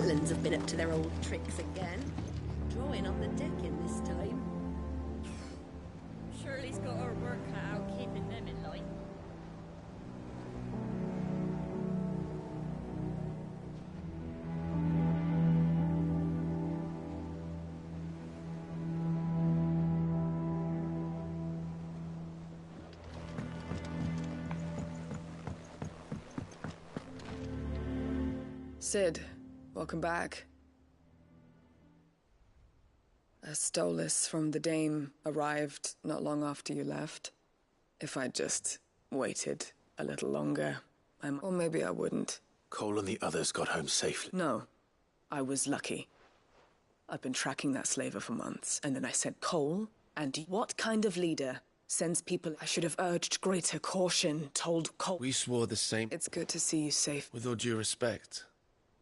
villains have been up to their old tricks again. Drawing on the deck in this time. Shirley's got her work cut out keeping them in line. Cid, welcome back. A Stolas from the Dame arrived not long after you left. If I'd just waited a little longer, or maybe I wouldn't. Cole and the others got home safely. No, I was lucky. I've been tracking that slaver for months, and then I sent Cole, and what kind of leader sends people? I should have urged greater caution, told Cole. We swore the same. It's good to see you safe. With all due respect,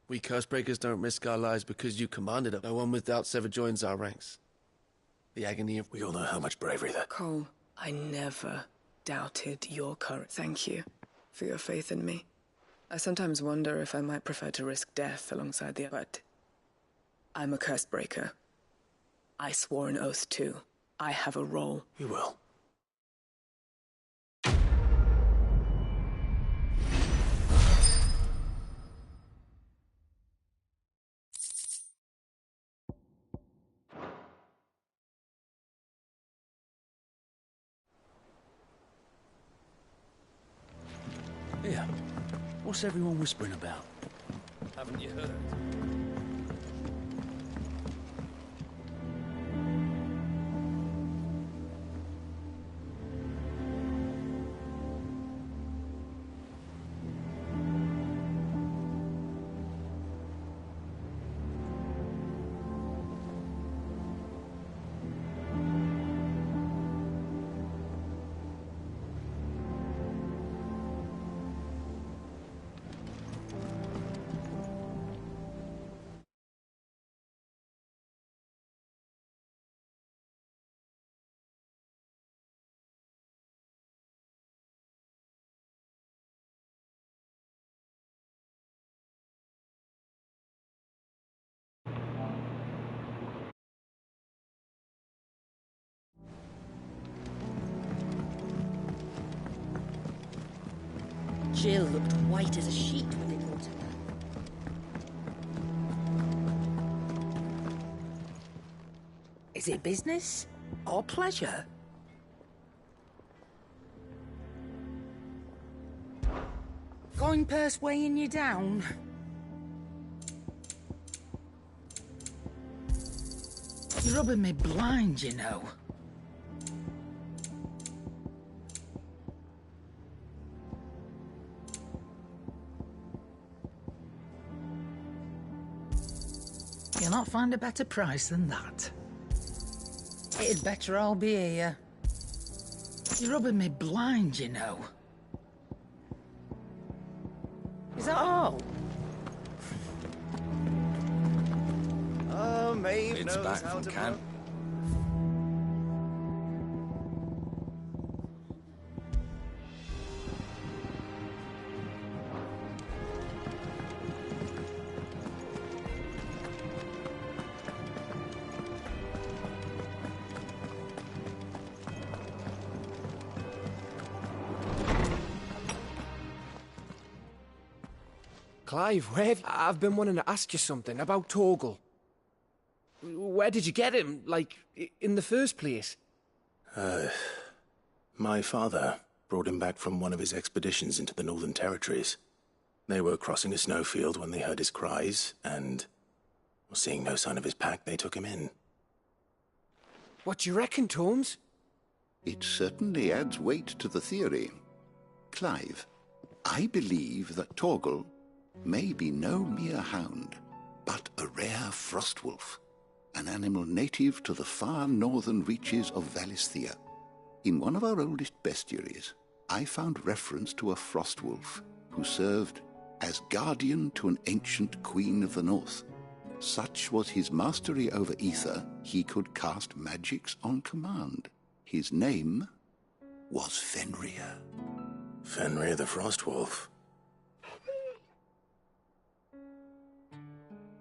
we Cursebreakers don't risk our lives because you commanded us. No one without Sever joins our ranks. The agony of... We all know how much bravery that... Cole, I never doubted your courage. Thank you for your faith in me. I sometimes wonder if I might prefer to risk death alongside the... But I'm a Cursebreaker. I swore an oath too. I have a role. You will. Yeah. What's everyone whispering about? Haven't you heard? Jill looked white as a sheet when they brought her back. Is it business or pleasure? Coin purse weighing you down? You're rubbing me blind, you know. You'll not find a better price than that. It'd better all be here. You're rubbing me blind, you know. Is that all? Oh, Maeve It's knows back how from to camp. Clive, I've been wanting to ask you something about Torgal. Where did you get him, like, in the first place? My father brought him back from one of his expeditions into the Northern Territories. They were crossing a snowfield when they heard his cries, and, seeing no sign of his pack, they took him in. What do you reckon, Tomes? It certainly adds weight to the theory. Clive, I believe that Torgal may be no mere hound, but a rare frostwolf, an animal native to the far northern reaches of Valisthea. In one of our oldest bestiaries, I found reference to a frostwolf who served as guardian to an ancient queen of the north. Such was his mastery over ether, he could cast magics on command. His name was Fenrir. Fenrir the Frostwolf.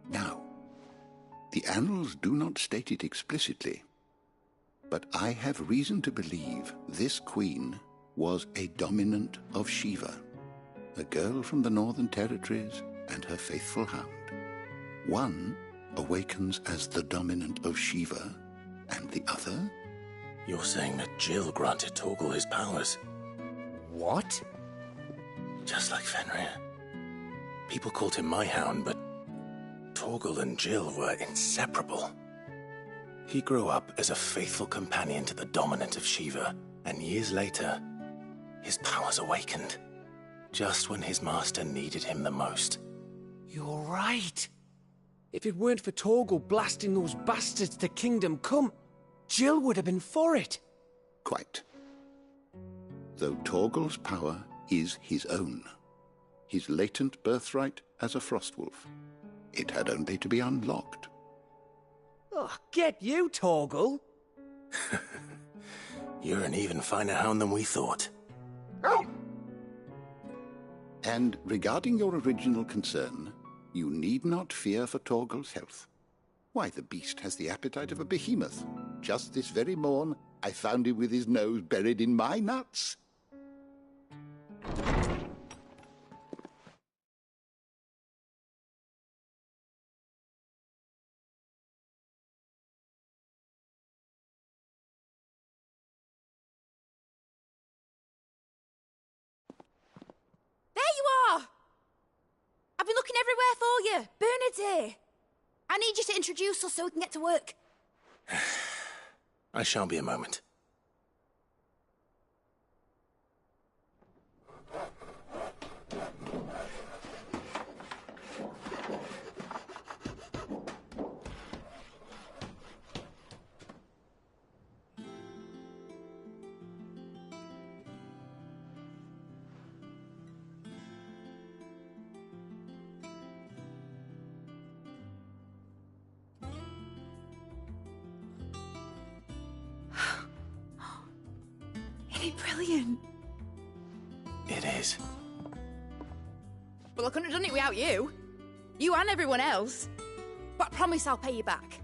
Now, the annals do not state it explicitly, but I have reason to believe this queen was a dominant of Shiva, a girl from the Northern Territories and her faithful hound. One awakens as the dominant of Shiva, and the other? You're saying that Jill granted Torgal his powers? What? Just like Fenrir. People called him my hound, but Torgal and Jill were inseparable. He grew up as a faithful companion to the dominant of Shiva, and years later, his powers awakened, just when his master needed him the most. You're right. If it weren't for Torgal blasting those bastards to Kingdom Come, Jill would have been for it. Quite. Though Torgal's power is his own, his latent birthright as a Frostwolf. It had only to be unlocked. Oh, get you, Torgal! You're an even finer hound than we thought. And regarding your original concern, you need not fear for Torgal's health. Why, the beast has the appetite of a behemoth. Just this very morn, I found him with his nose buried in my nuts. I've been looking everywhere for you. Bernard's here. I need you to introduce us so we can get to work. I shan't be a moment. Brilliant. It is. Well, I couldn't have done it without you. You and everyone else. But I promise I'll pay you back.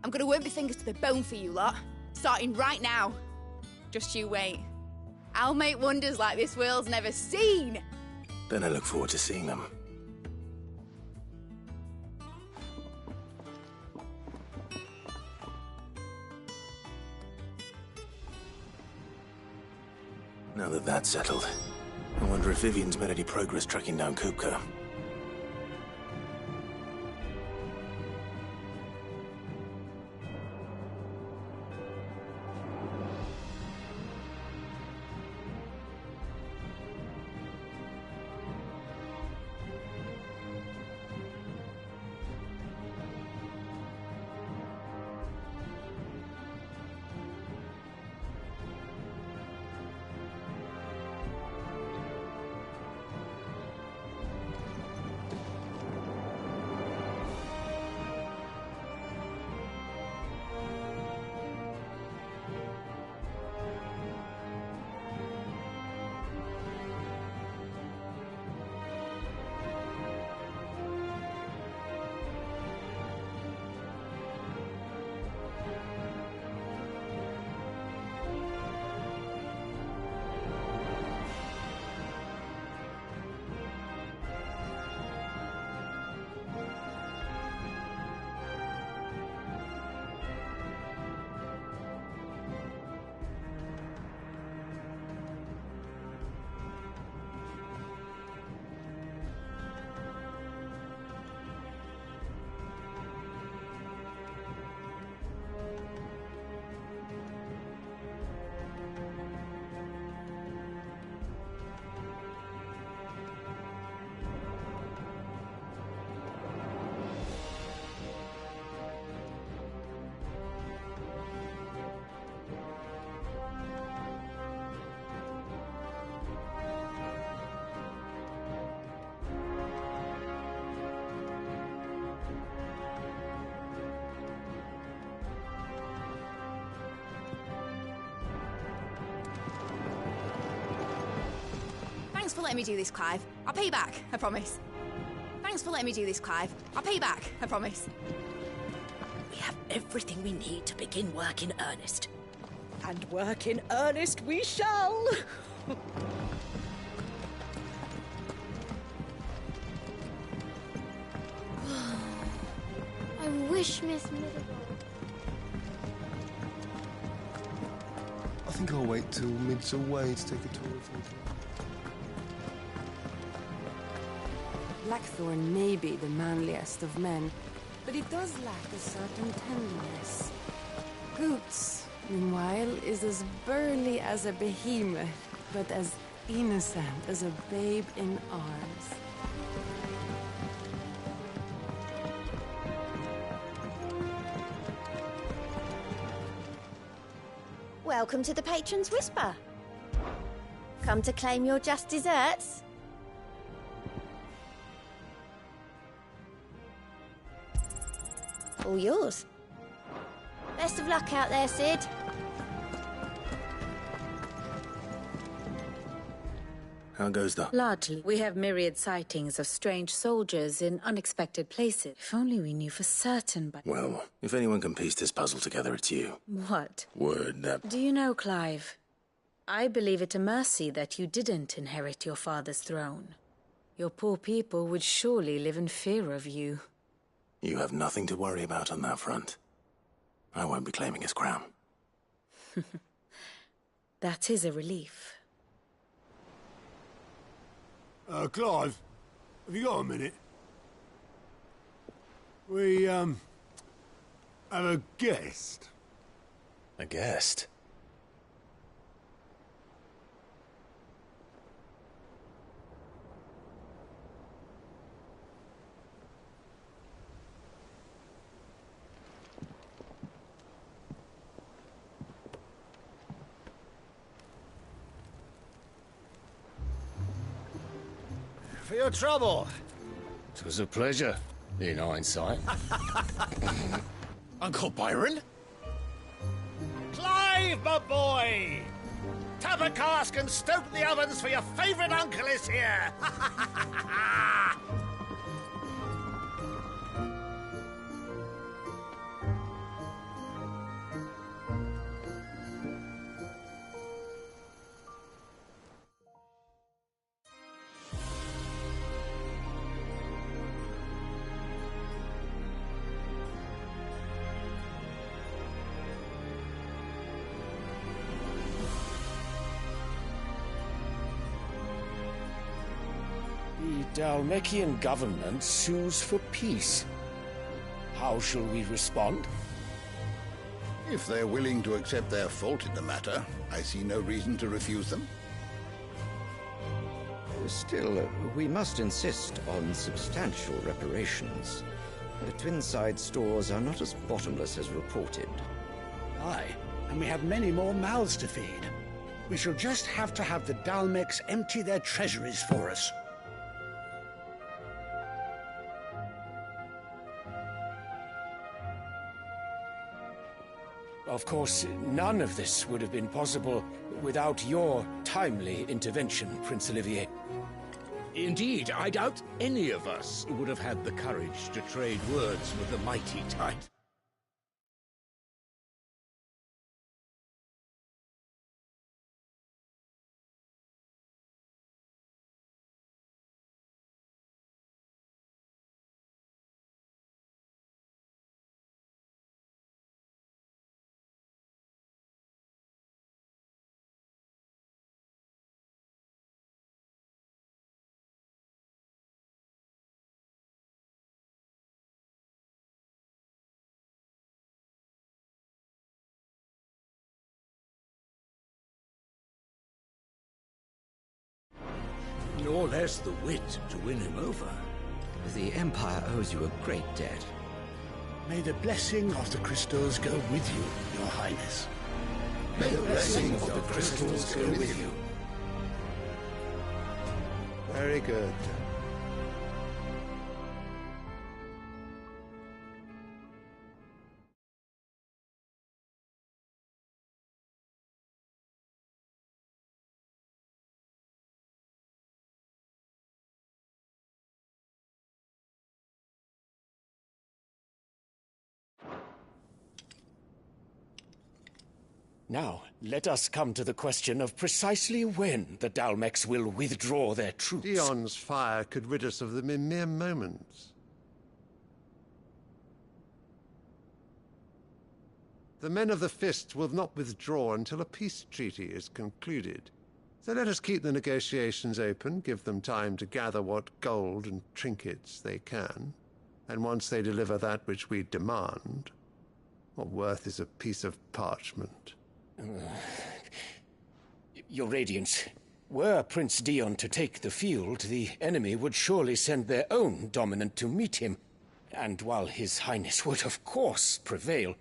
I'm gonna work my fingers to the bone for you lot, starting right now. Just you wait. I'll make wonders like this world's never seen. Then I look forward to seeing them. Now that that's settled, I wonder if Vivian's made any progress tracking down Kupka. Thanks for letting me do this, Clive. I'll pay you back, I promise. Thanks Thanks for letting me do this, Clive. I'll pay you back, I promise. We have everything we need to begin work in earnest. And work in earnest we shall! I wish Miss Middleton... I think I'll wait till mid's away to take a tour of things. Blackthorn may be the manliest of men, but it does lack a certain tenderness. Goots, meanwhile, is as burly as a behemoth, but as innocent as a babe in arms. Welcome to the Patron's Whisper. Come to claim your just desserts? All yours. Best of luck out there, Sid. How goes that? Largely. We have myriad sightings of strange soldiers in unexpected places. If only we knew for certain, but... Well, if anyone can piece this puzzle together, it's you. What? Word that... Do you know, Clive? I believe it a mercy that you didn't inherit your father's throne. Your poor people would surely live in fear of you. You have nothing to worry about on that front. I won't be claiming his crown. That is a relief. Clive, have you got a minute? We, have a guest. A guest? For your trouble. It was a pleasure, in hindsight. Uncle Byron? Clive, my boy! Tap a cask and stoke the ovens, for your favourite uncle is here! The Dhalmekian government sues for peace. How shall we respond? If they're willing to accept their fault in the matter, I see no reason to refuse them. Still, we must insist on substantial reparations. The Twinside stores are not as bottomless as reported. Aye, and we have many more mouths to feed. We shall just have to have the Dhalmecs empty their treasuries for us. Of course, none of this would have been possible without your timely intervention, Prince Olivier. Indeed, I doubt any of us would have had the courage to trade words with the mighty Tide. Nor less the wit to win him over. The Empire owes you a great debt. May the blessing of the crystals go with you, Your Highness. May the blessing of the crystals go with you. Very good. Now, let us come to the question of precisely when the Dalmex will withdraw their troops. Dion's fire could rid us of them in mere moments. The men of the Fist will not withdraw until a peace treaty is concluded. So let us keep the negotiations open, give them time to gather what gold and trinkets they can, and once they deliver that which we demand, what worth is a piece of parchment? Your Radiance, were Prince Dion to take the field, the enemy would surely send their own dominant to meet him. And while His Highness would of course prevail,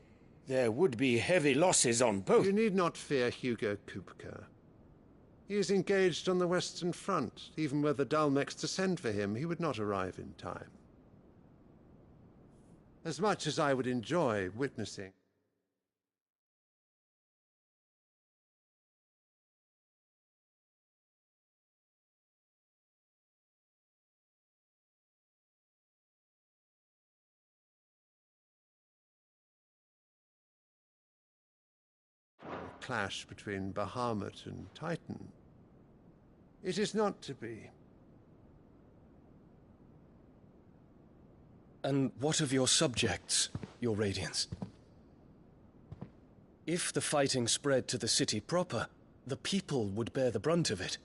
there would be heavy losses on both. You need not fear Hugo Kupka. He is engaged on the Western Front. Even were the Dalmex to send for him, he would not arrive in time. As much as I would enjoy witnessing a clash between Bahamut and Titan, it is not to be. And what of your subjects, Your Radiance? If the fighting spread to the city proper, the people would bear the brunt of it.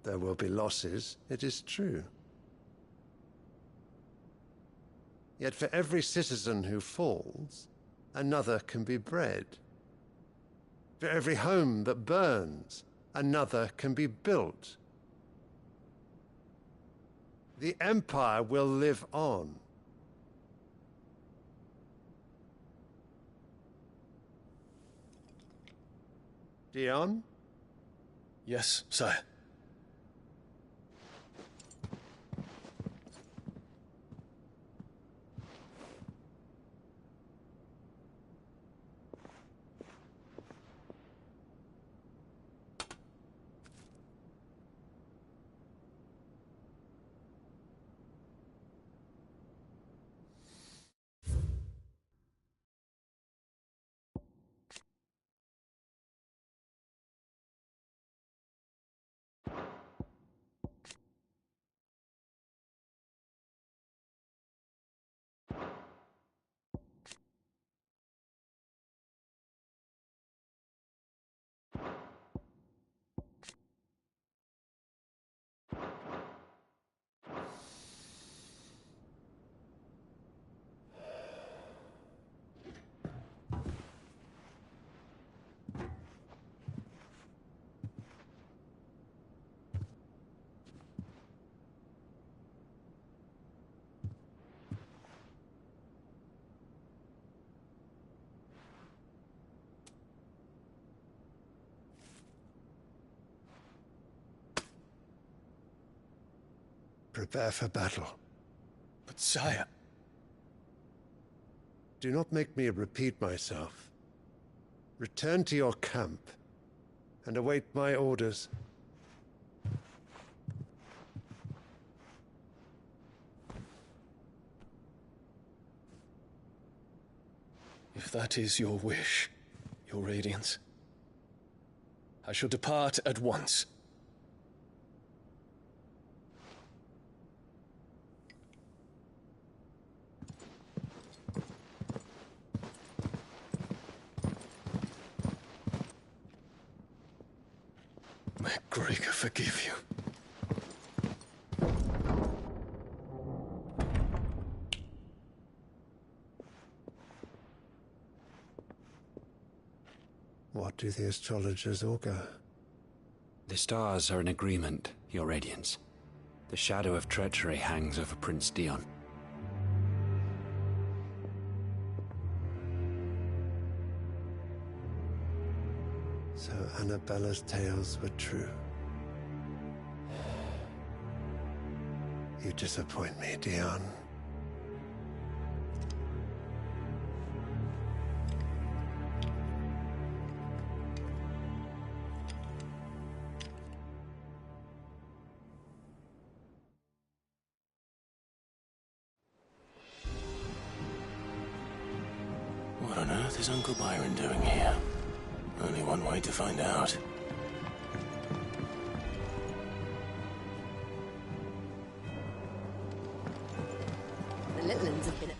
There will be losses, it is true. Yet for every citizen who falls, another can be bred. For every home that burns, another can be built. The Empire will live on. Dion? Yes, sire. Prepare for battle. But sire... Do not make me repeat myself. Return to your camp and await my orders. If that is your wish, Your Radiance, I shall depart at once. May Gregor forgive you. What do the astrologers augur? The stars are in agreement, Your Radiance. The shadow of treachery hangs over Prince Dion. So Annabella's tales were true. You disappoint me, Dion. What on earth is Uncle Byron doing here? Only one way to find out. The little ones have been...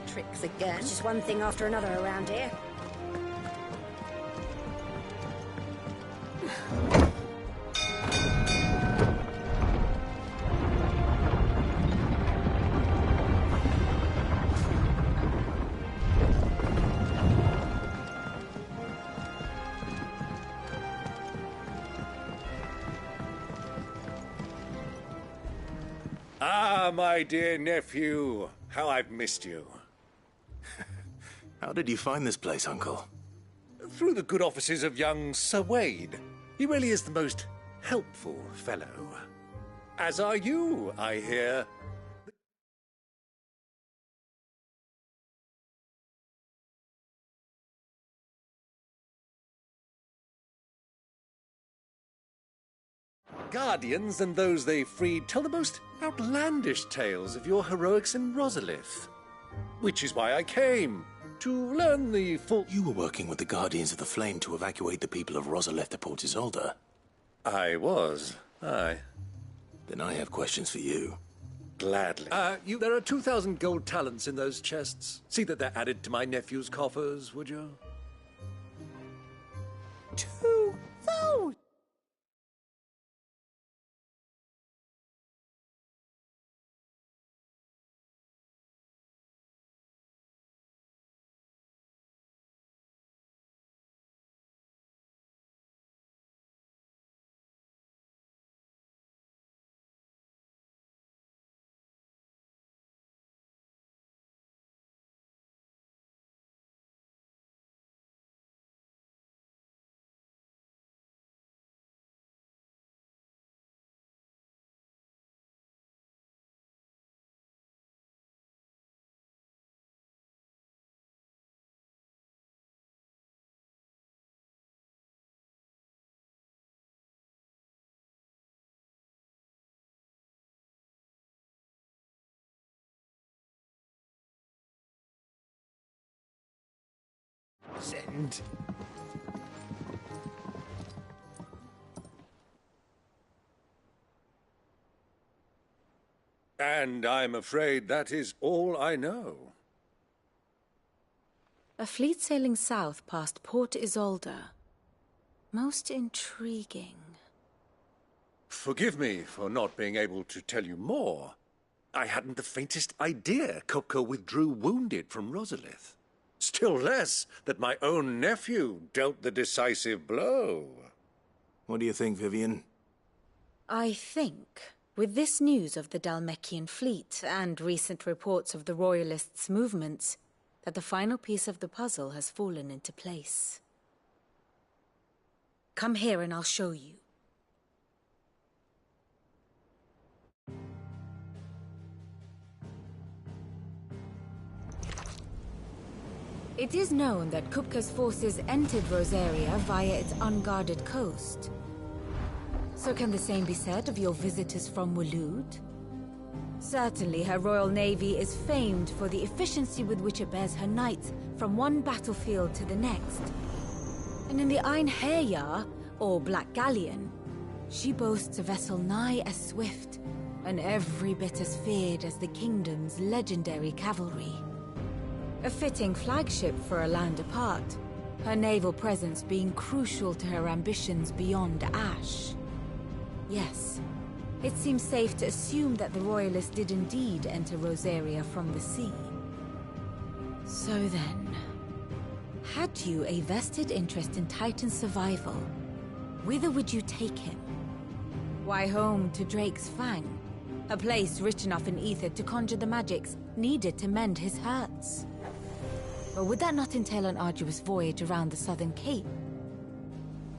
tricks again. It's just one thing after another around here. Ah, my dear nephew. How I've missed you. How did you find this place, Uncle? Through the good offices of young Sir Wade. He really is the most helpful fellow. As are you, I hear. Guardians and those they freed tell the most outlandish tales of your heroics in Rosalith. Which is why I came. To learn the full... You were working with the Guardians of the Flame to evacuate the people of Rosalith to Port Isolde. I was, aye. Then I have questions for you. Gladly. There are 2,000 gold talents in those chests. See that they're added to my nephew's coffers, would you? 2,000! Send. And I'm afraid that is all I know. A fleet sailing south past Port Isolde. Most intriguing. Forgive me for not being able to tell you more. I hadn't the faintest idea Kopko withdrew wounded from Rosalith. Still less that my own nephew dealt the decisive blow. What do you think, Vivian? I think, with this news of the Dhalmekian fleet and recent reports of the Royalists' movements, that the final piece of the puzzle has fallen into place. Come here and I'll show you. It is known that Kupka's forces entered Rosaria via its unguarded coast. So can the same be said of your visitors from Waloed? Certainly her Royal Navy is famed for the efficiency with which it bears her knights from one battlefield to the next. And in the Einherjar, or Black Galleon, she boasts a vessel nigh as swift, and every bit as feared as the kingdom's legendary cavalry. A fitting flagship for a land apart, her naval presence being crucial to her ambitions beyond Ash. Yes, it seems safe to assume that the Royalists did indeed enter Rosaria from the sea. So then, had you a vested interest in Titan's survival, whither would you take him? Why home to Drake's Fang, A place rich enough in ether to conjure the magics needed to mend his hurts. But would that not entail an arduous voyage around the southern cape?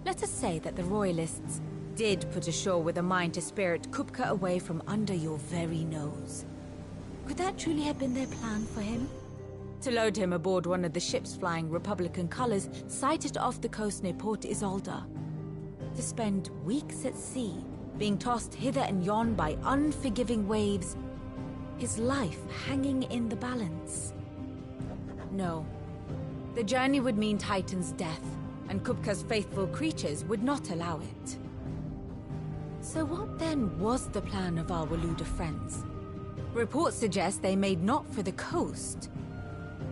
Let us say that the Royalists did put ashore with a mind to spirit Kupka away from under your very nose. Could that truly have been their plan for him? To load him aboard one of the ships flying Republican colors sighted off the coast near Port Isolda. To spend weeks at sea, being tossed hither and yon by unforgiving waves, his life hanging in the balance. No. The journey would mean Titan's death, and Kupka's faithful creatures would not allow it. So what then was the plan of our Waluda friends? Reports suggest they made not for the coast,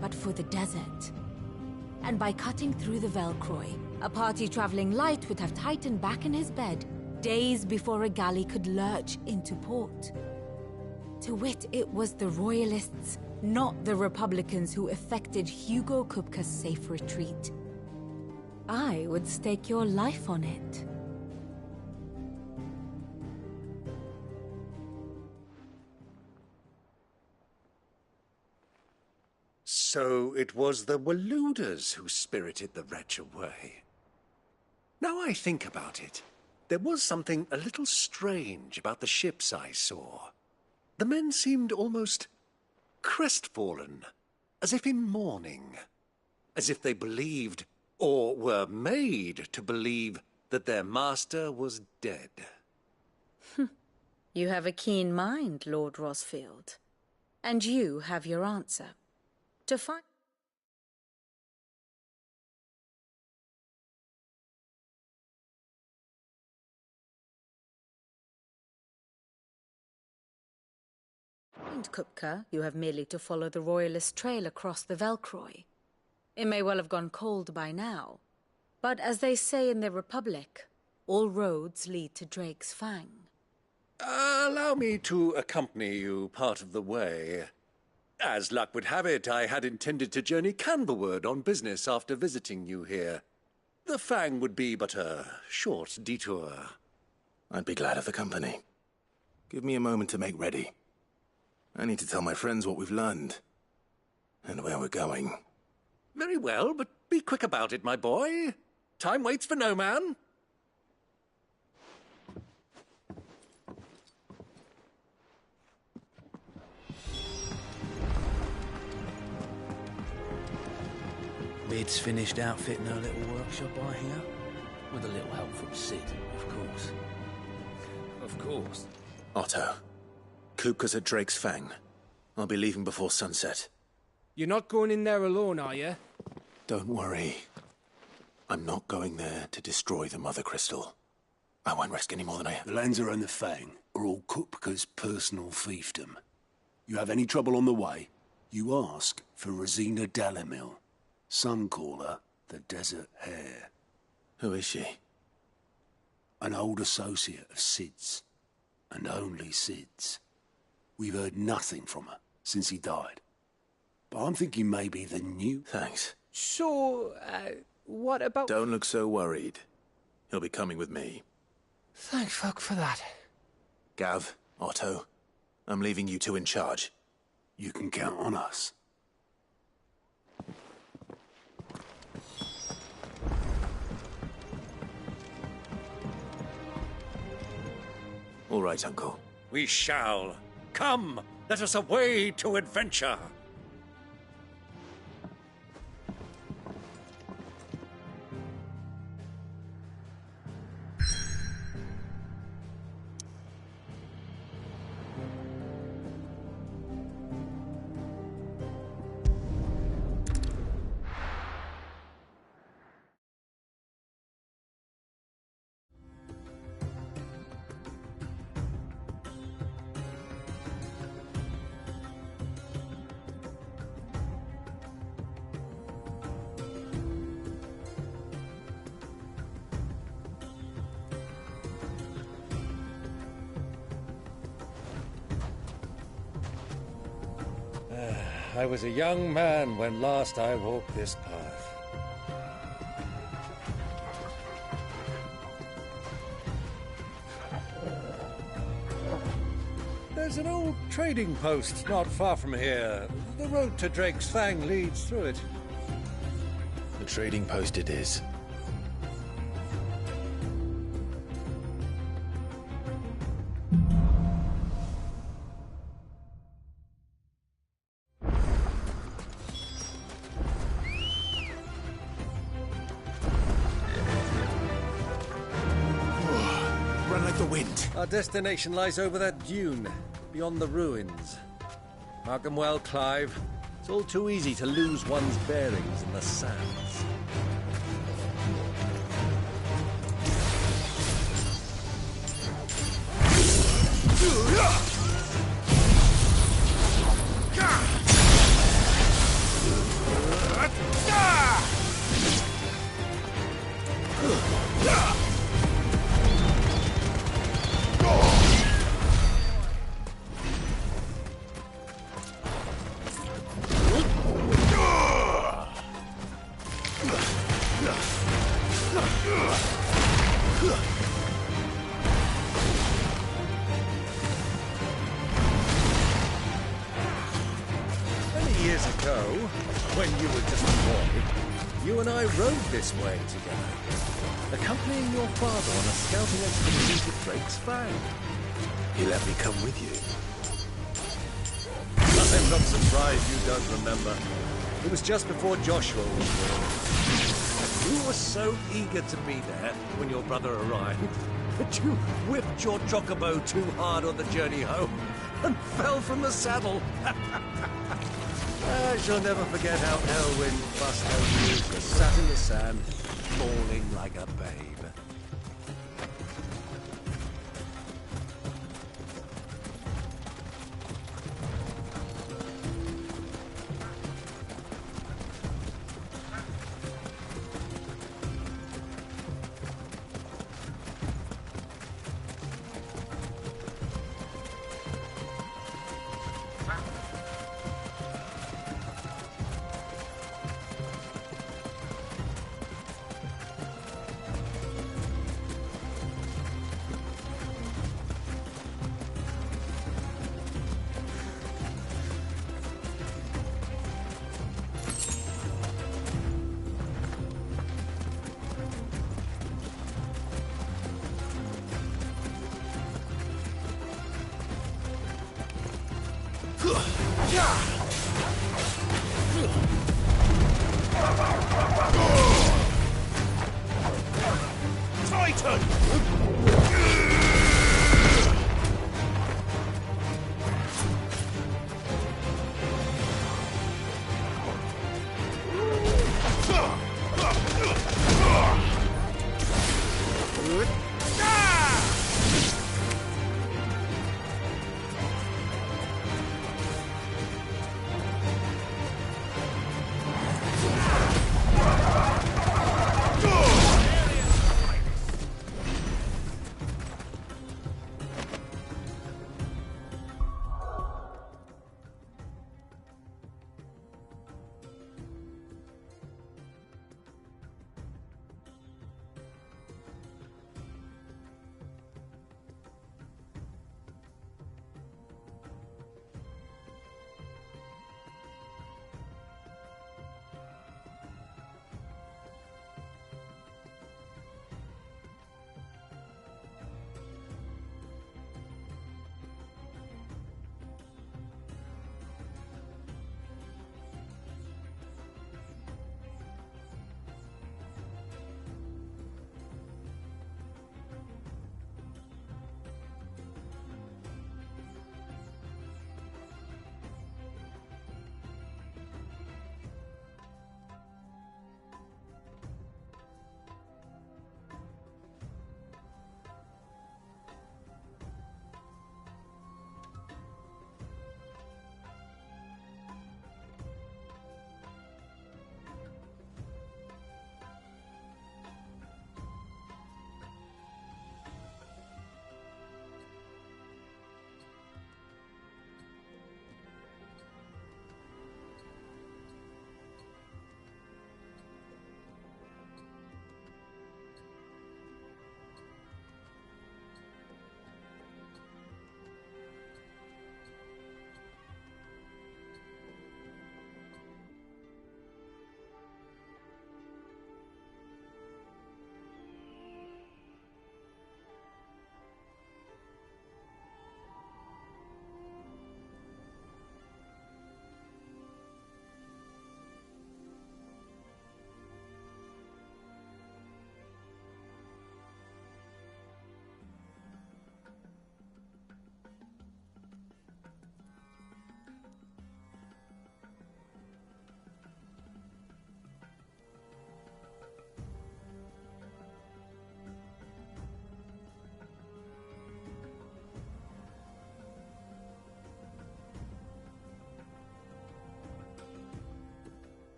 but for the desert. And by cutting through the Velcroy, a party traveling light would have Titan back in his bed days before a galley could lurch into port. To wit, it was the Royalists, not the Republicans, who effected Hugo Kupka's safe retreat. I would stake your life on it. So it was the Waludas who spirited the wretch away. Now I think about it, there was something a little strange about the ships I saw. The men seemed almost crestfallen, as if in mourning, as if they believed, or were made to believe, that their master was dead. You have a keen mind, Lord Rosfield. And you have your answer. To find Kupka, you have merely to follow the Royalist trail across the Velcroy. It may well have gone cold by now, but as they say in the Republic, all roads lead to Drake's Fang. Allow me to accompany you part of the way. As luck would have it, I had intended to journey Canberward on business after visiting you here. The Fang would be but a short detour. I'd be glad of the company. Give me a moment to make ready. I need to tell my friends what we've learned. And where we're going. Very well, but be quick about it, my boy. Time waits for no man. Mid's finished outfitting her little workshop, I hear. With a little help from Sid, of course. Of course. Otto, Kupka's at Drake's Fang. I'll be leaving before sunset. You're not going in there alone, are you? Don't worry. I'm not going there to destroy the Mother Crystal. I won't risk any more than I have. The Lanza and the Fang are all Kupka's personal fiefdom. You have any trouble on the way, you ask for Rosina Dalimil. Some call her the Desert Hare. Who is she? An old associate of Sid's. And only Sid's. We've heard nothing from her since he died. But I'm thinking maybe the new... Thanks. So, what about... Don't look so worried. He'll be coming with me. Thank fuck for that. Gav, Otto, I'm leaving you two in charge. You can count on us. All right, Uncle. We shall. Come, let us away to adventure. I was a young man when last I walked this path. There's an old trading post not far from here. The road to Drake's Fang leads through it. The trading post it is. Run like the wind. Our destination lies over that dune, beyond the ruins. Mark 'em well, Clive. It's all too easy to lose one's bearings in the sands. Many years ago, when you were just a boy, you and I rode this way together, accompanying your father on a scouting expedition to Drake's Fang. He let me come with you. I'm not surprised you don't remember. It was just before Joshua was born. You were so eager to be there when your brother arrived that you whipped your chocobo too hard on the journey home and fell from the saddle. I shall never forget how Elwyn fussed over you, just sat in the sand, falling like a babe.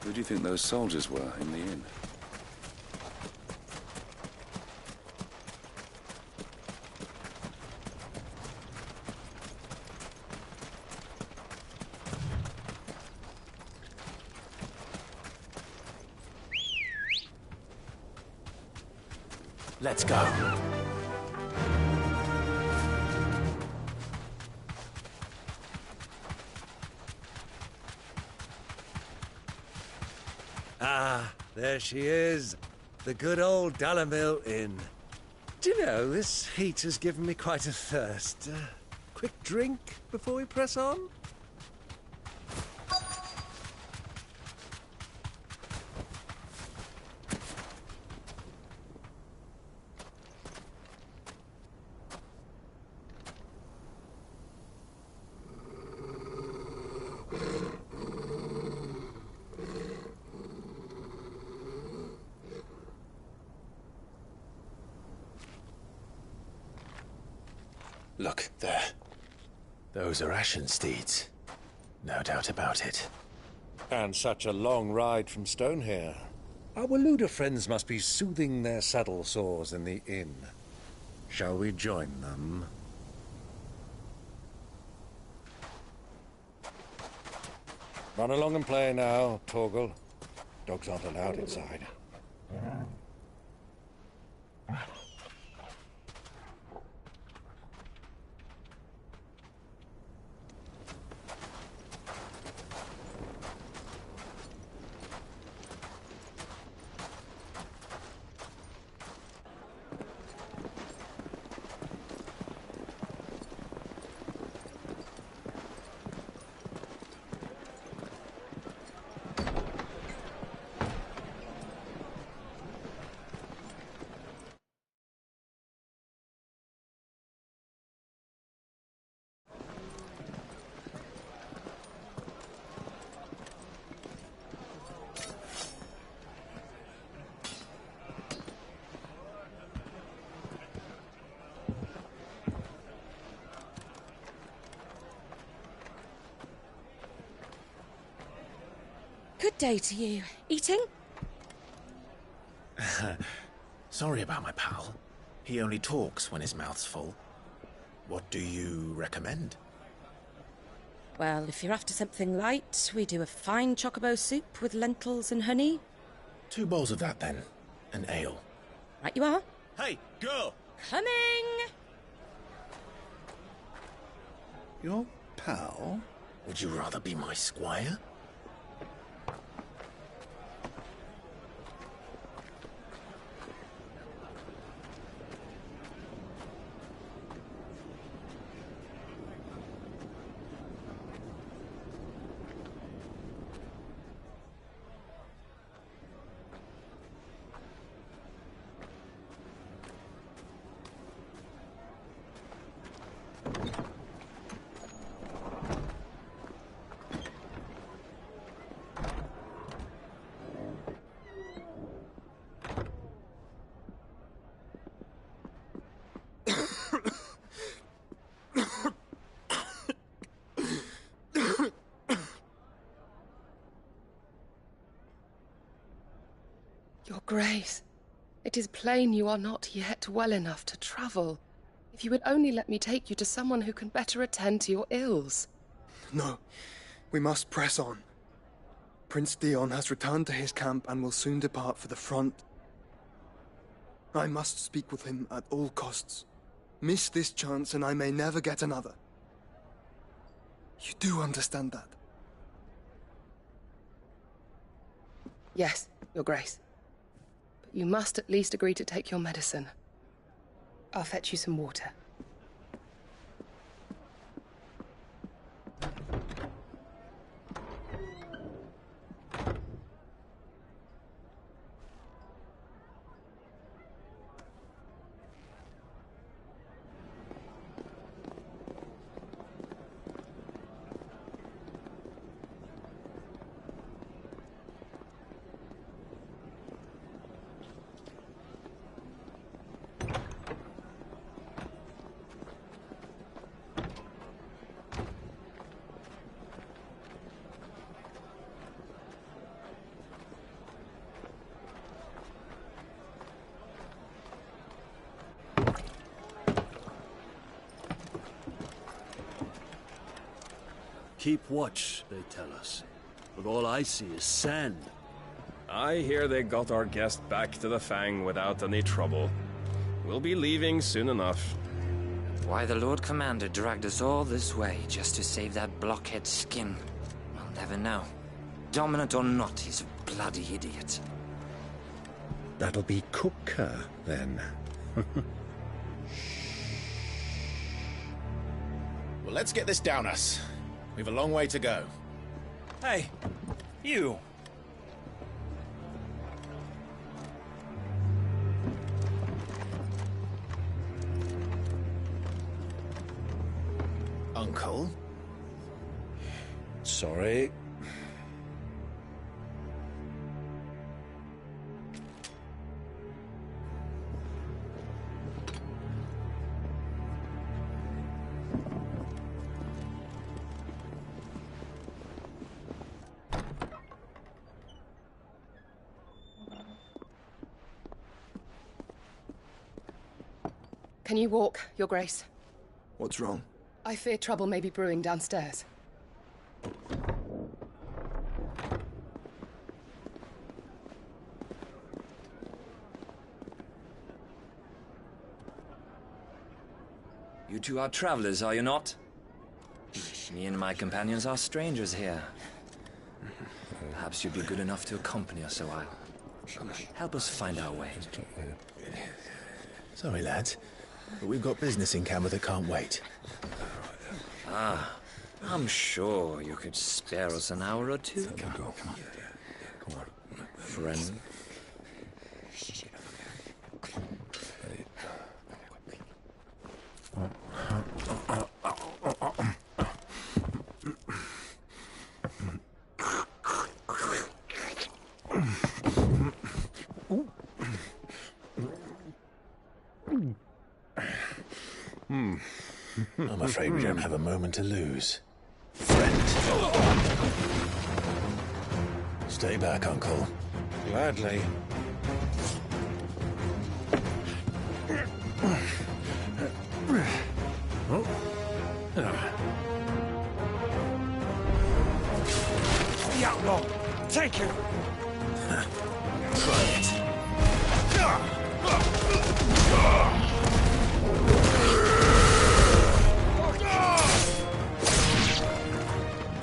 Who do you think those soldiers were in the inn? Let's go. Ah, there she is. The good old Dalimil Inn. Do you know, this heat has given me quite a thirst. Quick drink before we press on? Look, there. Those are Ashen steeds. No doubt about it. And such a long ride from Stonehair. Our Waluda friends must be soothing their saddle sores in the inn. Shall we join them? Run along and play now, Torgal. Dogs aren't allowed inside. Good day to you. Eating? Sorry about my pal. He only talks when his mouth's full. What do you recommend? Well, if you're after something light, we do a fine chocobo soup with lentils and honey. 2 bowls of that, then. An ale. Right you are. Hey, girl! Coming! Your pal? Would you rather be my squire? Your Grace, it is plain you are not yet well enough to travel. If you would only let me take you to someone who can better attend to your ills. No, we must press on. Prince Dion has returned to his camp and will soon depart for the front. I must speak with him at all costs. Miss this chance and I may never get another. You do understand that? Yes, Your Grace. But you must at least agree to take your medicine. I'll fetch you some water. Keep watch, they tell us. But all I see is sand. I hear they got our guest back to the Fang without any trouble. We'll be leaving soon enough. Why the Lord Commander dragged us all this way just to save that blockhead's skin, we'll never know. Dominant or not, he's a bloody idiot. That'll be Kupka, then. Well, let's get this down us. We've a long way to go. Hey, you! Uncle? Sorry. Can you walk, Your Grace? What's wrong? I fear trouble may be brewing downstairs. You two are travelers, are you not? Me and my companions are strangers here. Perhaps you'd be good enough to accompany us a while. Help us find our way. Sorry, lads, but we've got business in Camber that can't wait. Ah, I'm sure you could spare us an hour or two. Come on. Friend. I'm afraid we don't have a moment to lose. Friend. Stay back, Uncle. Gladly. The outlaw! Take you! Try it.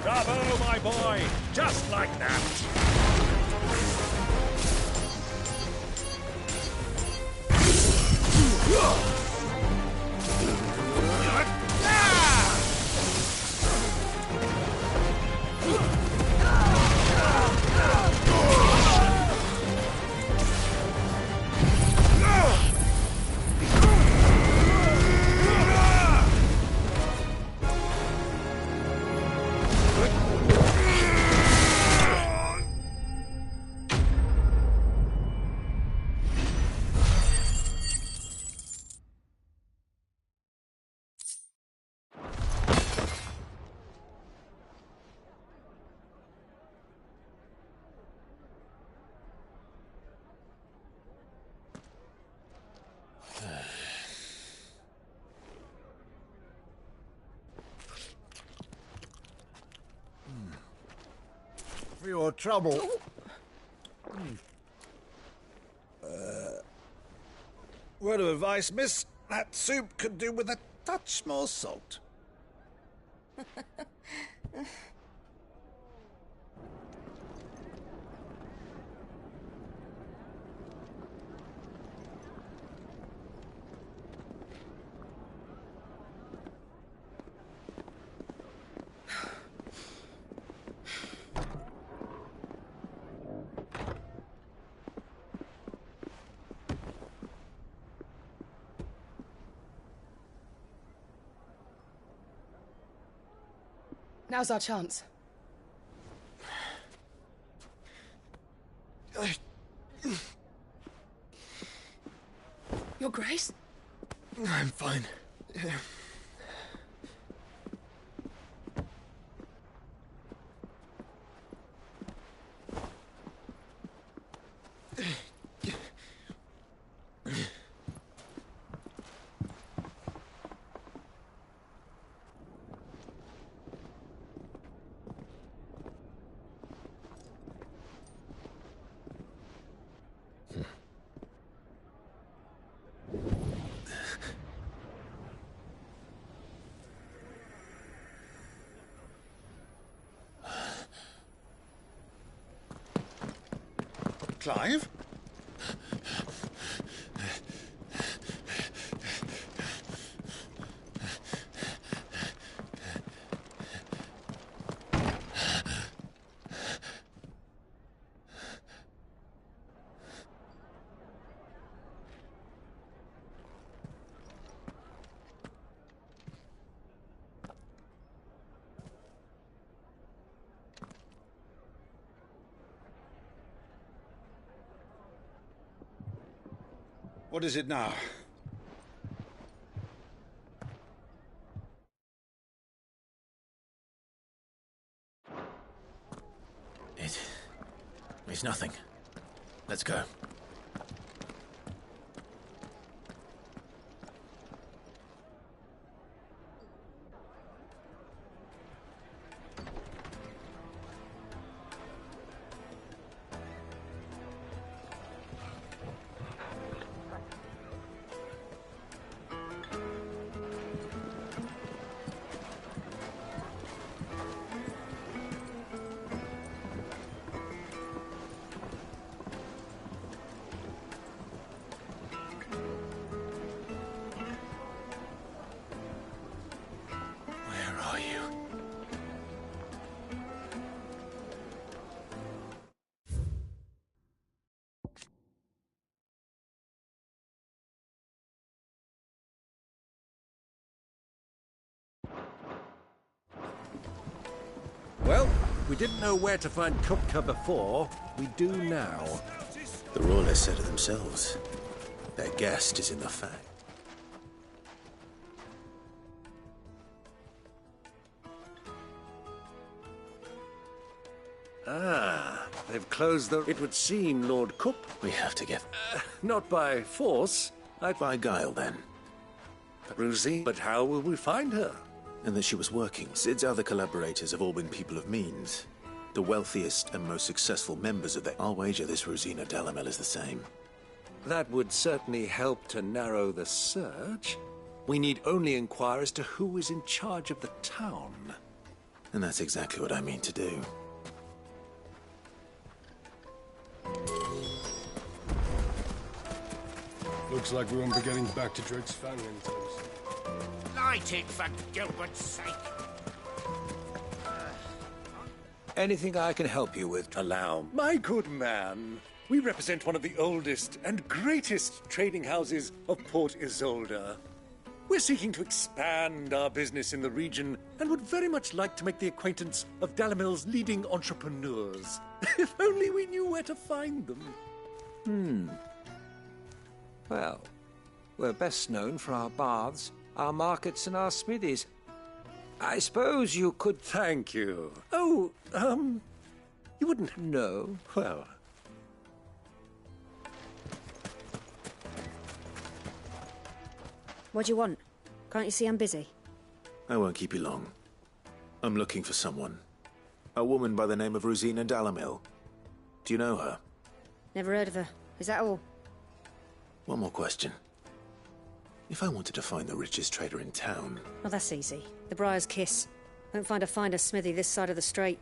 Bravo, my boy! Just like that! For your trouble. Word of advice, miss. That soup could do with a touch more salt. Now's our chance. Your Grace? I'm fine. Clive? What is it now? It's nothing. Let's go. Well, we didn't know where to find Kupka before. We do now. The Royalists said it themselves. Their guest is in the Fang. Ah, they've closed the... It would seem Lord Kup... We have to get... not by force. By guile, then. Rosie, but how will we find her? And that she was working. Sid's other collaborators have all been people of means. The wealthiest and most successful members of the... I'll wager this Rosina Dalamel is the same. That would certainly help to narrow the search. We need only inquire as to who is in charge of the town. And that's exactly what I mean to do. Looks like we won't be getting back to Drake's Fang anytime soon. Light it, for Gilbert's sake! Anything I can help you with, allow. My good man, we represent one of the oldest and greatest trading houses of Port Isolde. We're seeking to expand our business in the region and would very much like to make the acquaintance of Dalamel's leading entrepreneurs. If only we knew where to find them. Well, we're best known for our baths, our markets, and our smithies. I suppose you could... Thank you. Oh, you wouldn't... No. Well... What do you want? Can't you see I'm busy? I won't keep you long. I'm looking for someone. A woman by the name of Rosina Dalamil. Do you know her? Never heard of her. Is that all? One more question. If I wanted to find the richest trader in town... Oh, that's easy. The Briar's Kiss. Won't find a finer smithy this side of the strait.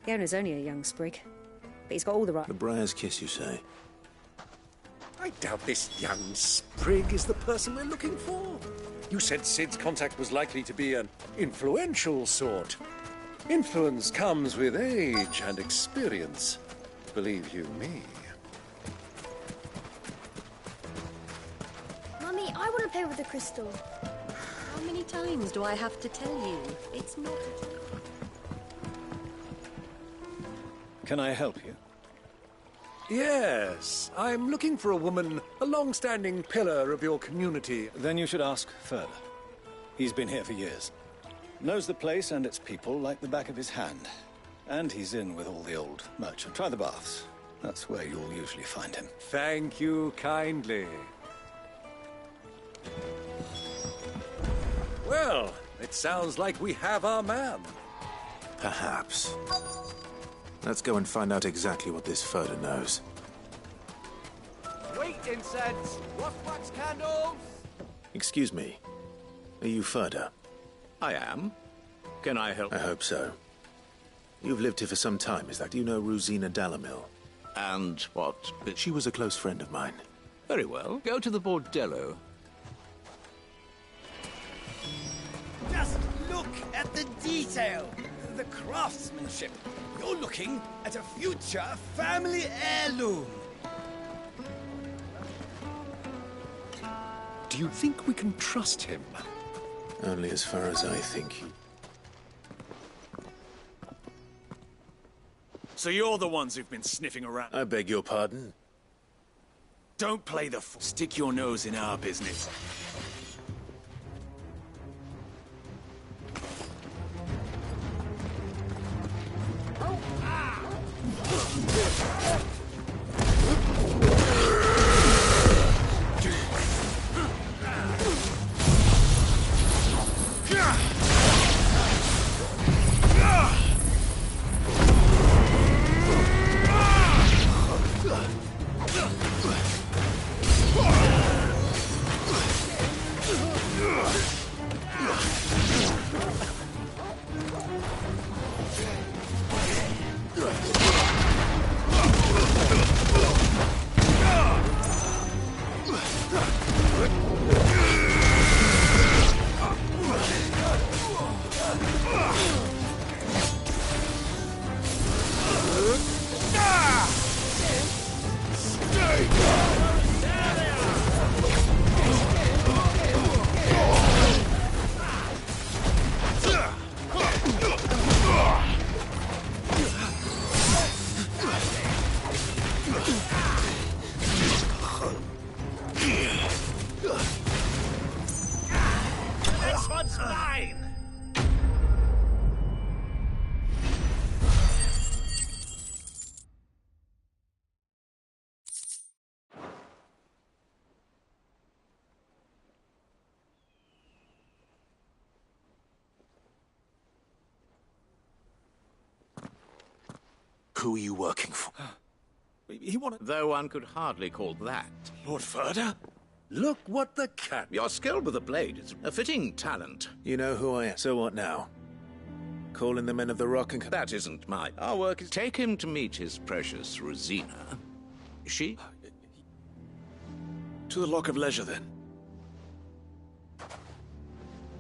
The owner's only a young sprig. But he's got all the right... The Briar's Kiss, you say? I doubt this young sprig is the person we're looking for. You said Sid's contact was likely to be an influential sort. Influence comes with age and experience. Believe you me. Mummy, I want to play with the crystal. How many times do I have to tell you? It's not a joke. Can I help you? Yes, I'm looking for a woman, a long-standing pillar of your community. Then you should ask further. He's been here for years. Knows the place and its people like the back of his hand. And he's in with all the old merchant. Try the baths. That's where you'll usually find him. Thank you kindly. Well, it sounds like we have our man. Perhaps. Let's go and find out exactly what this Furder knows. Wheat incense! Wax candles! Excuse me. Are you Furder? I am. Can I help? I hope so. You've lived here for some time, is that? Do you know Rosina Dalamil? And what? She was a close friend of mine. Very well. Go to the bordello. Just look at the detail, the craftsmanship. You're looking at a future family heirloom. Do you think we can trust him? Only as far as I think. So you're the ones who've been sniffing around. I beg your pardon? Don't play the fool. Stick your nose in our business. This one's mine! Who are you working for? He wanted... Though one could hardly call that. Lord Ferda? Look what the cat... Your skill with the blade is a fitting talent. You know who I am. So what now? Calling the men of the Rock and... That isn't mine. Our work is... Take him to meet his precious Rosina. She? To the Lock of Leisure, then.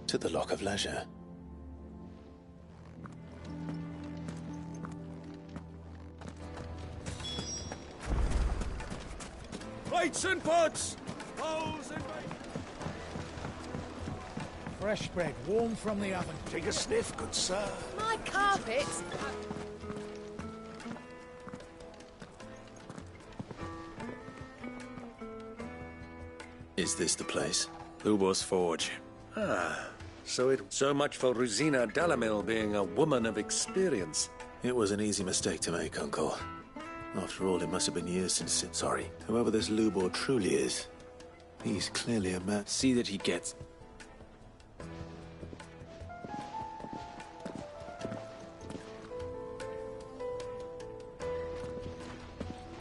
To the Lock of Leisure. Plates and pots! Bowls and... Fresh bread, warm from the oven. Take a sniff, good sir. My carpets! Is this the place? Lubor's Forge. So much for Rosina Dalamil being a woman of experience. It was an easy mistake to make, Uncle. After all, it must have been years since... Sorry. Whoever this Lubor truly is, he's clearly a man... See that he gets...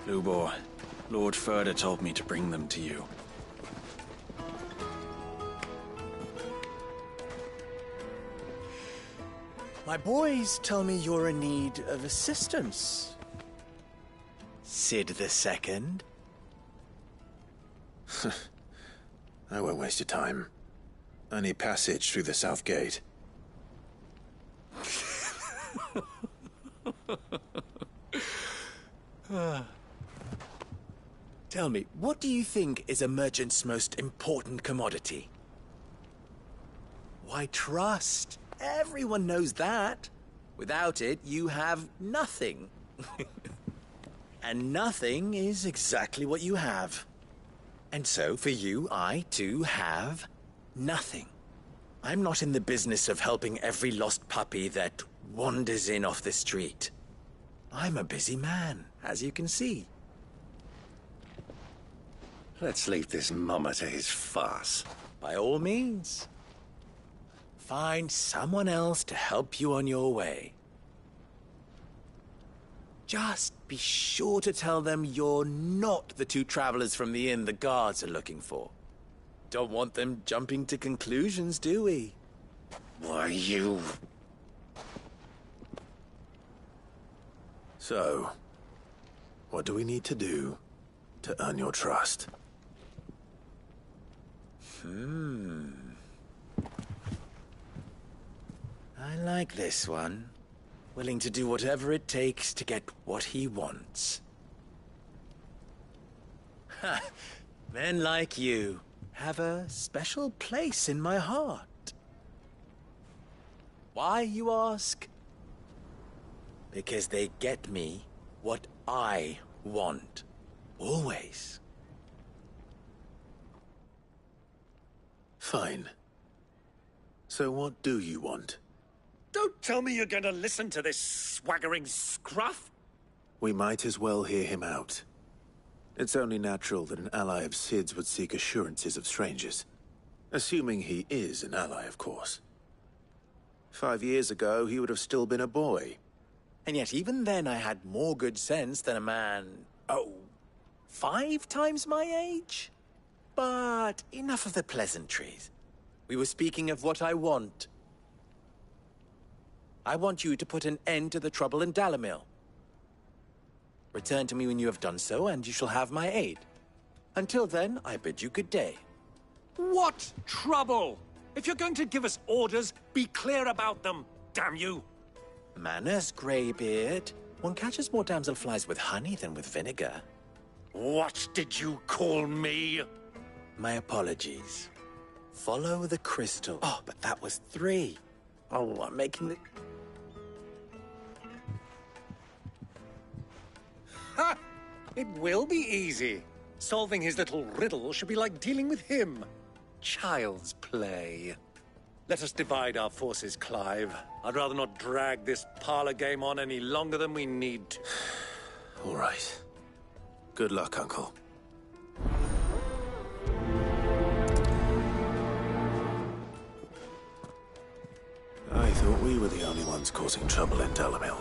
Lubor, Lord Ferda told me to bring them to you. My boys tell me you're in need of assistance. Sid the Second. I won't waste your time. I need passage through the south gate. Tell me, what do you think is a merchant's most important commodity? Why, trust. Everyone knows that. Without it, you have nothing. And nothing is exactly what you have. And so, for you, I, too, have nothing. I'm not in the business of helping every lost puppy that wanders in off the street. I'm a busy man, as you can see. Let's leave this mummer to his farce. By all means. Find someone else to help you on your way. Just be sure to tell them you're not the two travelers from the inn the guards are looking for. Don't want them jumping to conclusions, do we? Why, you... So, What do we need to do to earn your trust? I like this one. Willing to do whatever it takes to get what he wants. Ha! Men like you have a special place in my heart. Why, you ask? Because they get me what I want. Always. Fine. So what do you want? Don't tell me you're going to listen to this swaggering scruff! We might as well hear him out. It's only natural that an ally of Sid's would seek assurances of strangers. Assuming he is an ally, of course. 5 years ago, he would have still been a boy. And yet even then I had more good sense than a man, 5 times my age? But enough of the pleasantries. We were speaking of what I want. I want you to put an end to the trouble in Dalimil. Return to me when you have done so, and you shall have my aid. Until then, I bid you good day. What trouble? If you're going to give us orders, be clear about them, damn you! Manners, Greybeard. One catches more damselflies with honey than with vinegar. What did you call me? My apologies. Follow the crystal. Oh, but that was 3. Oh, I'm making the... Ha! It will be easy. Solving his little riddle should be like dealing with him. Child's play. Let us divide our forces, Clive. I'd rather not drag this parlor game on any longer than we need to. All right. Good luck, Uncle. I thought we were the only ones causing trouble in Dalimil.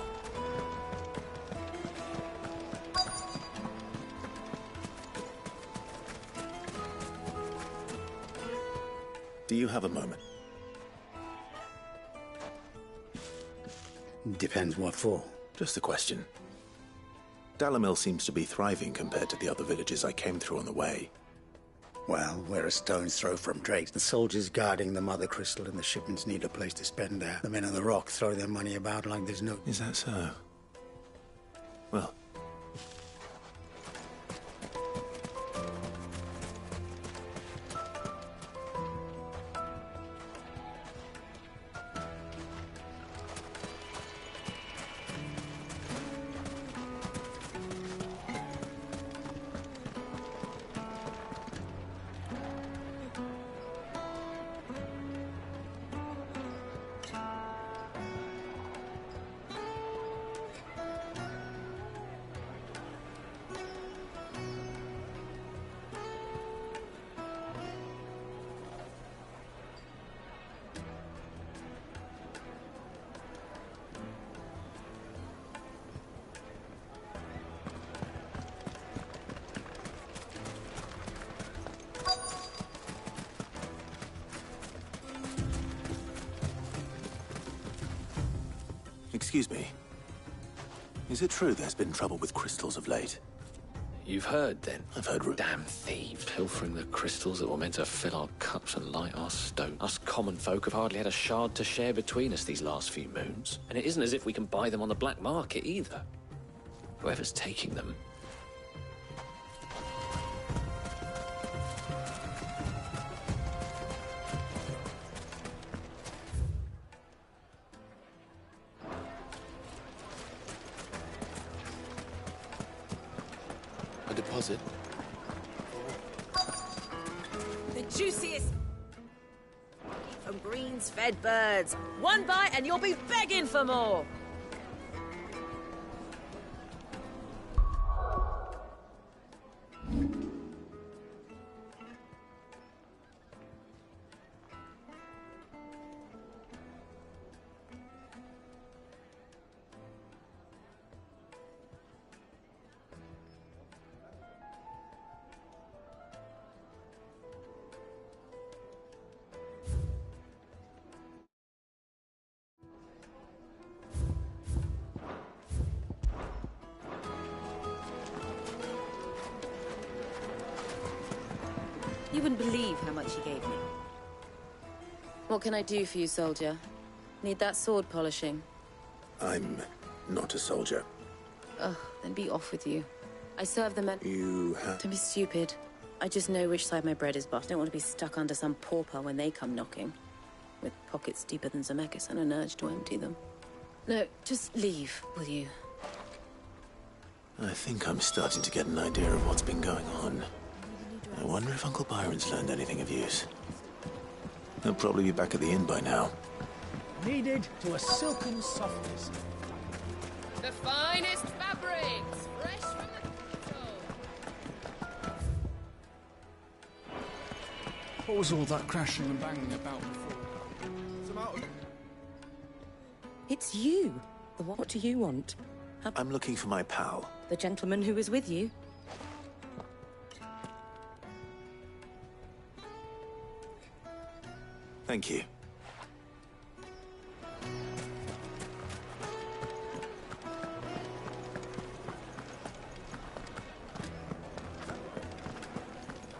Do you have a moment? Depends what for. Just a question. Dalimil seems to be thriving compared to the other villages I came through on the way. Well, we're a stone's throw from Drake. The soldiers guarding the Mother Crystal and the shipments need a place to spend there. The men on the rock throw their money about like there's no... Is that so? Well... Excuse me. Is it true there's been trouble with crystals of late? You've heard, then? I've heard Damn thieves pilfering the crystals that were meant to fill our cups and light our stone. Us common folk have hardly had a shard to share between us these last few moons. And it isn't as if we can buy them on the black market, either. Whoever's taking them... A deposit? The juiciest from greens-fed birds. One bite and you'll be begging for more. You wouldn't believe how much he gave me. What can I do for you, soldier? Need that sword polishing? I'm not a soldier. Ugh, then be off with you. I serve the men. You have... Don't be stupid. I just know which side my bread is buttered. I don't want to be stuck under some pauper when they come knocking. With pockets deeper than Zemeckis and an urge to empty them. No, just leave, will you? I think I'm starting to get an idea of what's been going on. I wonder if Uncle Byron's learned anything of use. He'll probably be back at the inn by now. Kneaded to a silken softness. The finest fabrics, fresh from the... What was all that crashing and banging about before? It's you. What do you want? I'm looking for my pal. The gentleman who was with you? Thank you.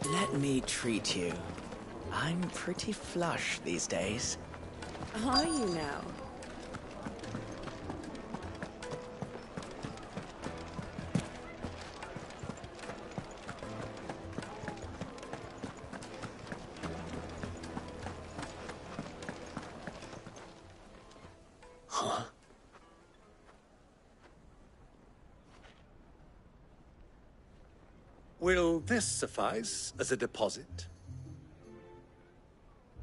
Let me treat you. I'm pretty flush these days. Are you now? Huh? Will this suffice as a deposit?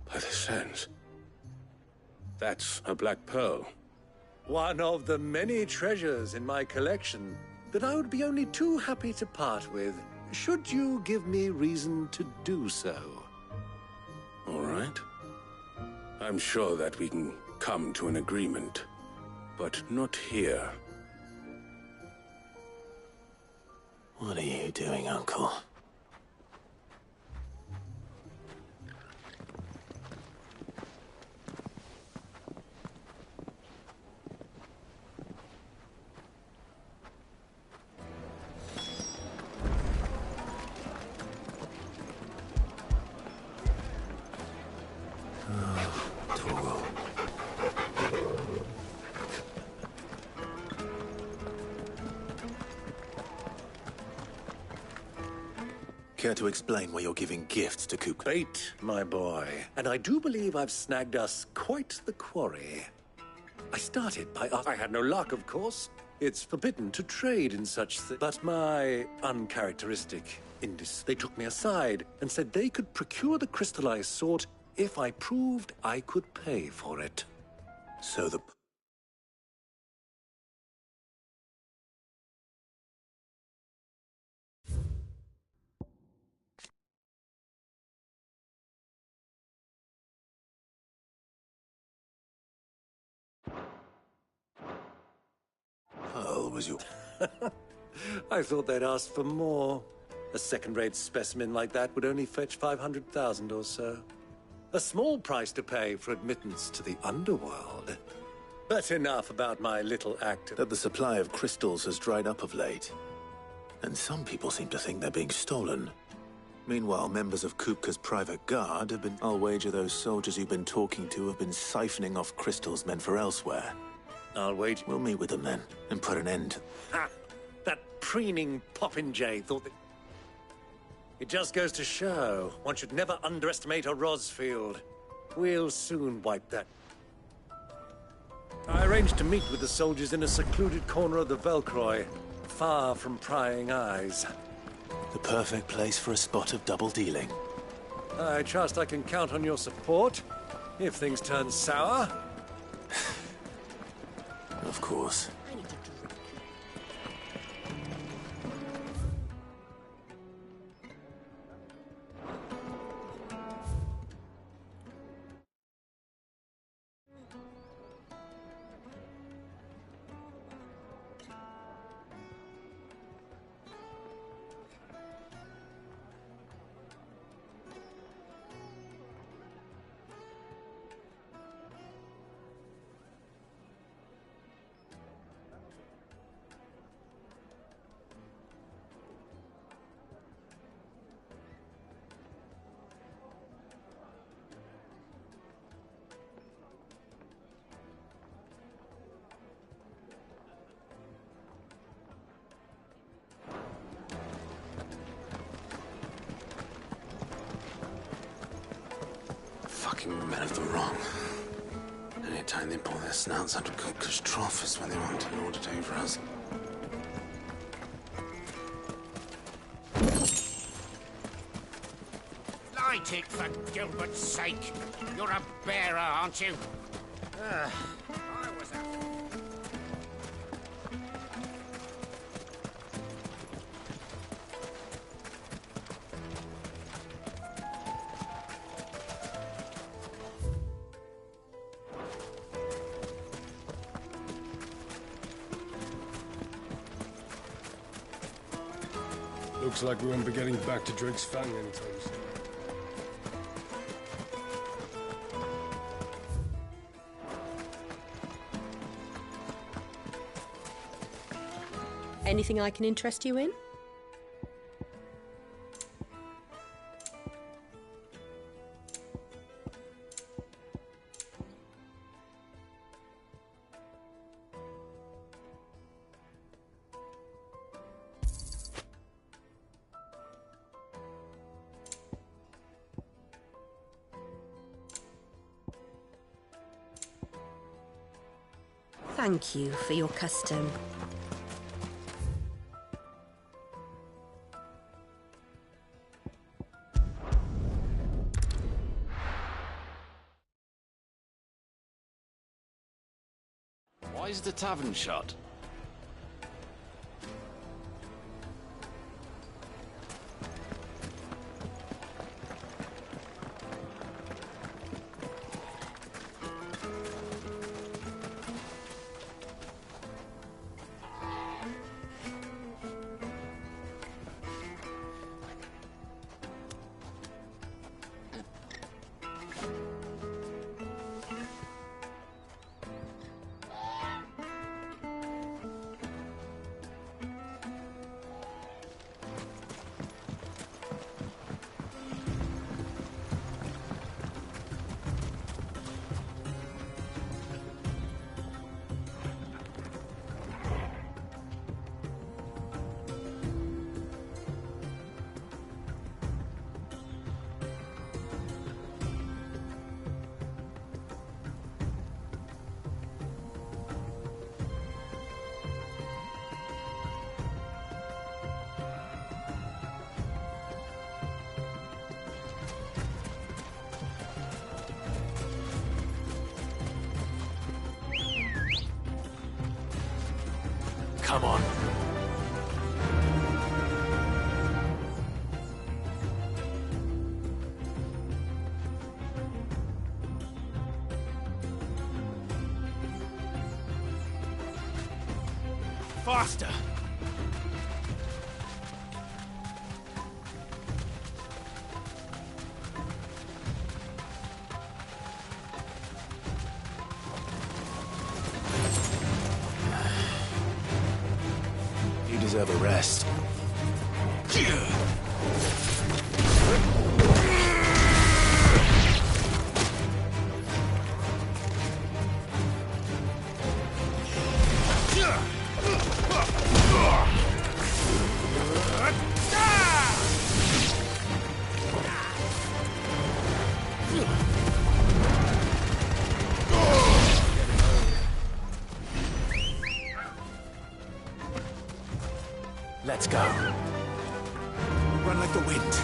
By the sands. That's a black pearl. One of the many treasures in my collection that I would be only too happy to part with, should you give me reason to do so. All right. I'm sure that we can come to an agreement, but not here. What are you doing, Uncle? Care to explain why you're giving gifts to Cook? Bait, my boy. And I do believe I've snagged us quite the quarry. I started by... I had no luck, of course. It's forbidden to trade in such things. But my uncharacteristic they took me aside and said they could procure the crystal I sought if I proved I could pay for it. So the... Pearl was your... I thought they'd ask for more. A second-rate specimen like that would only fetch 500,000 or so. A small price to pay for admittance to the underworld. But enough about my little act. That the supply of crystals has dried up of late. And some people seem to think they're being stolen. Meanwhile, members of Kupka's private guard have been... I'll wager those soldiers you've been talking to have been siphoning off crystals meant for elsewhere. I'll wager... We'll meet with them then, and put an end. Ha! That preening popinjay thought that... It just goes to show, one should never underestimate a Rosfield. We'll soon wipe that. I arranged to meet with the soldiers in a secluded corner of the Velcroy, far from prying eyes. The perfect place for a spot of double dealing. I trust I can count on your support, if things turn sour. Of course. fucking men of the wrong. Any time they pull their snouts out of Cook's trough is when they want an order over us. Light it, for Gilbert's sake. You're a bearer, aren't you? I was a... Looks like we won't be getting back to Drake's Fang anytime soon. Anything I can interest you in? Thank you for your custom. Why is the tavern shut? Come on. Faster! You deserve a rest. Let's go. Run like the wind.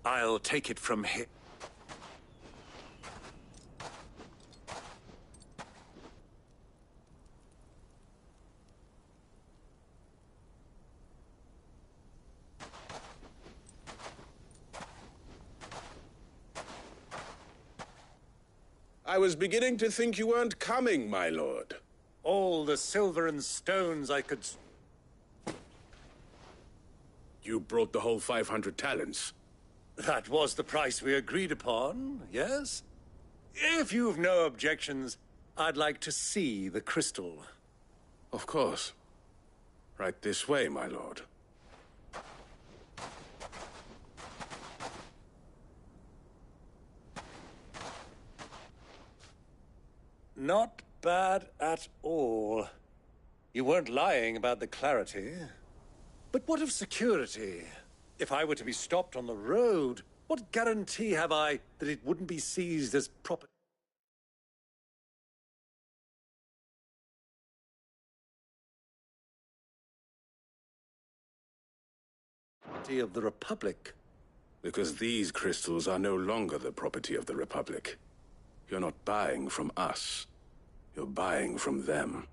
I'll take it from here. I was beginning to think you weren't coming, my lord. All the silver and stones I could... You brought the whole 500 talents. That was the price we agreed upon, yes? If you've no objections, I'd like to see the crystal. Of course. Right this way, my lord. Not bad at all. You weren't lying about the clarity. But what of security? If I were to be stopped on the road, what guarantee have I that it wouldn't be seized as property of the Republic? Because these crystals are no longer the property of the Republic. You're not buying from us. You're buying from them.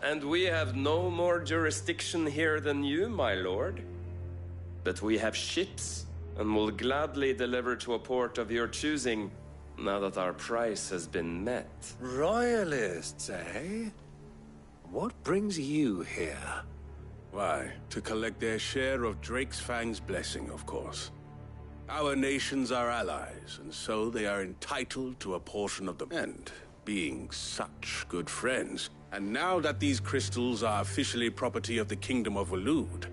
And we have no more jurisdiction here than you, my lord. But we have ships, and will gladly deliver to a port of your choosing, now that our price has been met. Royalists, eh? What brings you here? Why, to collect their share of Drake's Fang's blessing, of course. Our nations are allies, and so they are entitled to a portion of them. And being such good friends, and now that these crystals are officially property of the Kingdom of Waloed,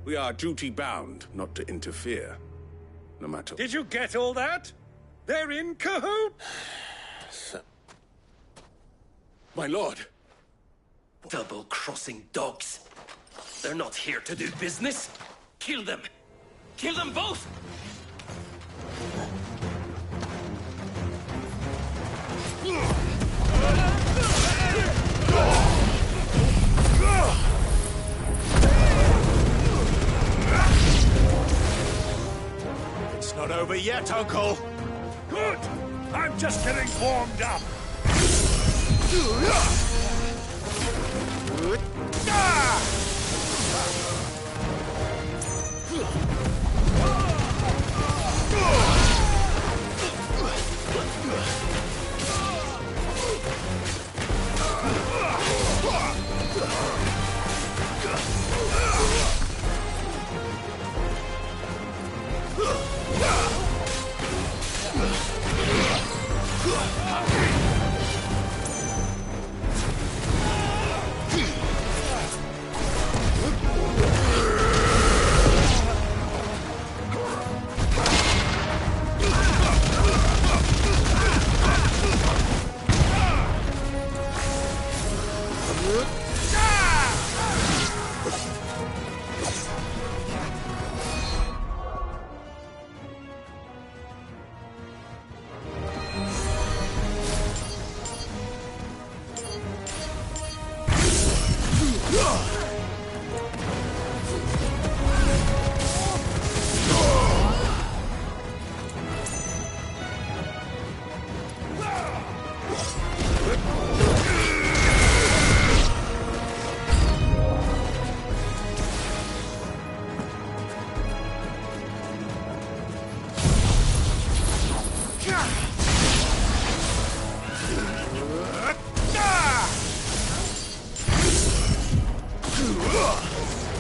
we are duty-bound not to interfere, no matter... Did you get all that? They're in cahoots? My lord! Double-crossing dogs. They're not here to do business. Kill them! Kill them both! It's not over yet, Uncle. Good. I'm just getting warmed up.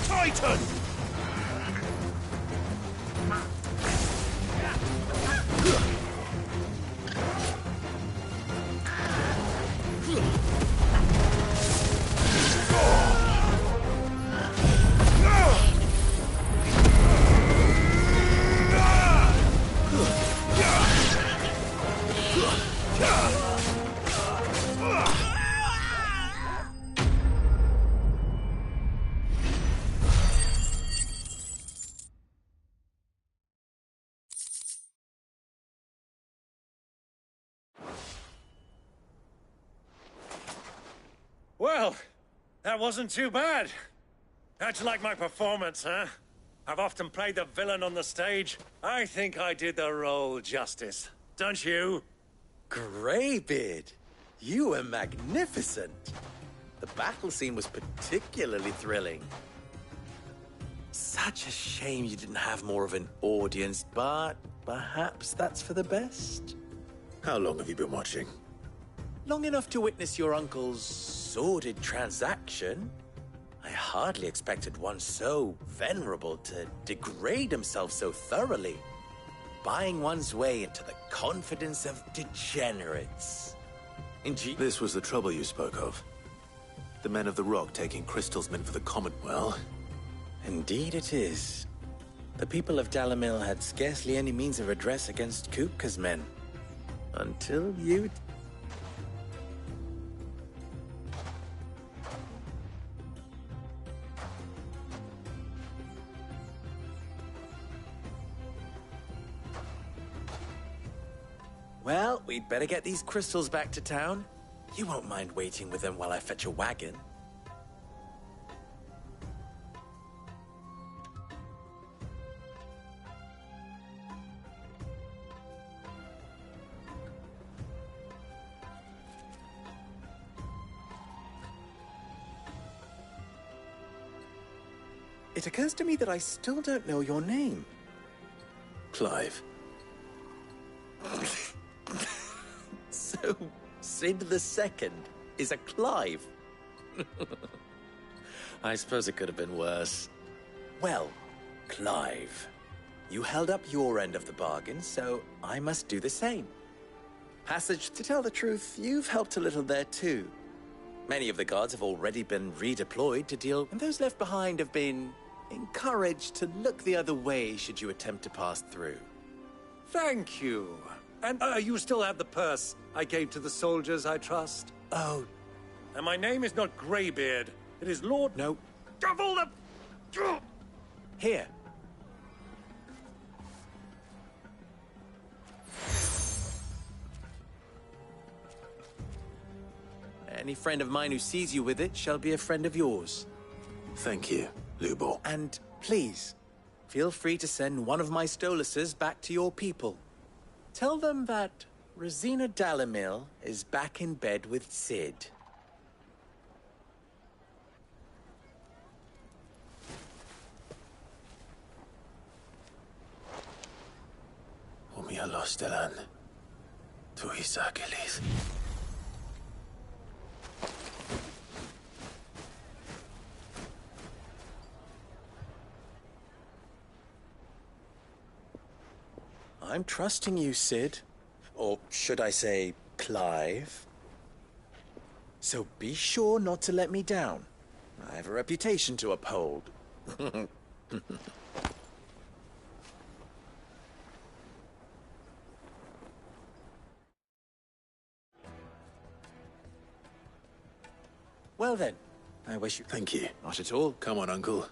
Titan! Well, that wasn't too bad. How'd you like my performance, huh? I've often played the villain on the stage. I think I did the role justice. Don't you? Greybeard, you were magnificent. The battle scene was particularly thrilling. Such a shame you didn't have more of an audience, but perhaps that's for the best. How long have you been watching? Long enough to witness your uncle's sordid transaction. I hardly expected one so venerable to degrade himself so thoroughly, buying one's way into the confidence of degenerates. Indeed. This was the trouble you spoke of. The men of the Rock taking crystals meant for the Commonwealth. Indeed it is. The people of Dalimil had scarcely any means of redress against Kupka's men. Until you... Well, we'd better get these crystals back to town. You won't mind waiting with them while I fetch a wagon. It occurs to me that I still don't know your name. Clive. So, Sid the Second is a Clive? I suppose it could have been worse. Well, Clive, you held up your end of the bargain, so I must do the same. Passage, to tell the truth, you've helped a little there too. Many of the guards have already been redeployed to deal, and those left behind have been encouraged to look the other way should you attempt to pass through. Thank you. And you still have the purse I gave to the soldiers, I trust? Oh. And my name is not Greybeard. It is Lord... No. Devil the... Here. Any friend of mine who sees you with it shall be a friend of yours. Thank you, Lubor. And please, feel free to send one of my Stoluses back to your people. Tell them that Rosina Dalimil is back in bed with Sid. Umia Lostelan. Tu Isakelis. I'm trusting you, Sid. Or should I say, Clive. So be sure not to let me down. I have a reputation to uphold. Well then, I wish you... Thank you. Not at all. Come on, Uncle.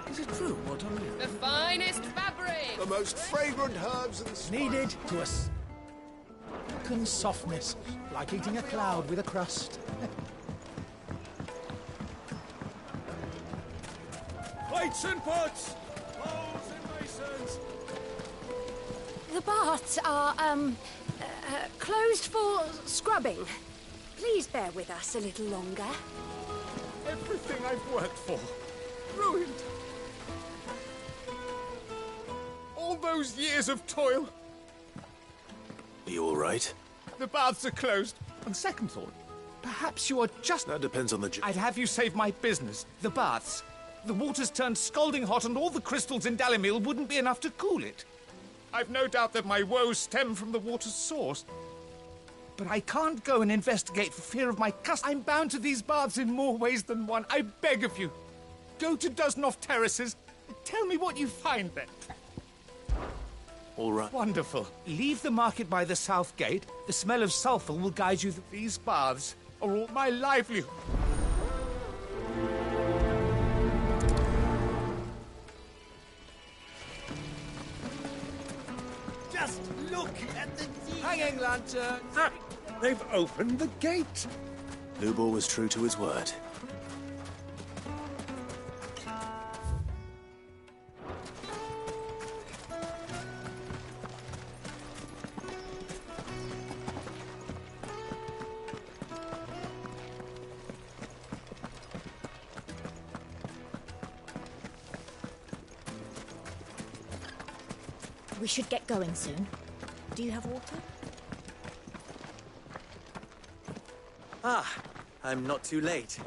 Is it true what I hear? The finest fabric! The most fragrant herbs and spices. Needed to a silken softness, like eating a cloud with a crust. Plates and pots! Bowls and masons! The baths are, closed for scrubbing. Please bear with us a little longer. Everything I've worked for, ruined. All those years of toil. Are you all right? The baths are closed. On second thought, perhaps you are just... That depends on the... I'd have you save my business. The baths. The water's turned scalding hot and all the crystals in Dalimil wouldn't be enough to cool it. I've no doubt that my woes stem from the water's source. But I can't go and investigate for fear of my custom. I'm bound to these baths in more ways than one. I beg of you. Go to Dusnoff Terraces. Tell me what you find there. All right. Wonderful. Leave the market by the south gate. The smell of sulphur will guide you. These baths are all my livelihood. Just look at the hanging lantern. They've opened the gate. Lubor was true to his word. We should get going soon. Do you have water? Ah, I'm not too late.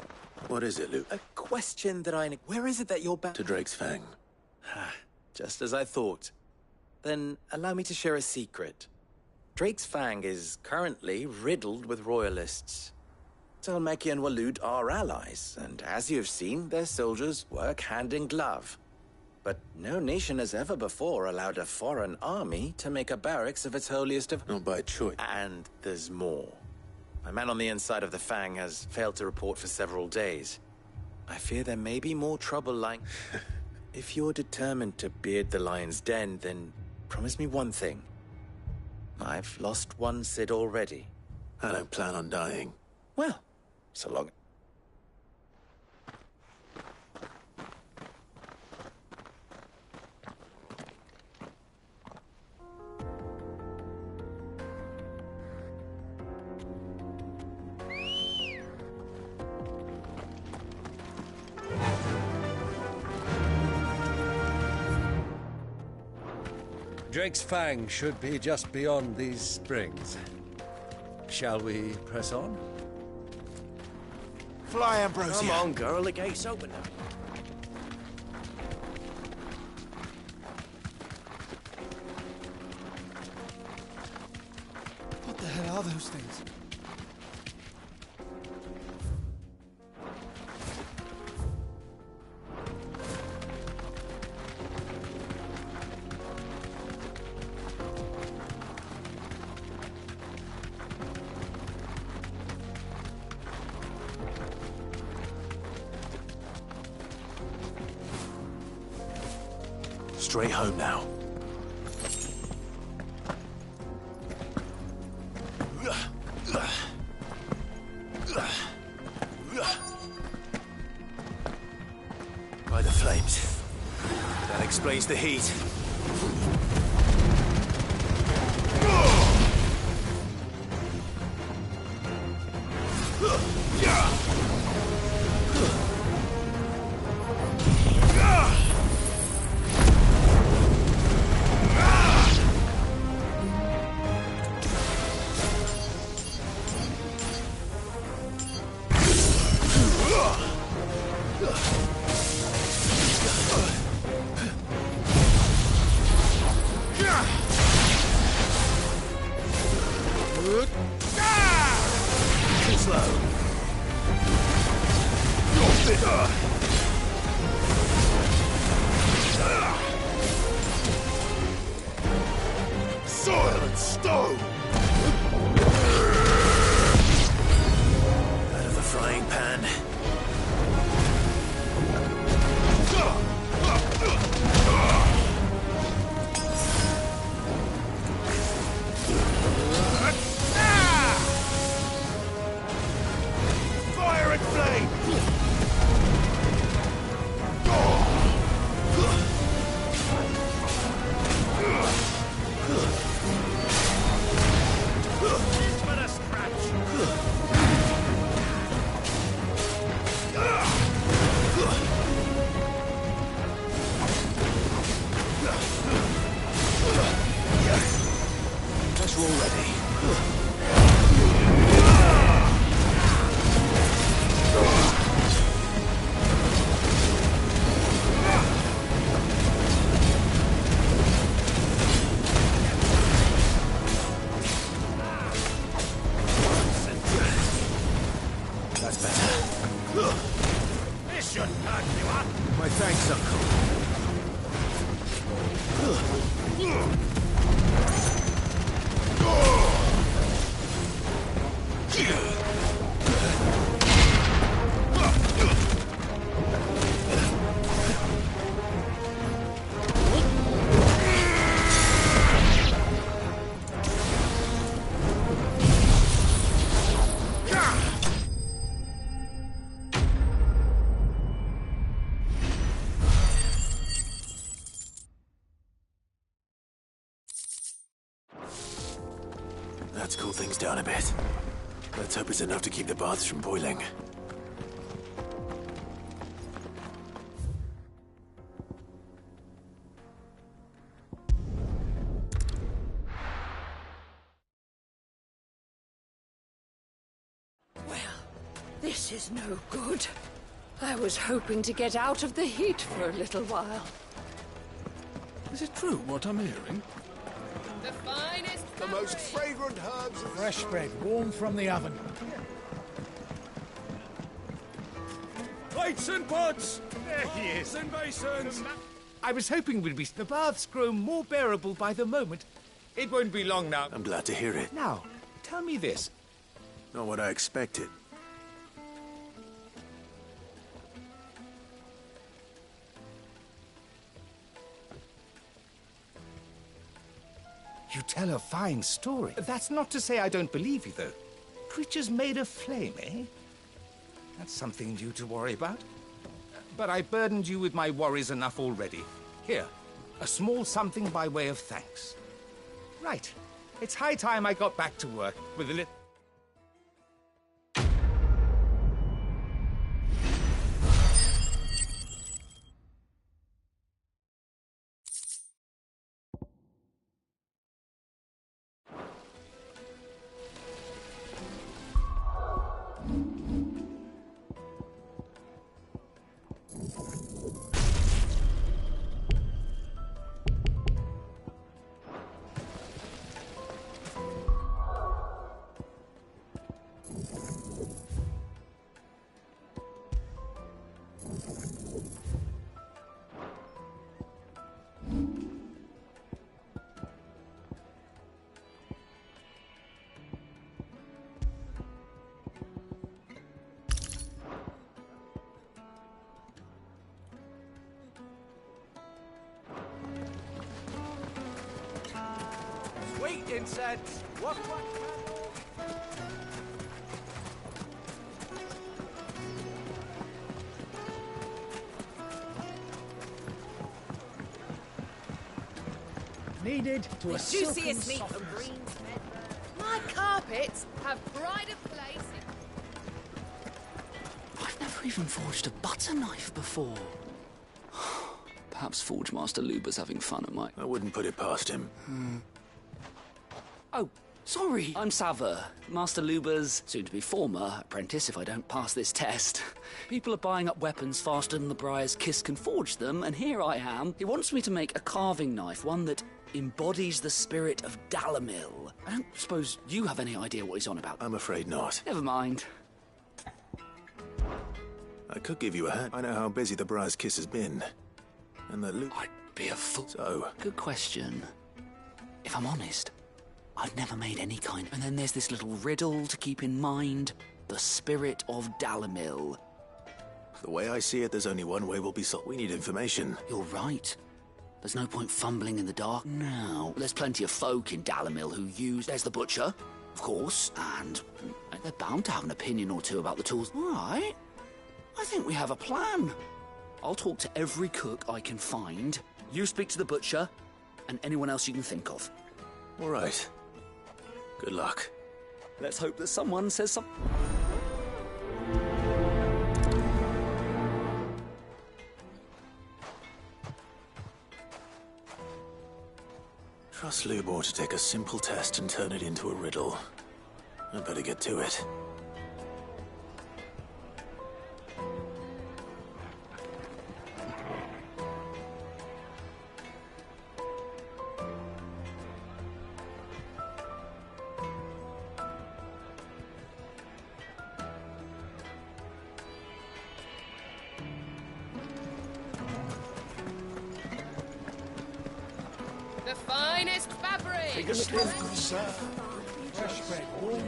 What is it, Luke? A question that I... Where is it that you're back? To Drake's Fang. Just as I thought. Then allow me to share a secret. Drake's Fang is currently riddled with royalists. Talmeki and Waloed are allies, and as you have seen, their soldiers work hand in glove. But no nation has ever before allowed a foreign army to make a barracks of its holiest of... Not by choice. And there's more. My man on the inside of the Fang has failed to report for several days. I fear there may be more trouble lying... If you're determined to beard the lion's den, then promise me one thing. I've lost one Cid already. I don't plan on dying. Well, so long... Drake's Fang should be just beyond these springs. Shall we press on? Fly, Ambrosia. Come on, girl, the gate's open now. What the hell are those things? Straight home now. By the flames. That explains the heat. Soil and stone! Out of the frying pan. Fire and flame! Guess we're all ready. That's better. This shouldn't hurt you, huh? That's cooled things down a bit. Let's hope it's enough to keep the baths from boiling. This is no good. I was hoping to get out of the heat for a little while. Is it true what I'm hearing? The finest, the most fragrant herbs. Fresh bread, warm from the oven. Plates and pots! There he is. And basins! I was hoping we'd be... The baths grow more bearable by the moment. It won't be long now. I'm glad to hear it. Now, tell me this. Not what I expected. You tell a fine story. That's not to say I don't believe you, though. Creatures made of flame, eh? That's something new to worry about. But I burdened you with my worries enough already. Here, a small something by way of thanks. Right. It's high time I got back to work with a little... Sweet incense! What? Needed to a juiciest meat from Green's Bed. My carpets have pride of place in... I've never even forged a butter knife before. Perhaps Forge Master Luber's having fun at my... I wouldn't put it past him. Oh, sorry. I'm Sava, Master Luber's soon-to-be former apprentice if I don't pass this test. People are buying up weapons faster than the Briar's Kiss can forge them, and here I am. He wants me to make a carving knife, one that embodies the spirit of Dalamil. I don't suppose you have any idea what he's on about. I'm afraid not. Never mind. I could give you a hand. I know how busy the Briar's Kiss has been. And that I'd be a fool. So... Good question. If I'm honest, I've never made any kind. And then there's this little riddle to keep in mind. The spirit of Dalamil. The way I see it, there's only one way we'll be solved. We need information. You're right. There's no point fumbling in the dark now. There's plenty of folk in Dalamil who use... There's the butcher, of course, and they're bound to have an opinion or two about the tools. All right. I think we have a plan. I'll talk to every cook I can find. You speak to the butcher, and anyone else you can think of. All right. Good luck. Let's hope that someone says something. Trust Lubor to take a simple test and turn it into a riddle. I better get to it. The finest fabric! Fresh bread, warm.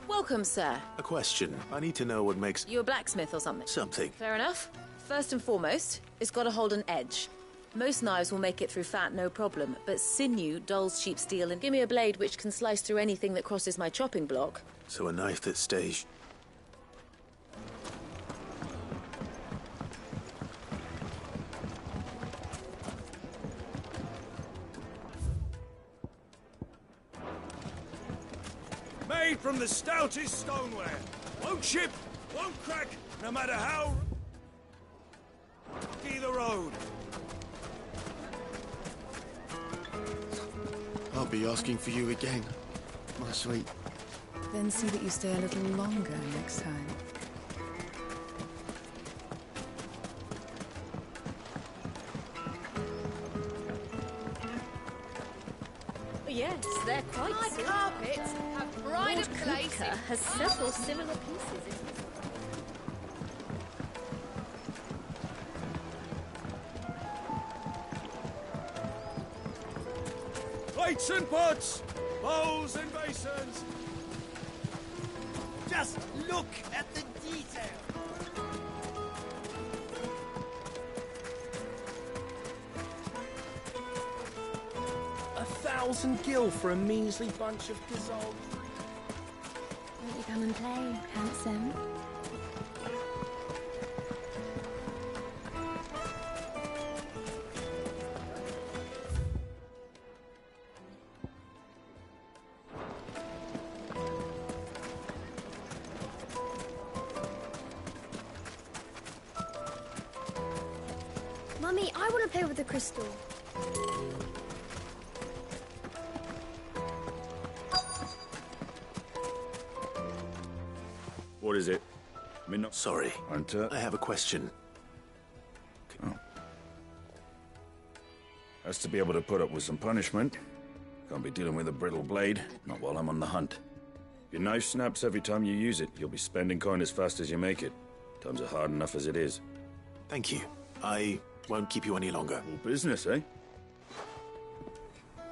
Welcome, sir. A question. I need to know what makes... You a blacksmith or something? Something. Fair enough. First and foremost, it's got to hold an edge. Most knives will make it through fat, no problem, but sinew dulls cheap steel, and give me a blade which can slice through anything that crosses my chopping block. So a knife that stays... made from the stoutest stoneware. Won't chip, won't crack, no matter how rocky the road. I'll be asking for you again, my sweet. Then see that you stay a little longer next time. Yes, they're quite My simple. carpets have pride Lord of place. Kuka has several similar pieces in his... Plates and pots, bowls and basins. Just look at the detail. $1,000 gil for a measly bunch of gazelle. Won't you come and play, handsome? Mummy, I want to play with the crystal. What is it? Sorry. Hunter? I have a question. Has to be able to put up with some punishment. Can't be dealing with a brittle blade, not while I'm on the hunt. If your knife snaps every time you use it, you'll be spending coin as fast as you make it. Times are hard enough as it is. Thank you. I won't keep you any longer. All business, eh?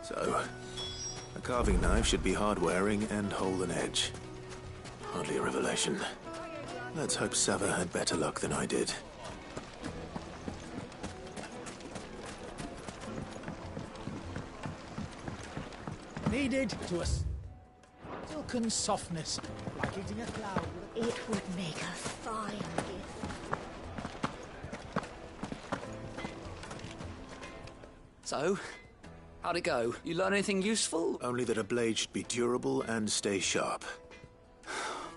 So, a carving knife should be hard-wearing and hold an edge. Hardly a revelation. Let's hope Sever had better luck than I did. Needed to a silken softness, like eating a cloud. It would make a fine gift. So, how'd it go? You learn anything useful? Only that a blade should be durable and stay sharp.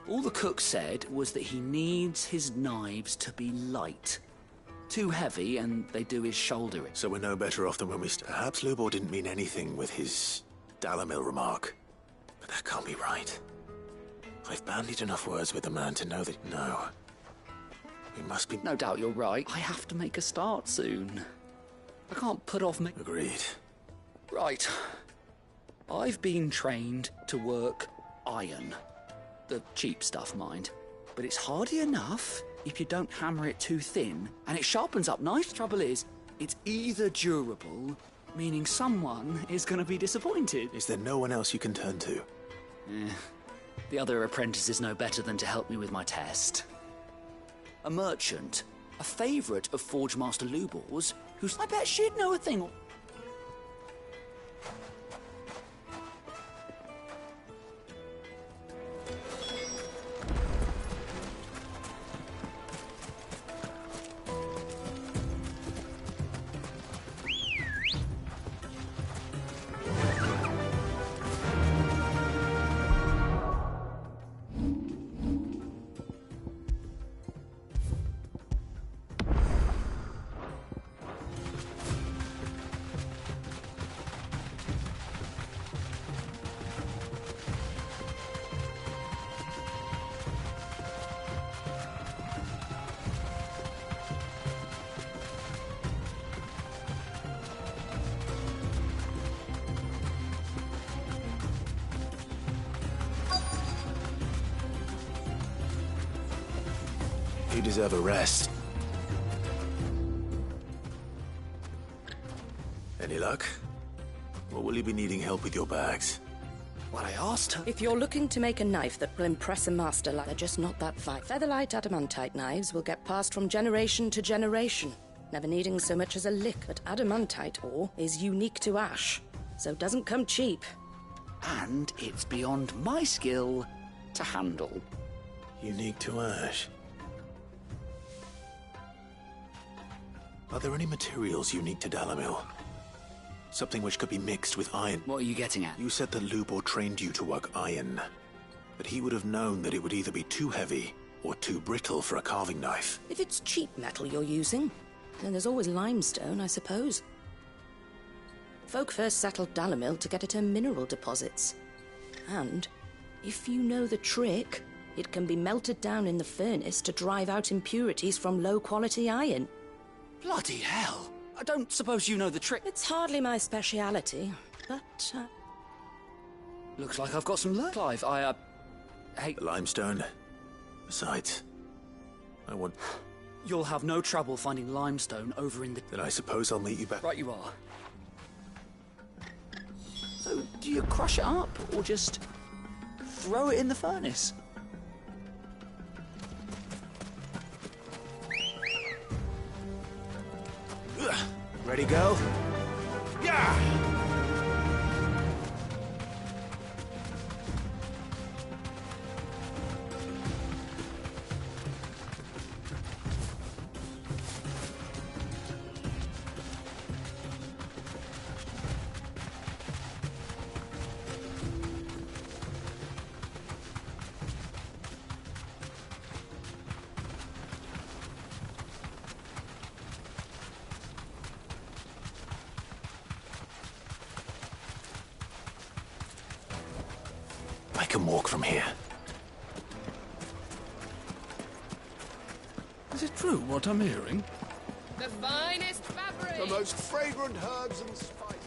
All the cook said was that he needs his knives to be light. Too heavy, and they do his shoulder in. So we're no better off than when we... Perhaps Lubor didn't mean anything with his Dalamil remark. But that can't be right. I've bandied enough words with the man to know that... No. We must be... No doubt you're right. I have to make a start soon. I can't put off... Agreed. Right. I've been trained to work iron. The cheap stuff, mind. But it's hardy enough if you don't hammer it too thin, and it sharpens up nice. Trouble is, it's either durable, meaning someone is going to be disappointed. Is there no one else you can turn to? The other apprentices know better than to help me with my test. A merchant, a favourite of Forge Master Lubor's, who's... I bet she'd know a thing or... You deserve a rest. Any luck? Or will you be needing help with your bags? Well, I asked her. If you're looking to make a knife that will impress a master, they're just not that fine. Featherlight adamantite knives will get passed from generation to generation, never needing so much as a lick. But adamantite ore is unique to ash, so it doesn't come cheap. And it's beyond my skill to handle. Unique to ash? Are there any materials unique to Dalamil? Something which could be mixed with iron? What are you getting at? You said that Lubor trained you to work iron. But he would have known that it would either be too heavy or too brittle for a carving knife. If it's cheap metal you're using, then there's always limestone, I suppose. Folk first settled Dalimil to get at her mineral deposits. And, if you know the trick, it can be melted down in the furnace to drive out impurities from low-quality iron. Bloody hell! I don't suppose you know the trick. It's hardly my speciality, but, Looks like I've got some luck, Clive. Hey... The limestone. Besides, I want... You'll have no trouble finding limestone over in the... Then I suppose I'll meet you back... Right you are. So, do you crush it up, or just throw it in the furnace? Ready, go? Yeah! I can walk from here. Is it true what I'm hearing? The finest fabric! The most fragrant herbs and spices.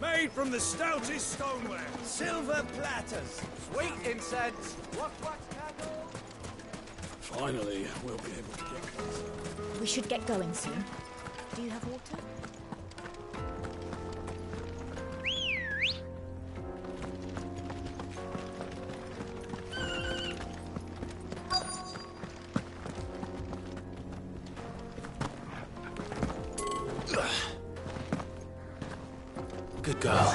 Made from the stoutest stoneware. Silver platters. Sweet incense. Wax candles. Finally, we'll be able to get... We should get going soon. Do you have water? Good girl.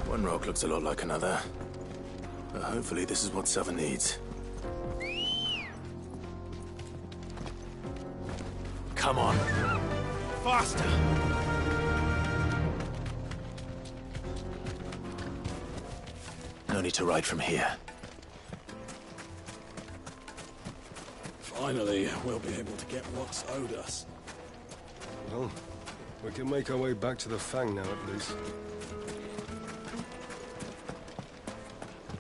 One rock looks a lot like another. But hopefully this is what Sava needs. Come on. Faster! No need to ride from here. Finally, we'll be able to get what's owed us. Well, we can make our way back to the Fang now, at least.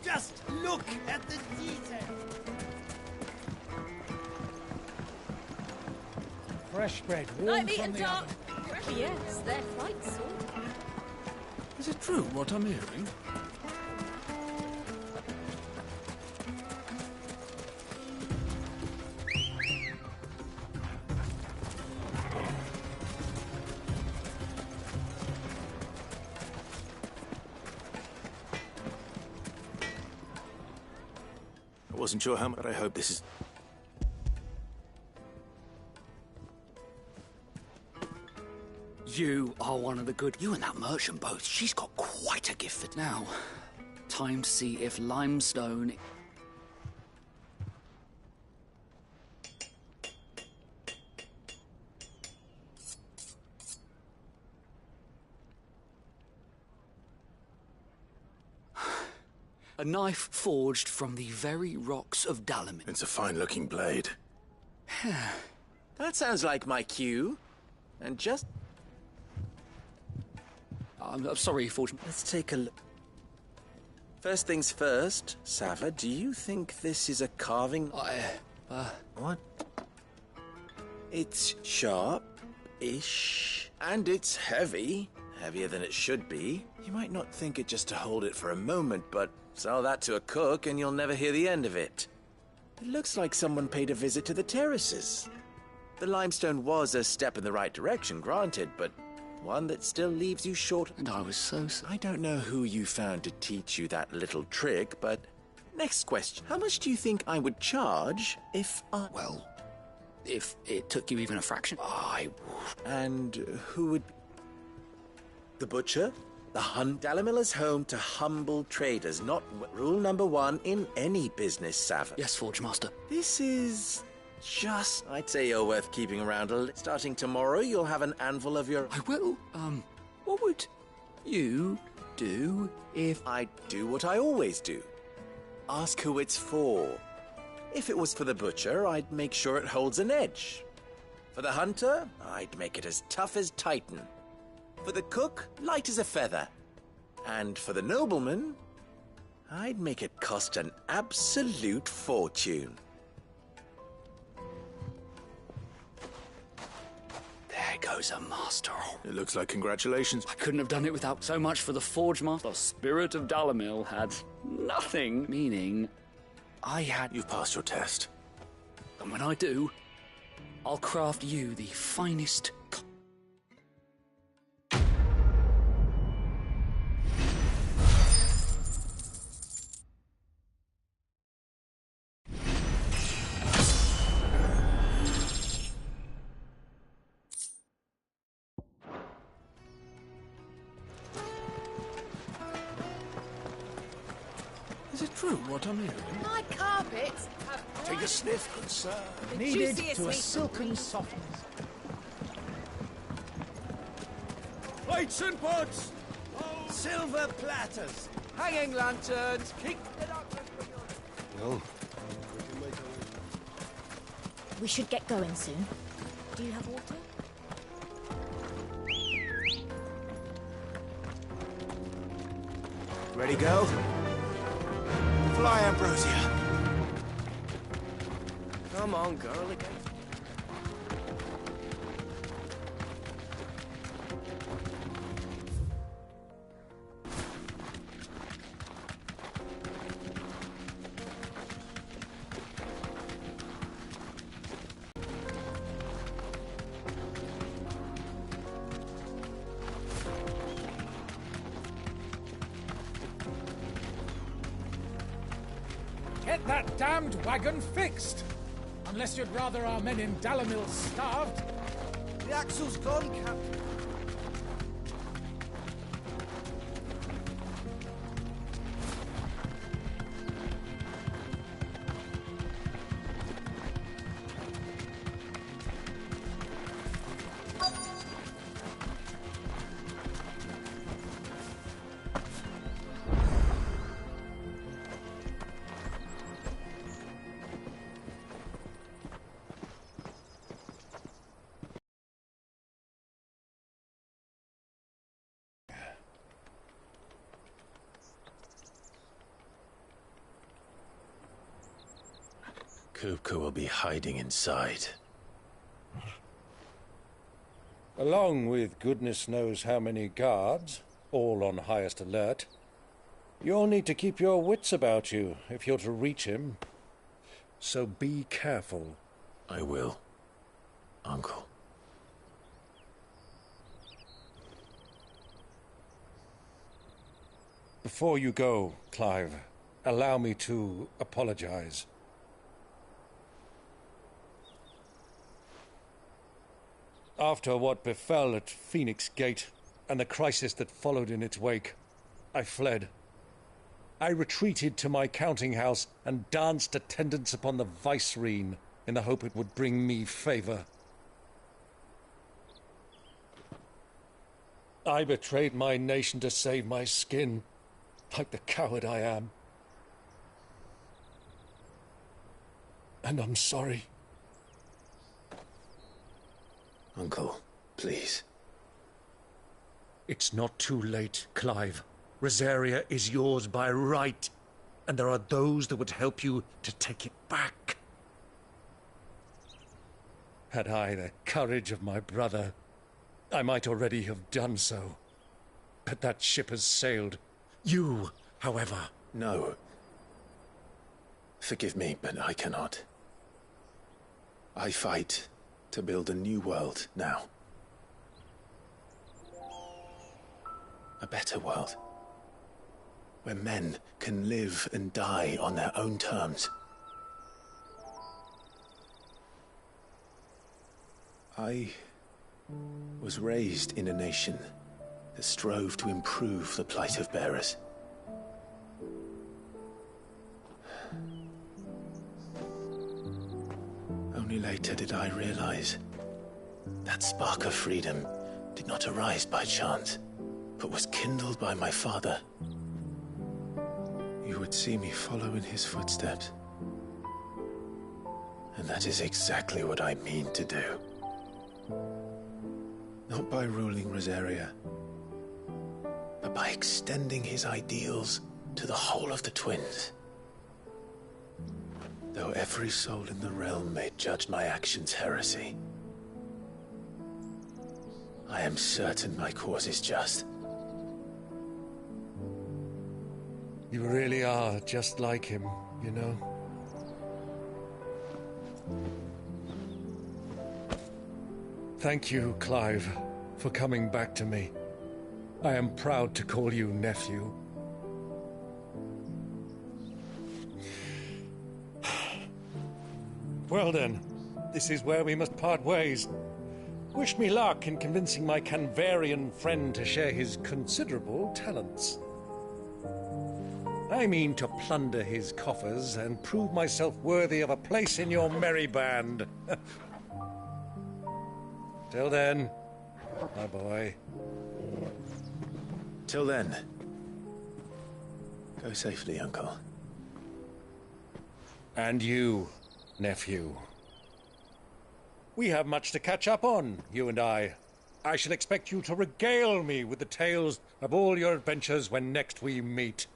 Just look at the detail. Fresh bread, warm Light meat from and the dark. oven. Yes, they're quite salt. Is it true what I'm hearing? I wasn't sure how much, but I hope this is... You are one of the good... You and that merchant both. She's got quite a gift for... Now, time to see if limestone... A knife forged from the very rocks of Dalimil. It's a fine-looking blade. That sounds like my cue. And just... I'm sorry, Fortune. Let's take a look. First things first, Sava, do you think this is a carving? What? It's sharp-ish, and it's heavy. Heavier than it should be. You might not think it just to hold it for a moment, but sell that to a cook and you'll never hear the end of it. It looks like someone paid a visit to the terraces. The limestone was a step in the right direction, granted, but one that still leaves you short. And I was so... I don't know who you found to teach you that little trick, but... Next question. How much do you think I would charge if I... Well, If it took you even a fraction, I would. And who would... The butcher? The hunt? Dalimil is home to humble traders, not rule number one in any business, Savin. Yes, Forge Master. This is just... I'd say you're worth keeping around. Starting tomorrow, you'll have an anvil of your... I will. What would you do if... I'd do what I always do. Ask who it's for. If it was for the butcher, I'd make sure it holds an edge. For the hunter, I'd make it as tough as Titan. For the cook, light as a feather. And for the nobleman, I'd make it cost an absolute fortune. There goes a master. It looks like congratulations. I couldn't have done it without so much for the Forge Master. The spirit of Dalimil had nothing, meaning I had... You've passed your test. And when I do, I'll craft you the finest... Is it true what I'm hearing? My carpets have Take a sniff, good sir. The Needed juiciest to a meat. silken softness. Plates and pots! Silver platters! Hanging lanterns! Keep... Well, We should get going soon. Do you have water? Ready, go? Fly, Ambrosia. Come on, girl, again. Get that damned wagon fixed! Unless you'd rather our men in Dalimil starved. The axle's gone, Captain. Kupka will be hiding inside. Along with goodness knows how many guards, all on highest alert. You'll need to keep your wits about you if you're to reach him. So be careful. I will, Uncle. Before you go, Clive, allow me to apologize. After what befell at Phoenix Gate and the crisis that followed in its wake, I fled. I retreated to my counting house and danced attendance upon the Vicereine in the hope it would bring me favor. I betrayed my nation to save my skin, like the coward I am. And I'm sorry. Uncle, please. It's not too late, Clive. Rosaria is yours by right, and there are those that would help you to take it back. Had I the courage of my brother, I might already have done so. But that ship has sailed. You, however... No. Forgive me, but I cannot. I fight to build a new world now. A better world. Where men can live and die on their own terms. I was raised in a nation that strove to improve the plight of bearers. Only later did I realize that spark of freedom did not arise by chance, but was kindled by my father. You would see me follow in his footsteps. And that is exactly what I mean to do. Not by ruling Rosaria, but by extending his ideals to the whole of the Twins. Though every soul in the realm may judge my actions heresy, I am certain my cause is just. You really are just like him, you know? Thank you, Clive, for coming back to me. I am proud to call you nephew. Well then, this is where we must part ways. Wish me luck in convincing my Canvarian friend to share his considerable talents. I mean to plunder his coffers and prove myself worthy of a place in your merry band. Till then, my boy. Till then, go safely, Uncle. And you, nephew. We have much to catch up on, you and I. I shall expect you to regale me with the tales of all your adventures when next we meet.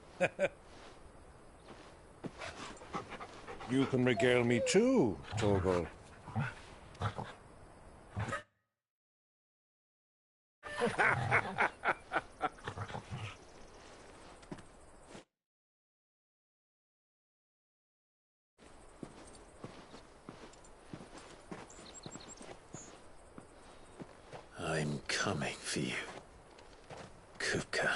You can regale me too, Torgal. I'm coming for you, Kupka.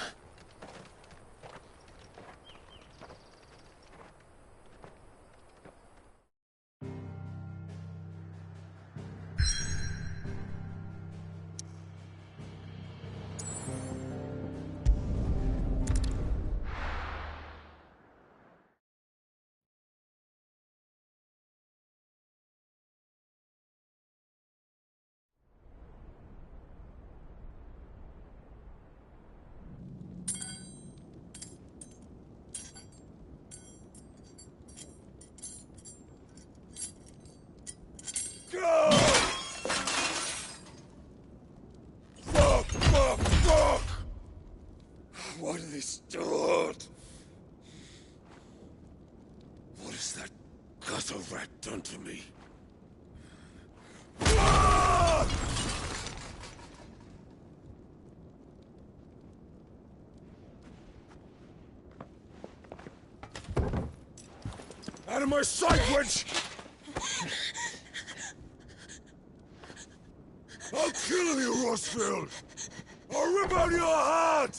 Fuck! What have they stored? What has that gutter rat done to me? Out of my sight, witch! I'll kill you, Rosfield! I'll rip out your heart!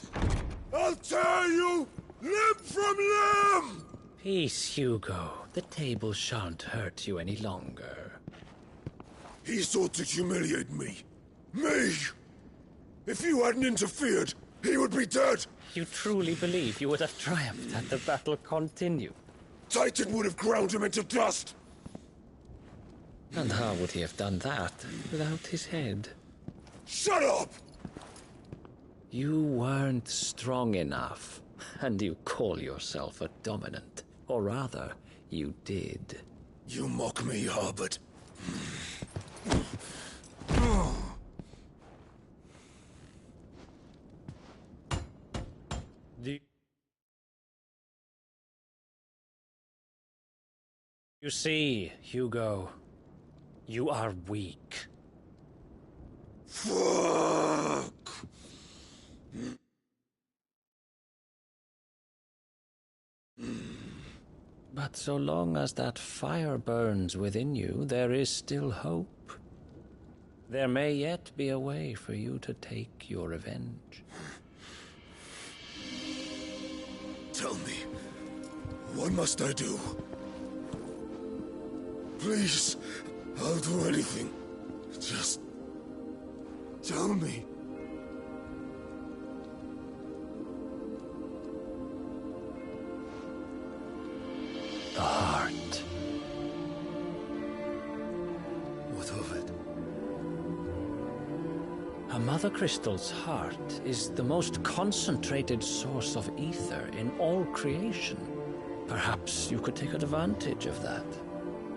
I'll tear you limb from limb! Peace, Hugo. The table shan't hurt you any longer. He sought to humiliate me. Me! If you hadn't interfered, he would be dead! You truly believe you would have triumphed had the battle continued? Titan would have ground him into dust! And how would he have done that without his head? Shut up! You weren't strong enough, and you call yourself a dominant. Or rather, you did. You mock me, Harbert. You see, Hugo, you are weak. Fuck! But so long as that fire burns within you, there is still hope. There may yet be a way for you to take your revenge. Tell me, what must I do? Please, I'll do anything. Just Tell me. The heart. What of it? A Mother Crystal's heart is the most concentrated source of ether in all creation. Perhaps you could take advantage of that.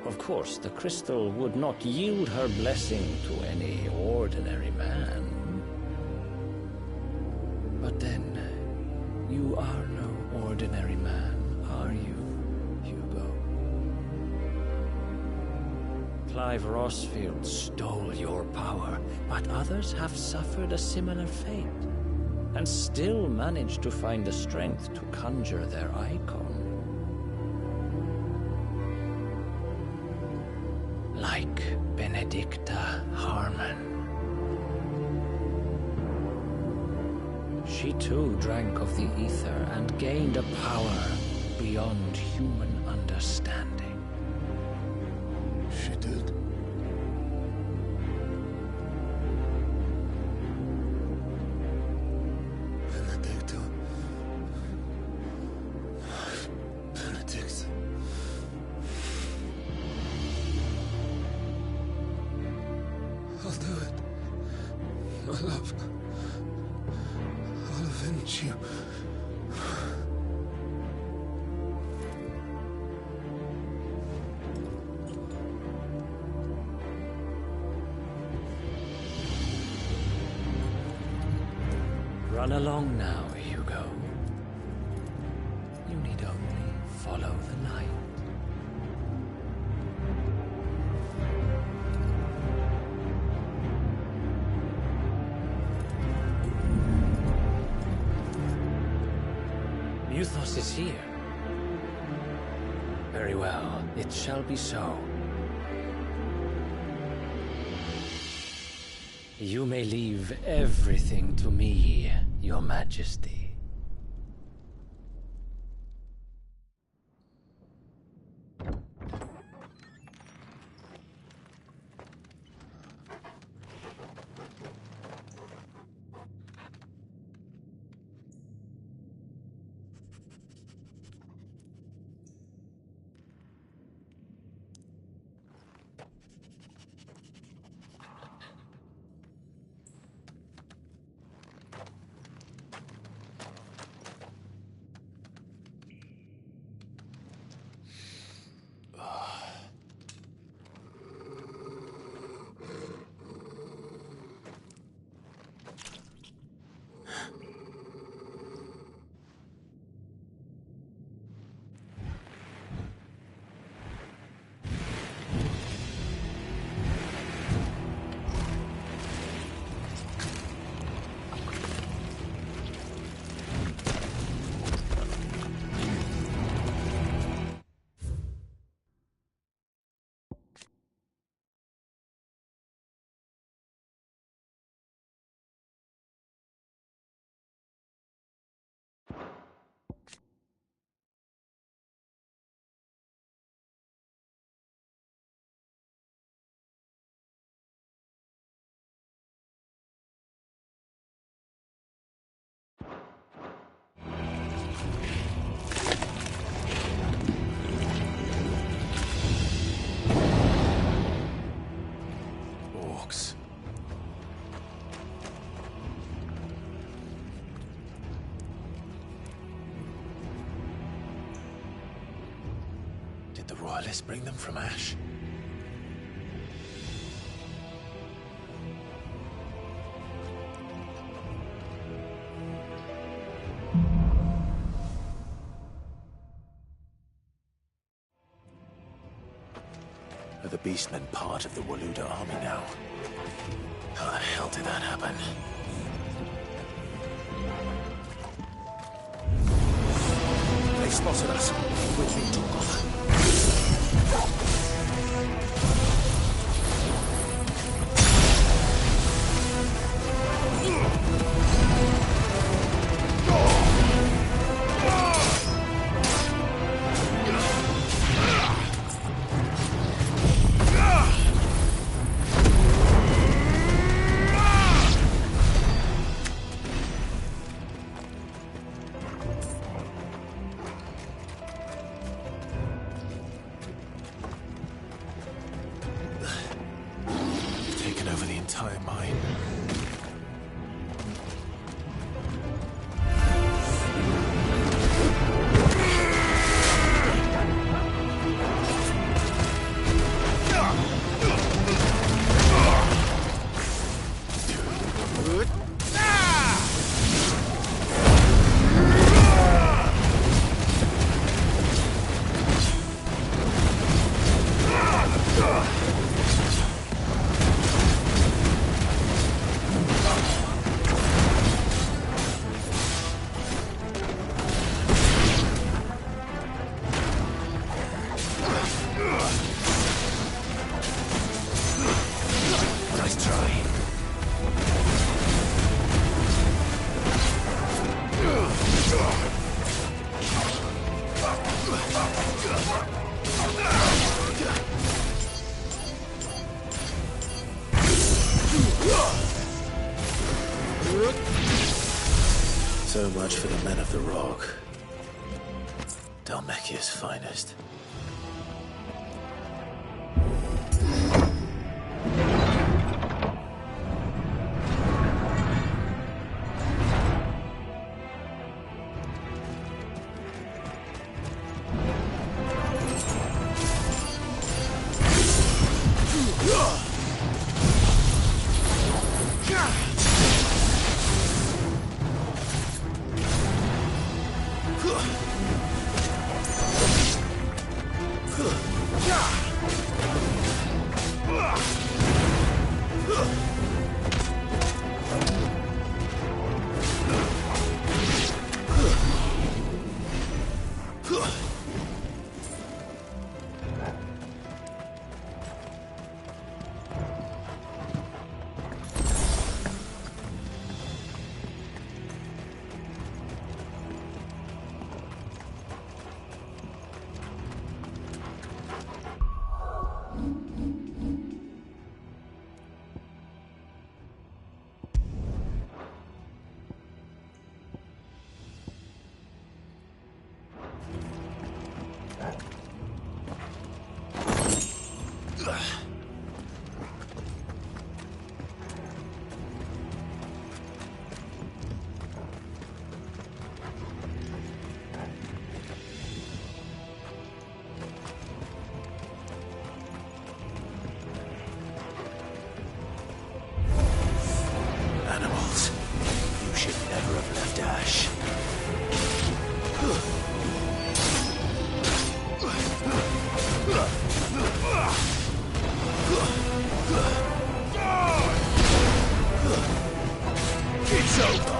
Of course, the crystal would not yield her blessing to any ordinary man. But then, you are no ordinary man, are you, Hugo? Clive Rosfield stole your power, but others have suffered a similar fate, and still managed to find the strength to conjure their icon. Like Benedicta Harmon. She too drank of the ether and gained a power beyond human understanding. She did? Benedicta. Benedict. I'll do it. My love. I'll avenge you. Run along now, Hugo. You need only follow the light. Muthos is here. Very well, it shall be so. You may leave everything to me, Your Majesty. Did the Royalists bring them from Ash? Are the Beastmen part of the Waluda army now? How the hell did that happen? They spotted us. Quickly took off. entire mine. So much for the men of the Rock. Dhalmekia's finest. Animals, you should never have left Ash. It's over.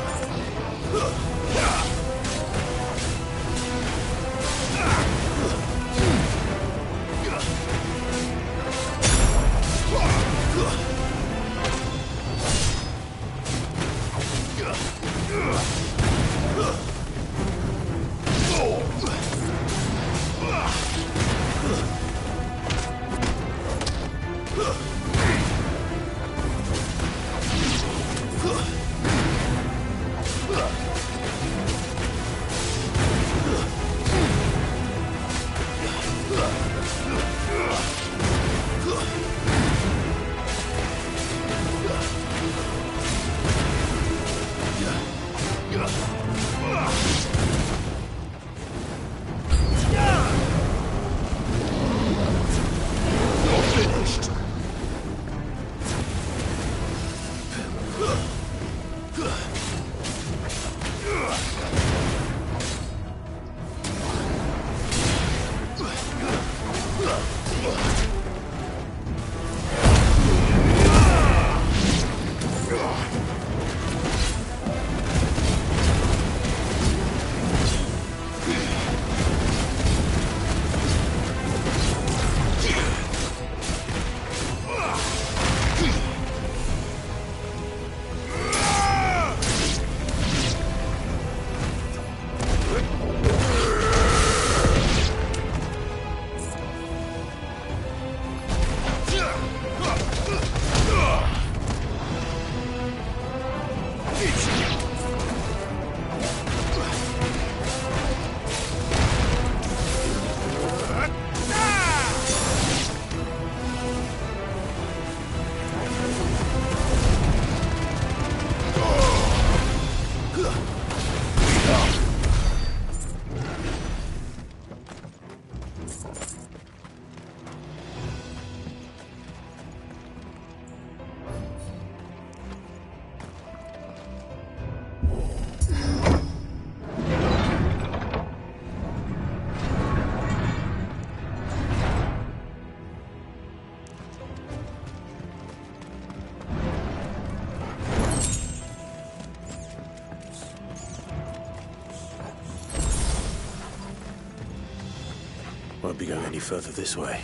won't be going any further this way.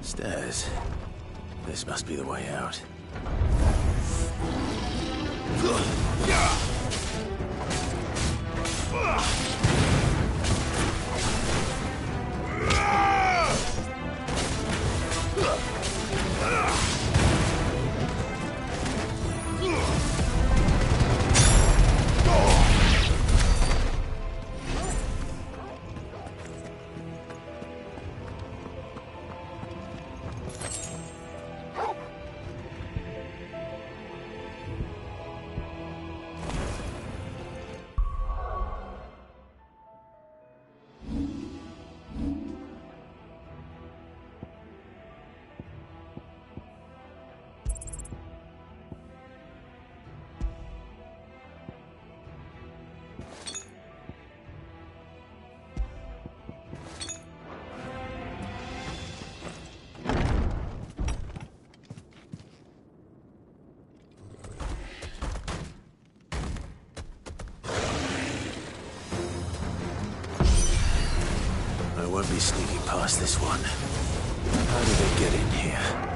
Stairs. This must be the way out. I won't be sneaking past this one. How did they get in here?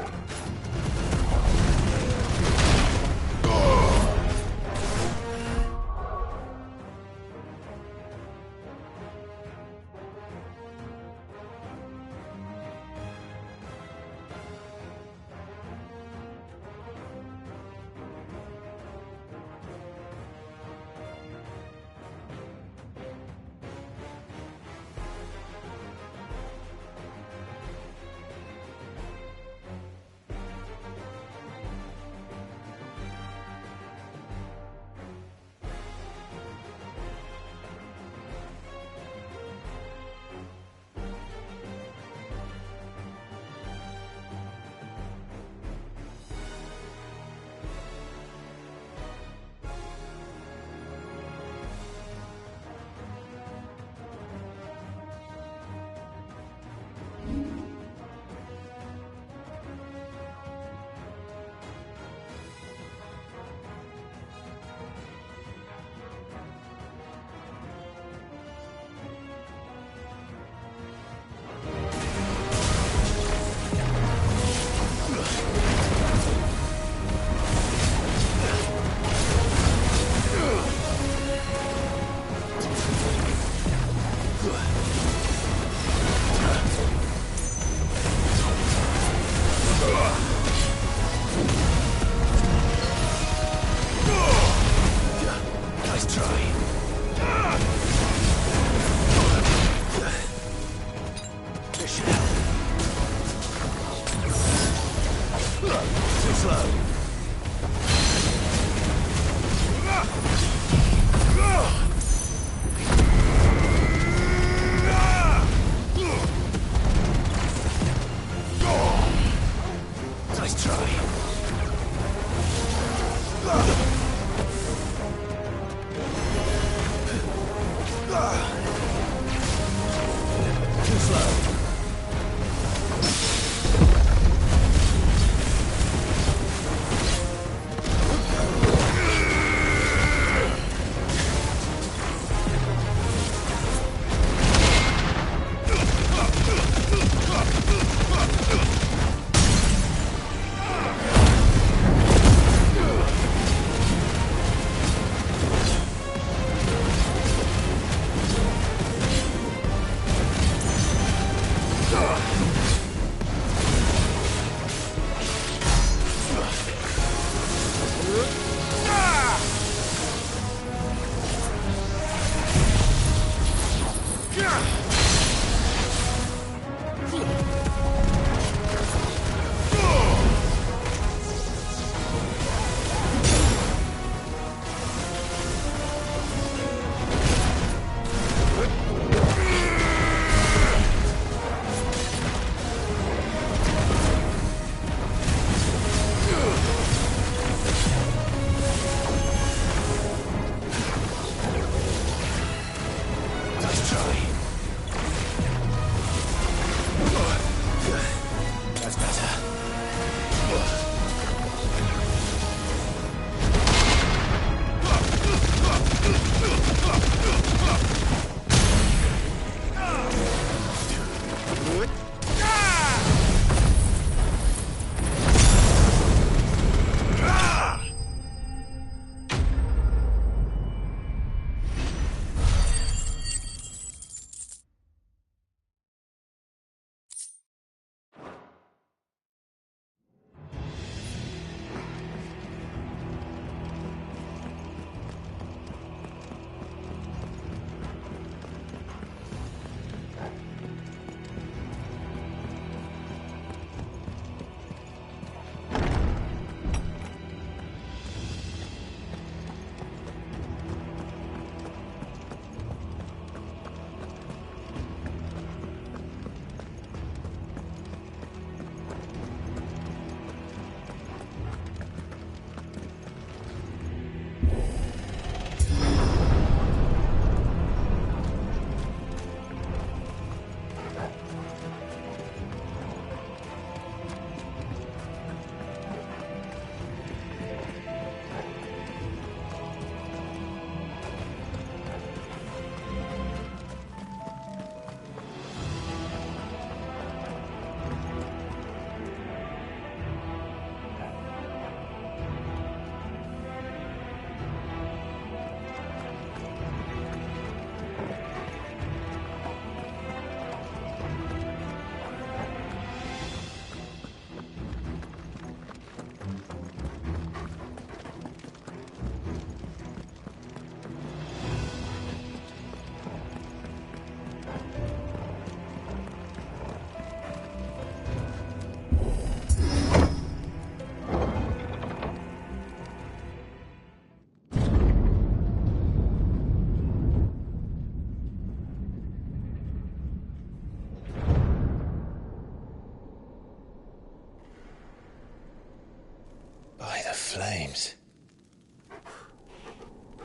flames.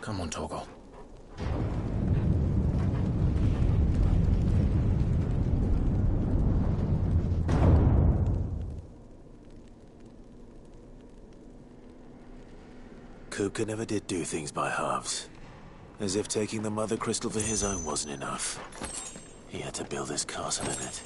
Come on, Torgal. Kupka never did do things by halves. As if taking the Mother Crystal for his own wasn't enough. He had to build his castle in it.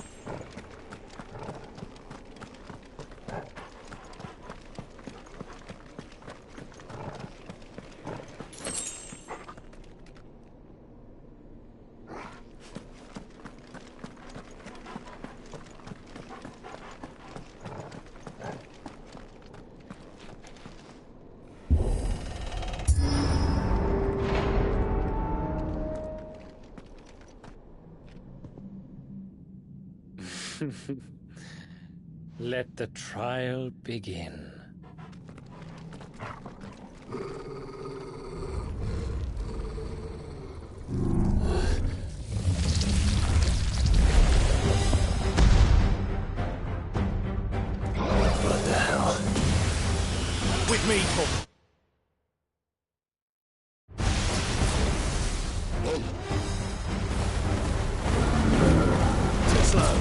Let the trial begin. What the hell? With me, Torgal. Too slow.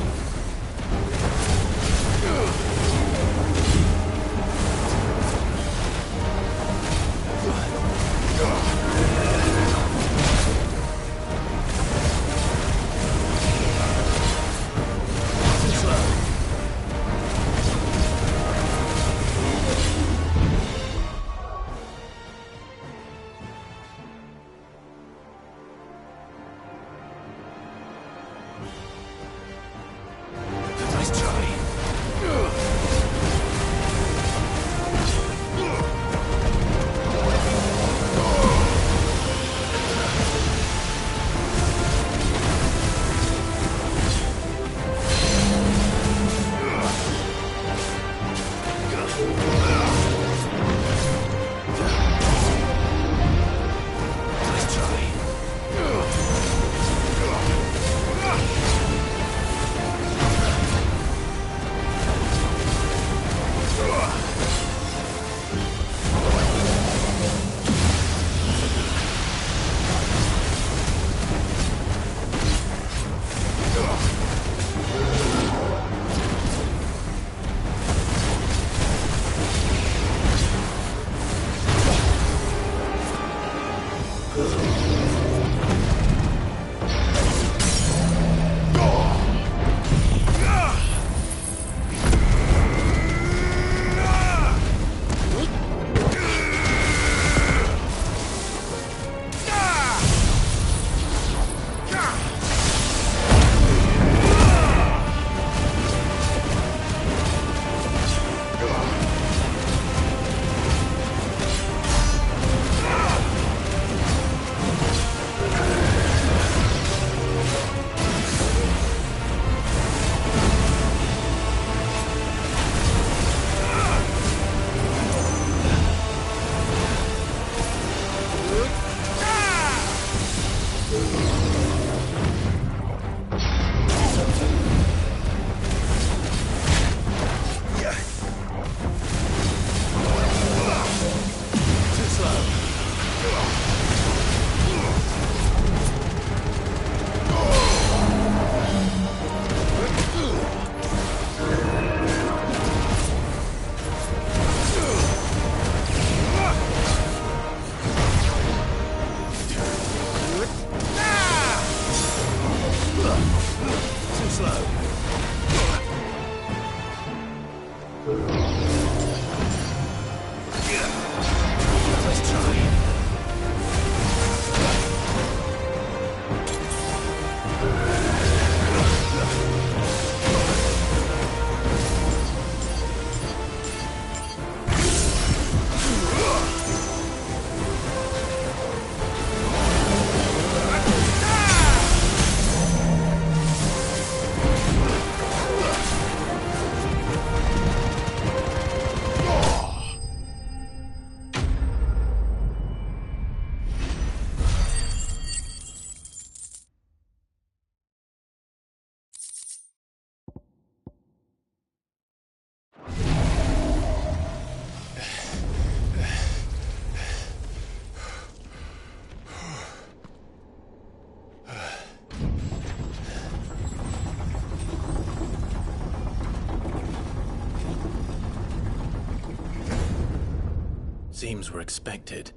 Seems we're expected.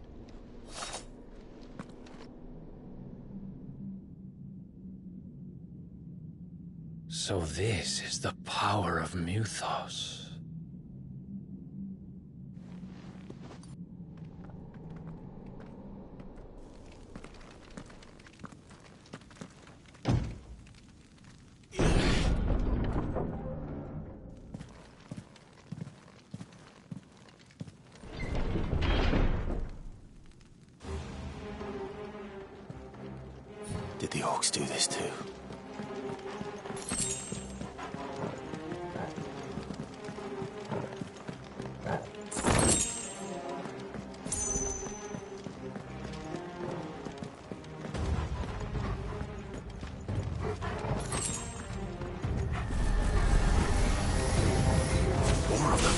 So this is the power of Muthos. Did the orcs do this too? More of them.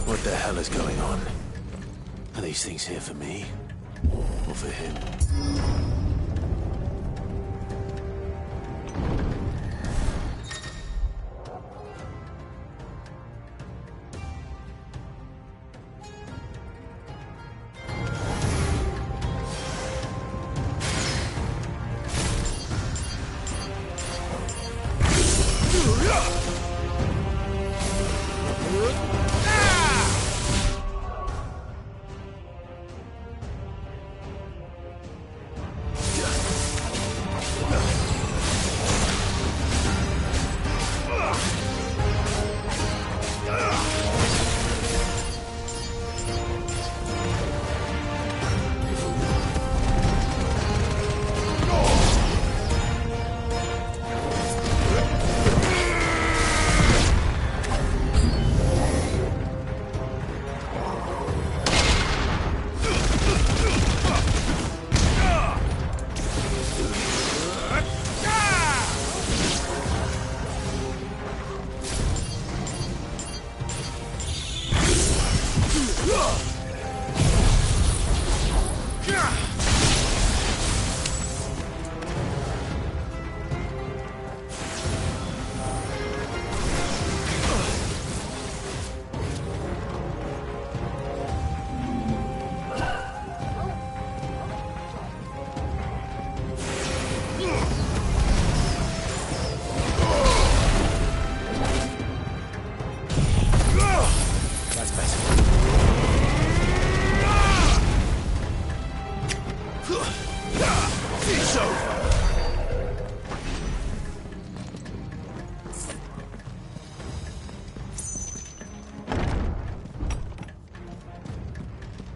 What the hell is going on? Are these things here for me? Or for him?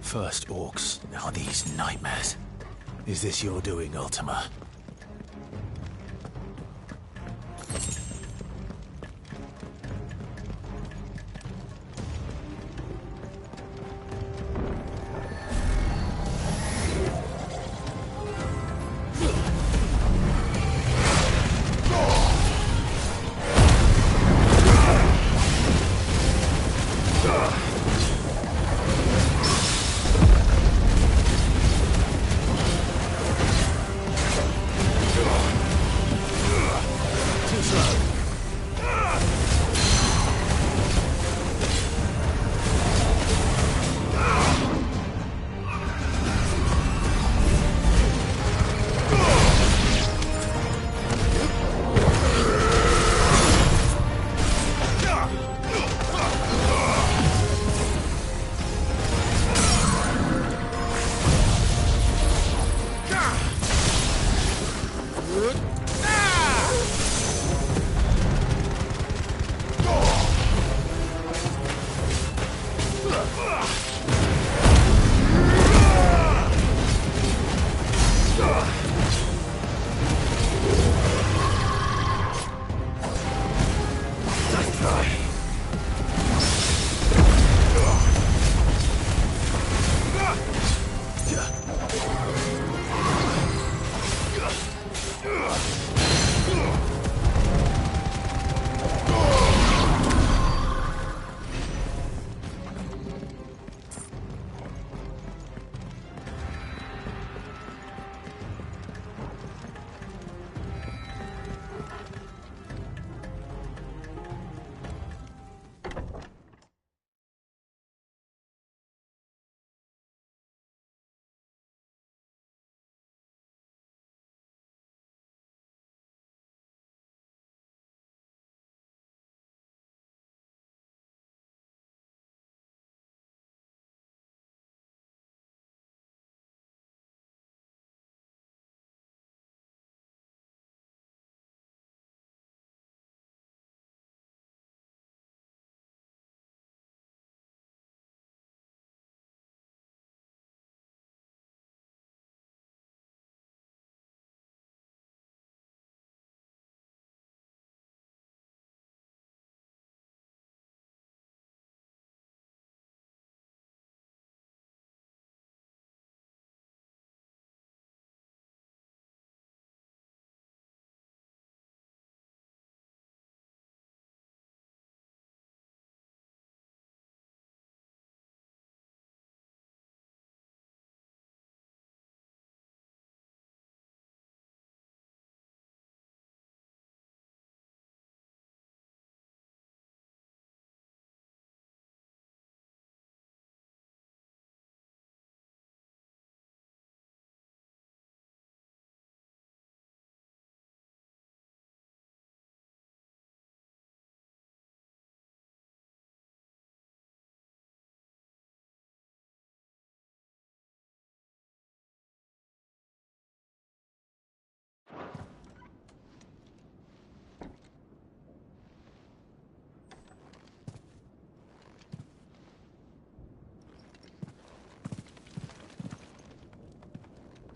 First orcs, now these nightmares. Is this your doing, Ultima?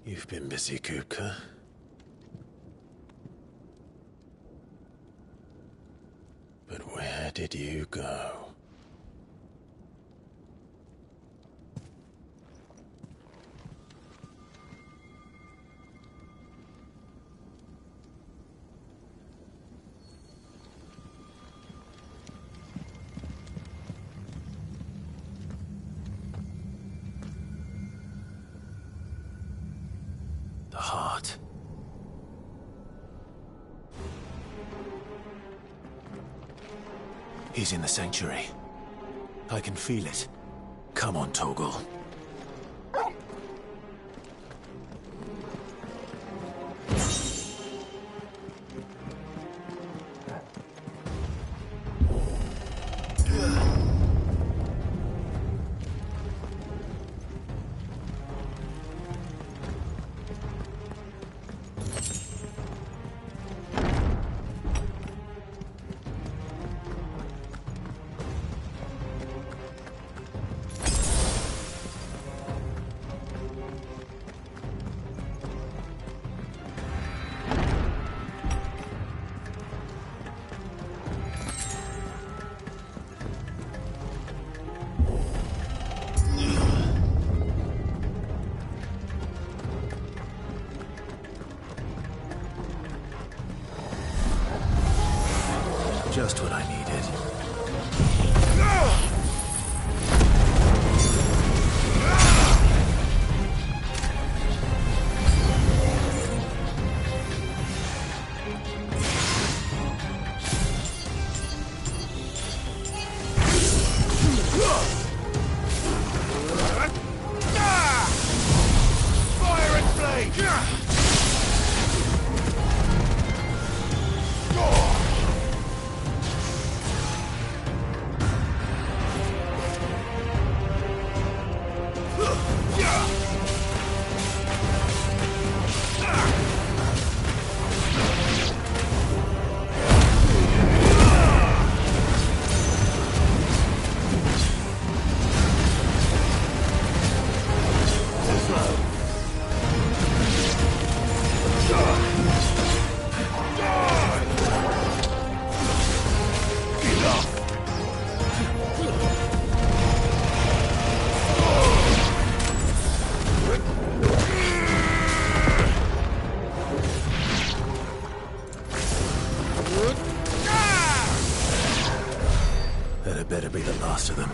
You've been busy, Kupka. But where did you go? The heart. He's in the sanctuary. I can feel it. Come on, Torgal. Just what I needed. Fire and flame! That had better be the last of them.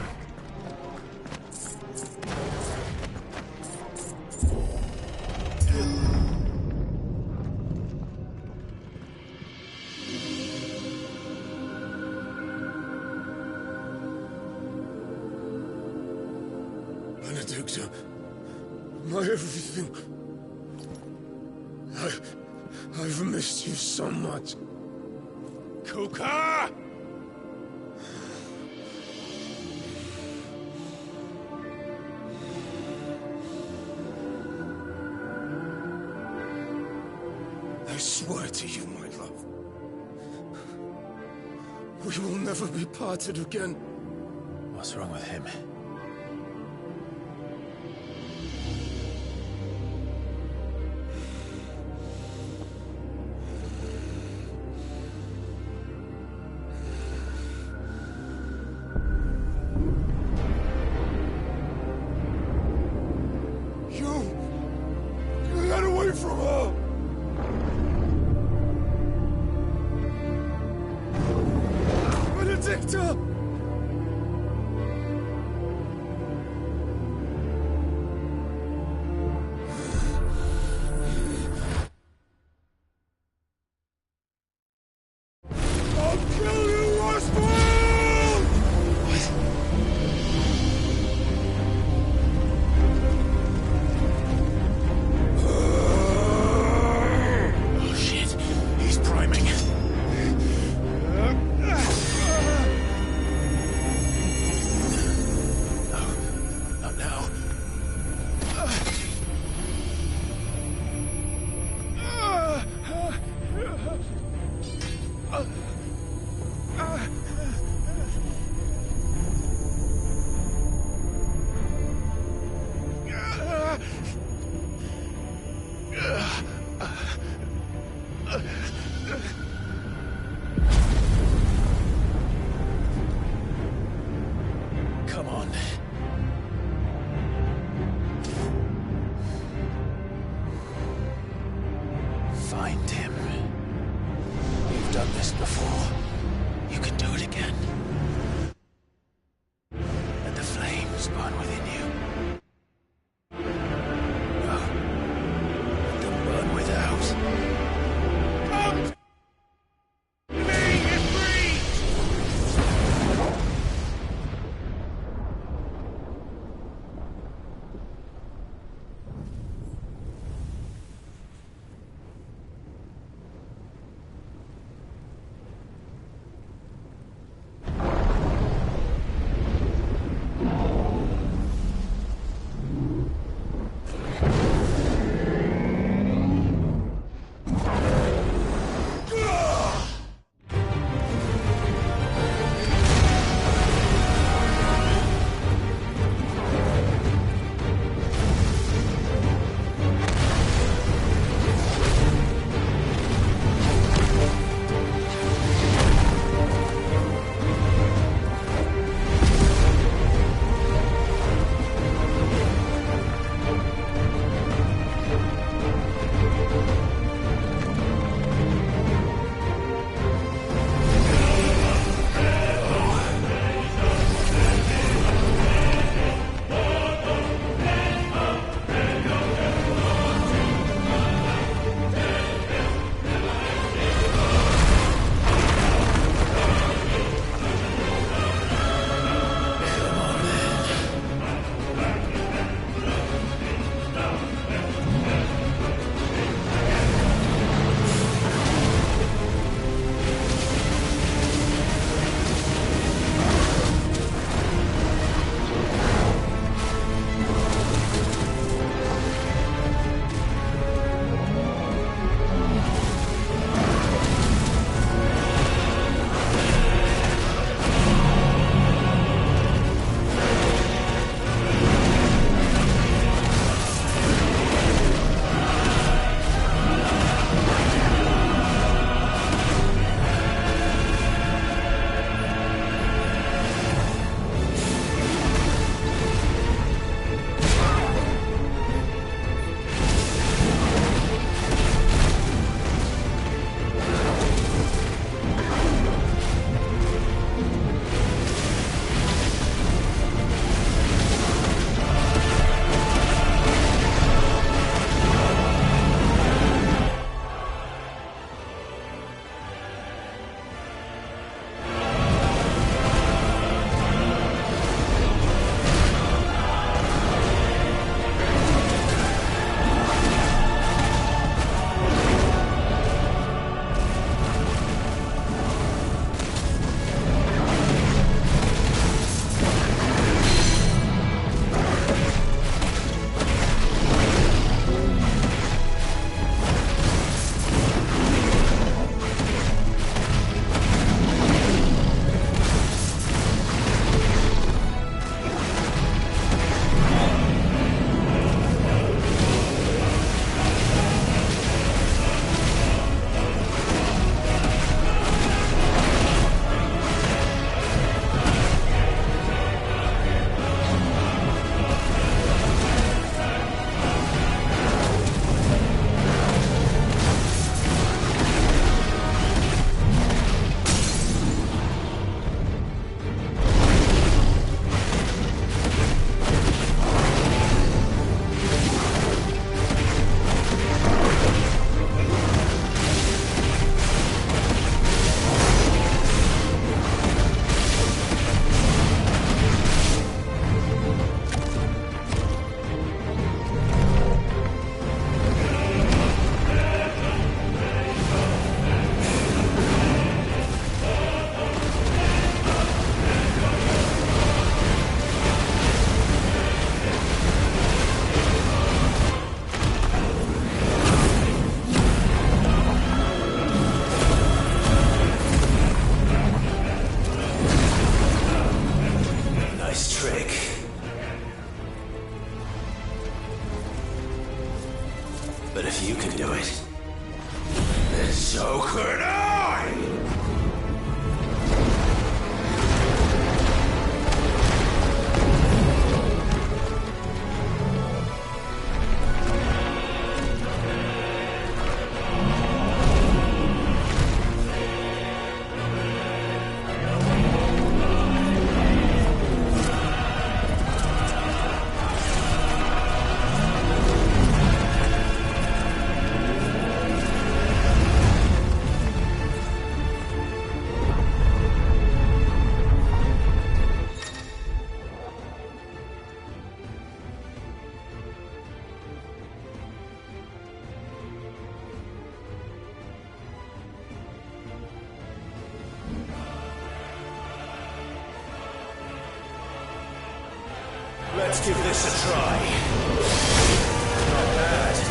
Benedicta, my everything. I've missed you so much. Kuka! I swear to you, my love. We will never be parted again. What's wrong with him? You got away from her! Benedicta! I'll kill you, Oswald! But if you can do it, then so could I! Let's give this a try. Not bad.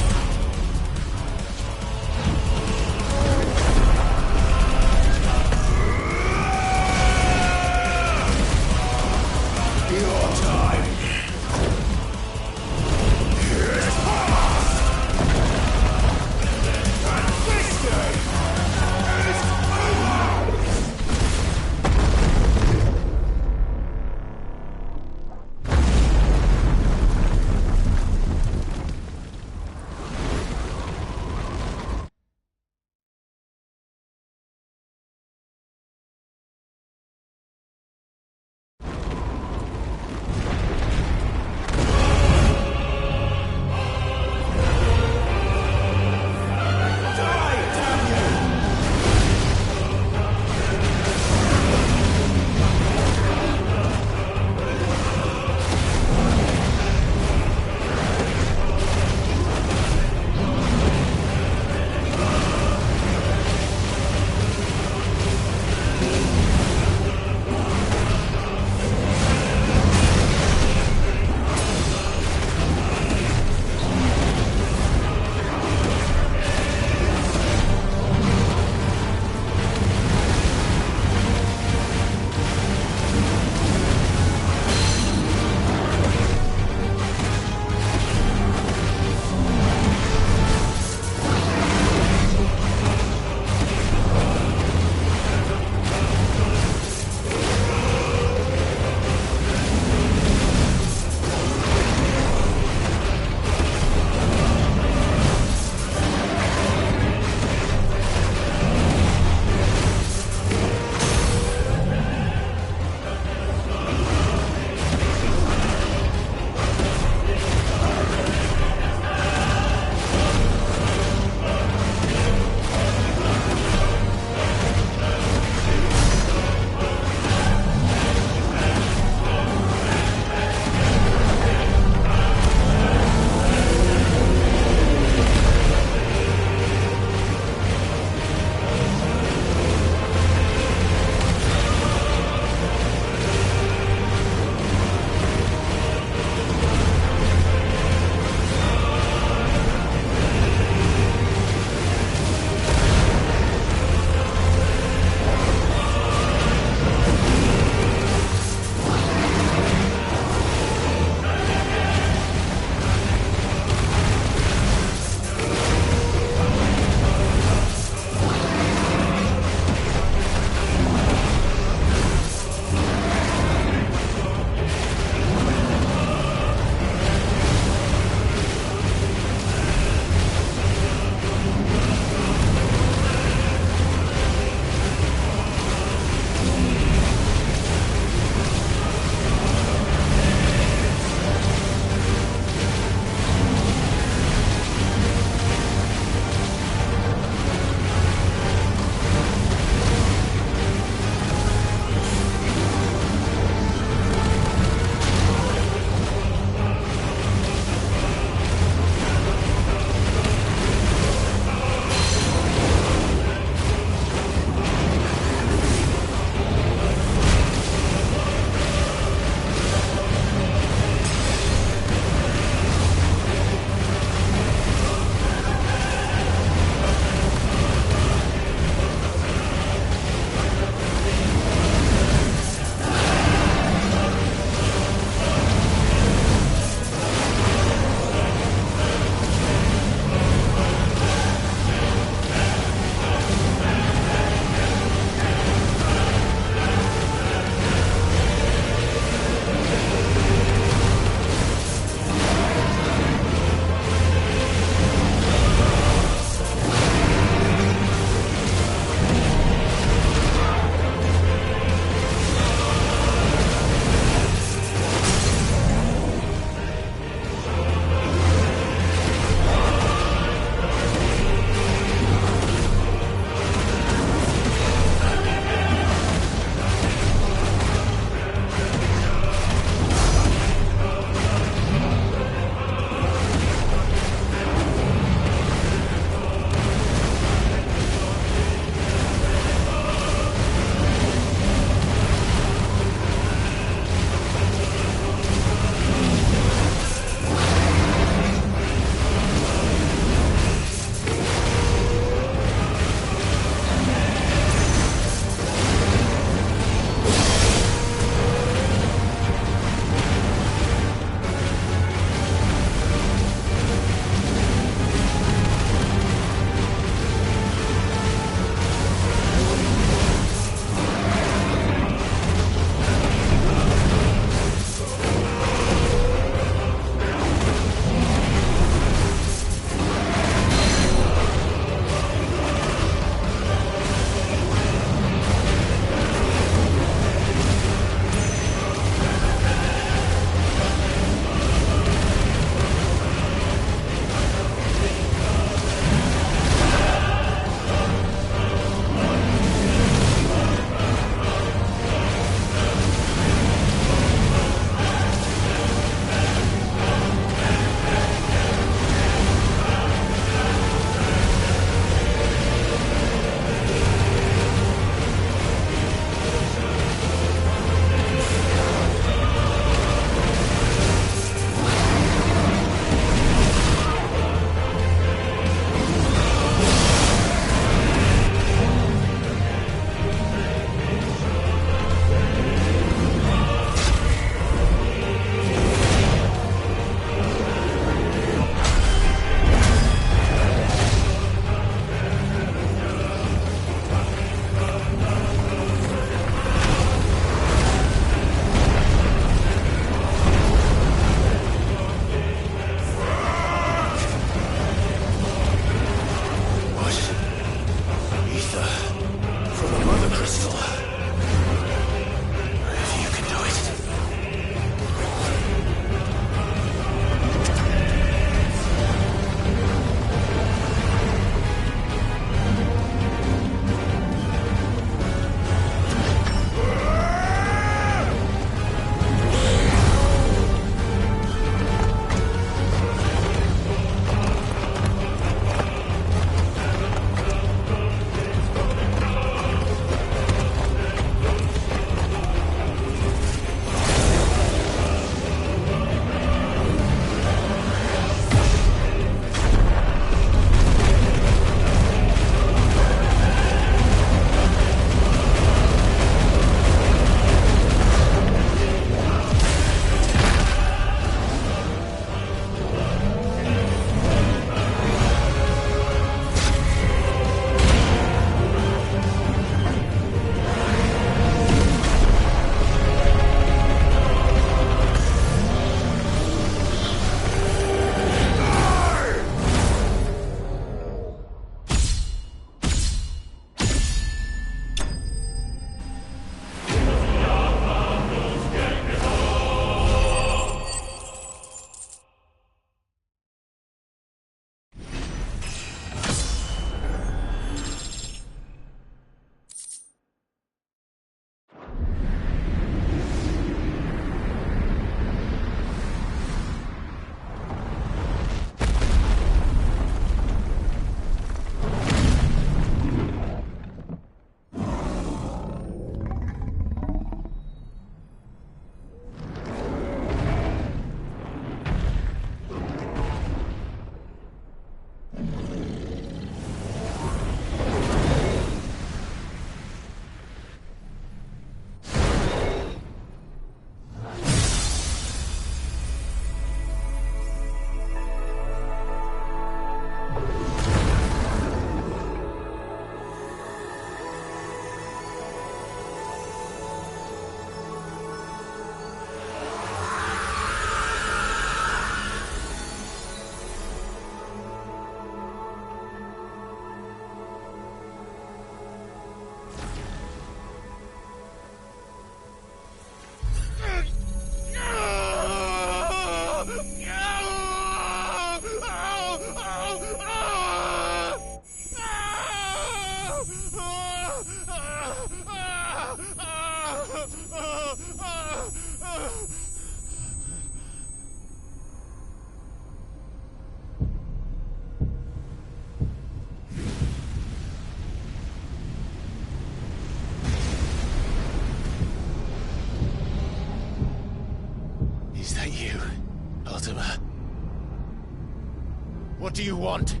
do you want?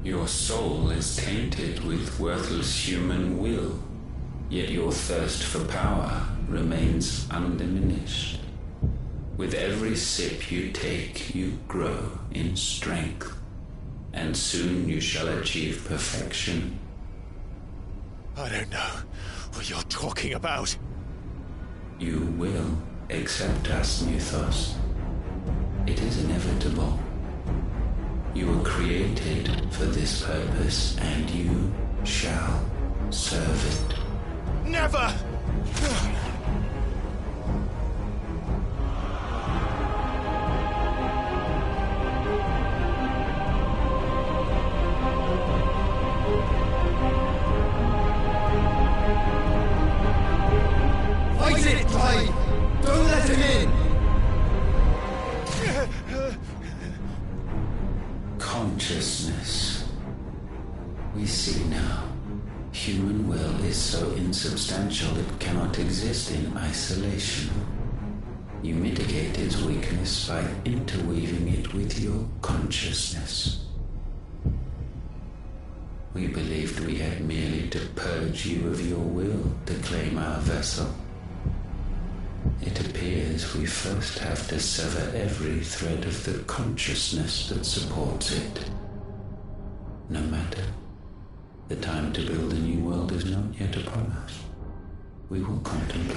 Your soul is tainted with worthless human will, yet your thirst for power remains undiminished. With every sip you take, you grow in strength, and soon you shall achieve perfection. I don't know what you're talking about. You will accept us, Mythos. It is inevitable. You were created for this purpose, and you shall serve it. Never! Fight it, Clyde! Don't let him in! Consciousness. We see now. Human will is so insubstantial it cannot exist in isolation. You mitigate its weakness by interweaving it with your consciousness. We believed we had merely to purge you of your will to claim our vessel. It appears we first have to sever every thread of the consciousness that supports it. No matter. The time to build a new world is not yet upon us. We will contemplate.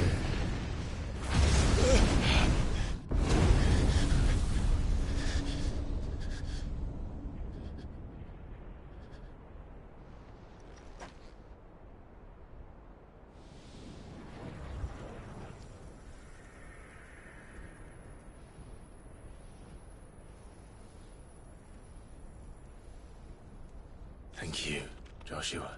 Thank you, Joshua.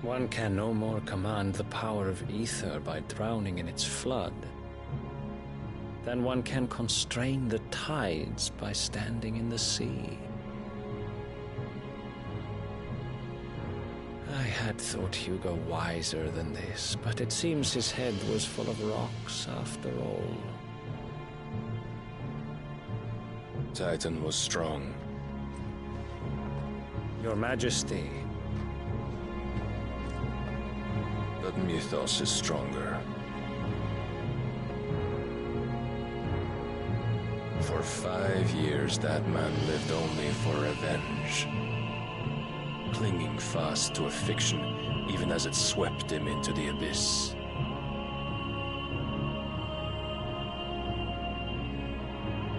One can no more command the power of ether by drowning in its flood than one can constrain the tides by standing in the sea. I had thought Hugo wiser than this, but it seems his head was full of rocks after all. Titan was strong. Your Majesty. But Mythos is stronger. For 5 years, that man lived only for revenge. Clinging fast to a fiction, even as it swept him into the abyss.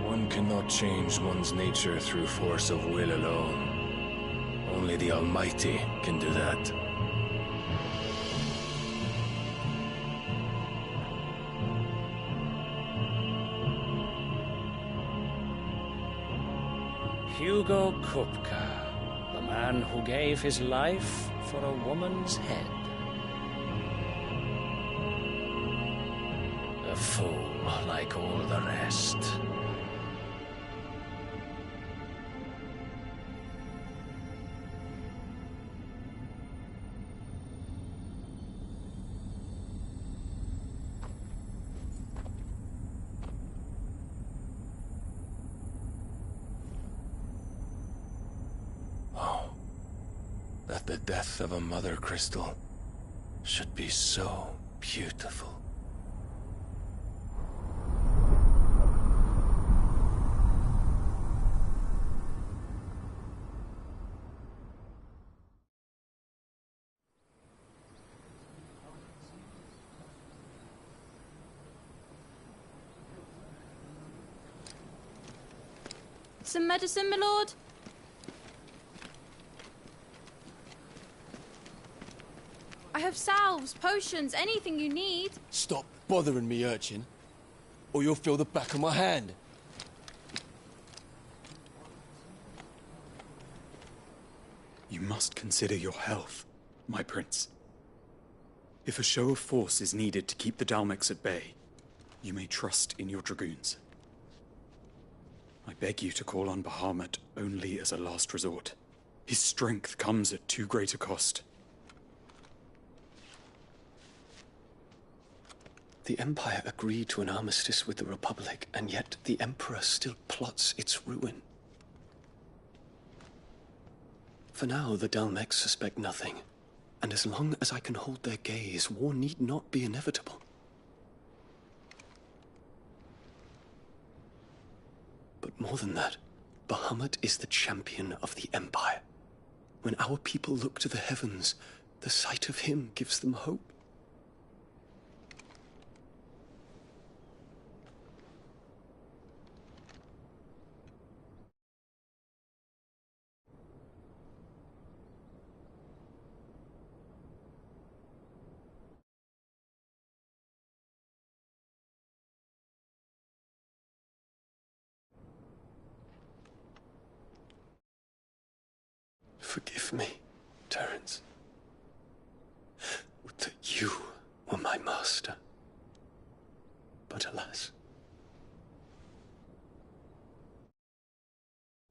One cannot change one's nature through force of will alone. Only the Almighty can do that. Hugo Kupka, the man who gave his life for a woman's head. A fool like all the rest. That the death of a mother crystal should be so beautiful. Some medicine, my lord? I have salves, potions, anything you need. Stop bothering me, urchin, or you'll feel the back of my hand. You must consider your health, my prince. If a show of force is needed to keep the Dalmex at bay, you may trust in your dragoons. I beg you to call on Bahamut only as a last resort. His strength comes at too great a cost. The Empire agreed to an armistice with the Republic, and yet the Emperor still plots its ruin. For now, the Dalmex suspect nothing, and as long as I can hold their gaze, war need not be inevitable. But more than that, Bahamut is the champion of the Empire. When our people look to the heavens, the sight of him gives them hope. Forgive me, Terence. Would that you were my master. But alas.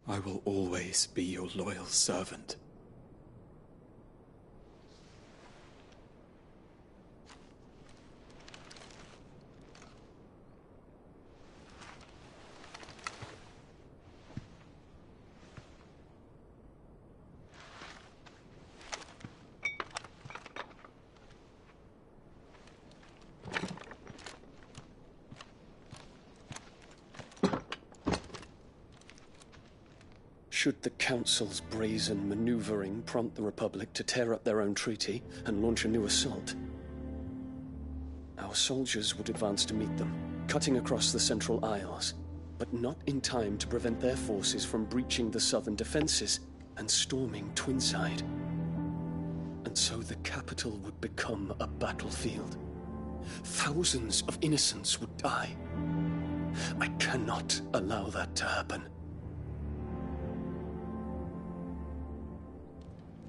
I will always be your loyal servant. Should the Council's brazen maneuvering prompt the Republic to tear up their own treaty and launch a new assault, our soldiers would advance to meet them, cutting across the Central Isles, but not in time to prevent their forces from breaching the southern defenses and storming Twinside. And so the capital would become a battlefield. Thousands of innocents would die. I cannot allow that to happen.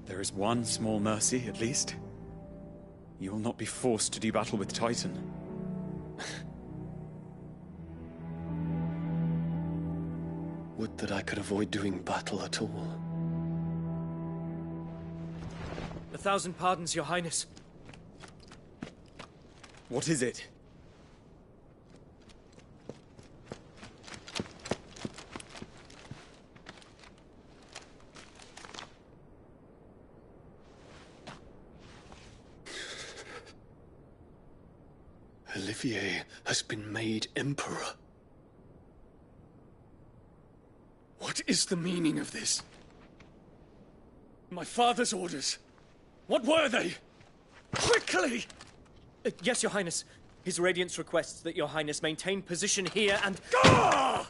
There is one small mercy, at least. You will not be forced to do battle with Titan. Would that I could avoid doing battle at all. 1,000 pardons, Your Highness. What is it? Olivier has been made Emperor. What is the meaning of this? My father's orders. What were they? Quickly! Yes, Your Highness. His Radiance requests that Your Highness maintain position here and... Ah!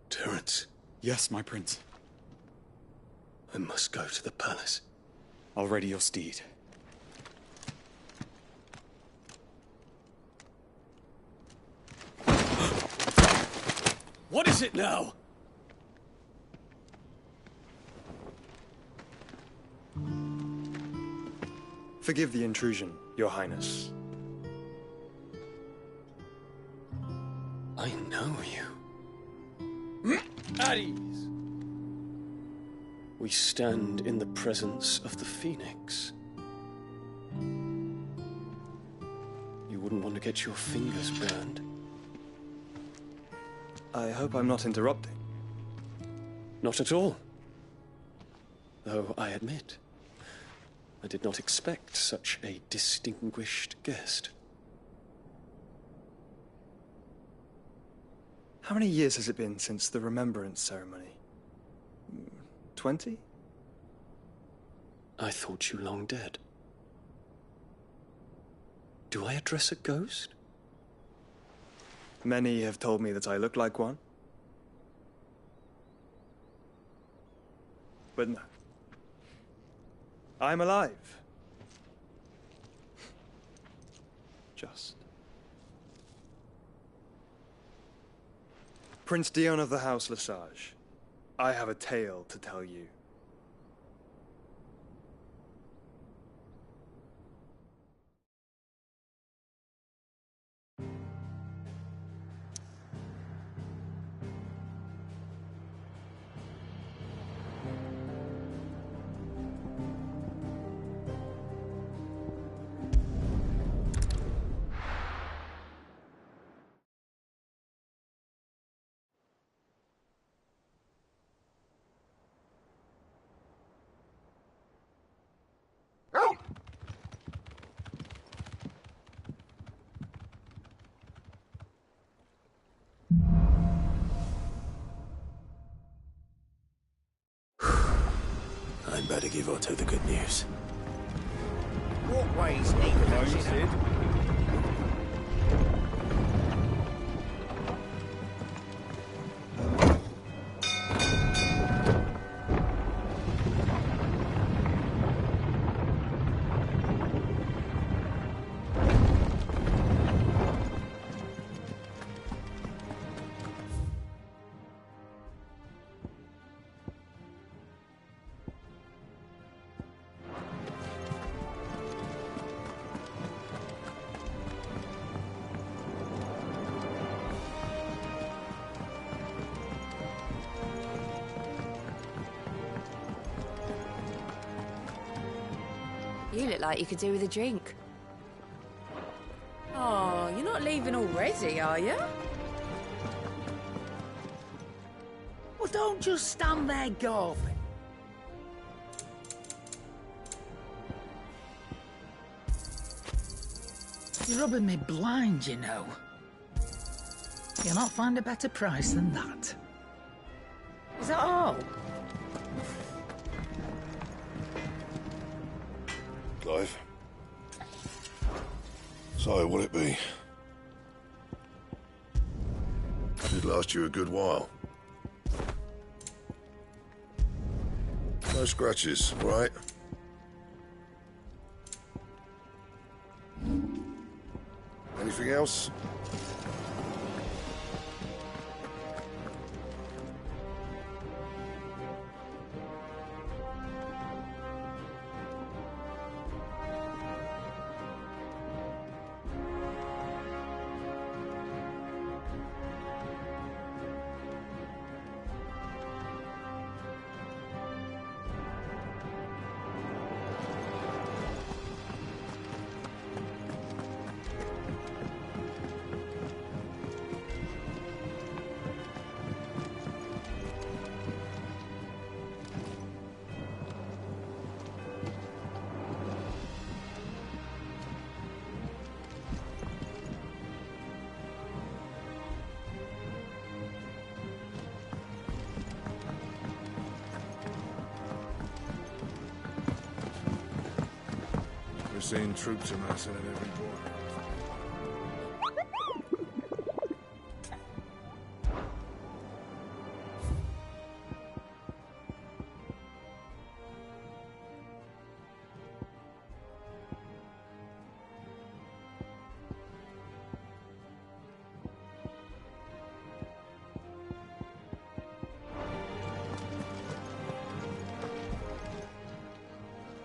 Terence. Yes, my prince. I must go to the palace. I'll ready your steed. What is it now? Forgive the intrusion, Your Highness. I know you. At ease. We stand in the presence of the Phoenix. You wouldn't want to get your fingers burned. I hope I'm not interrupting. Not at all. Though I admit, I did not expect such a distinguished guest. How many years has it been since the Remembrance ceremony? 20? I thought you long dead. Do I address a ghost? Many have told me that I look like one. But no. I'm alive. Just. Prince Dion of the House Lesage, I have a tale to tell you. better give Otto the good news. Walkways need fixing. You look like you could do with a drink. Oh, you're not leaving already, are you? Well, don't just stand there gawping. You're rubbing me blind, you know. You'll not find a better price than that. Is that all? Clive. So, what'll it be? It'd last you a good while. No scratches, right? Anything else? We're seeing troops amassing at every corner.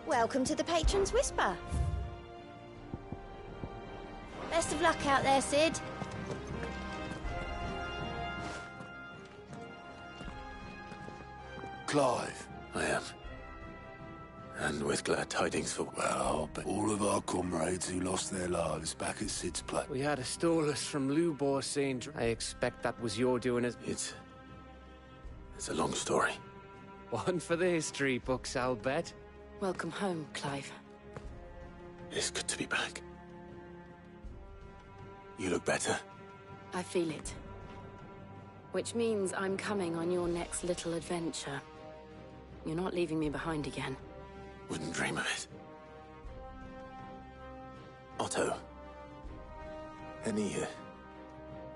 Welcome to the Patron's Whisper. Best of luck out there, Sid. Clive. I am. And with glad tidings for... Well, but all of our comrades who lost their lives back at Sid's place. We had a Stolas from Lubor saying... I expect that was your doing as... It's a long story. One for the history books, I'll bet. Welcome home, Clive. It's good to be back. You look better. I feel it. Which means I'm coming on your next little adventure. You're not leaving me behind again. Wouldn't dream of it. Otto. Any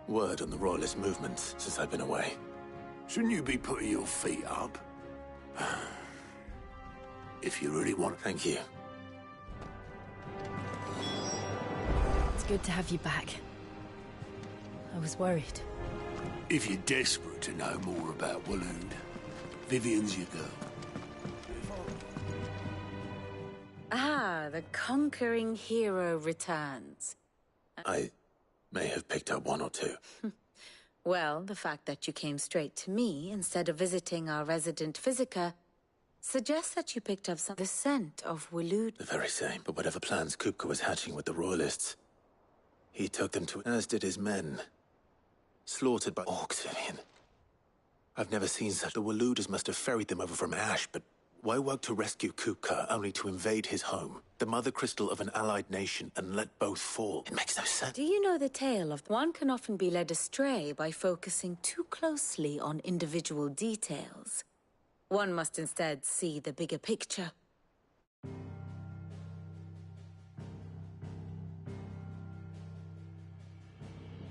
word on the Royalist movement since I've been away? Shouldn't you be putting your feet up? If you really want... Thank you. It's good to have you back. I was worried. If you're desperate to know more about Waloed, Vivian's your girl. Ah, the conquering hero returns. I may have picked up one or two. Well, the fact that you came straight to me instead of visiting our resident Physica suggests that you picked up the scent of Waloed. The very same, but whatever plans Kupka was hatching with the Royalists, he took them to, as did his men. Slaughtered by orcs, Vivian. I've never seen such. The Waloeders must have ferried them over from Ash, but why work to rescue Kupka only to invade his home, the mother crystal of an allied nation, and let both fall? It makes no sense. Do you know the tale of one can often be led astray by focusing too closely on individual details? One must instead see the bigger picture.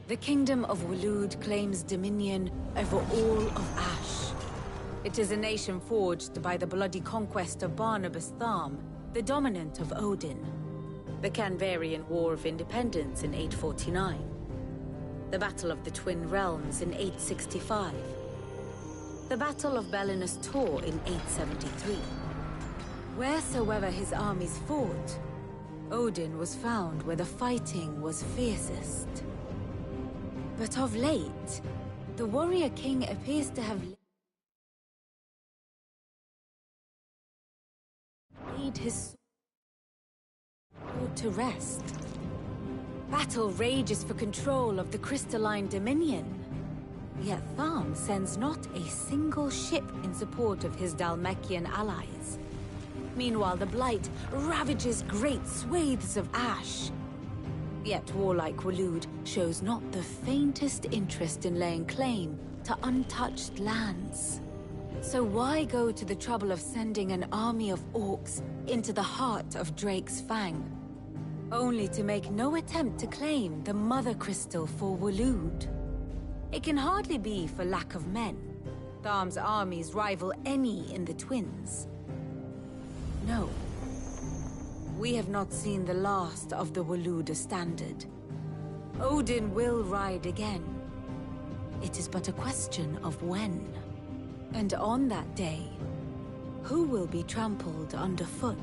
The Kingdom of Waloed claims dominion over all of Ash. It is a nation forged by the bloody conquest of Barnabas Tharm, the dominant of Odin. The Canvarian War of Independence in 849. The Battle of the Twin Realms in 865. The Battle of Belinus Tor in 873. Wheresoever his armies fought, Odin was found where the fighting was fiercest. But of late, the warrior king appears to have laid his sword to rest. Battle rages for control of the crystalline dominion. Yet Tharm sends not a single ship in support of his Dhalmekian allies. Meanwhile, the Blight ravages great swathes of Ash. Yet warlike Waloed shows not the faintest interest in laying claim to untouched lands. So why go to the trouble of sending an army of orcs into the heart of Drake's Fang, only to make no attempt to claim the Mother Crystal for Waloed? It can hardly be for lack of men. Tharm's armies rival any in the Twins. No. We have not seen the last of the Waloed Standard. Odin will ride again. It is but a question of when. And on that day, who will be trampled underfoot?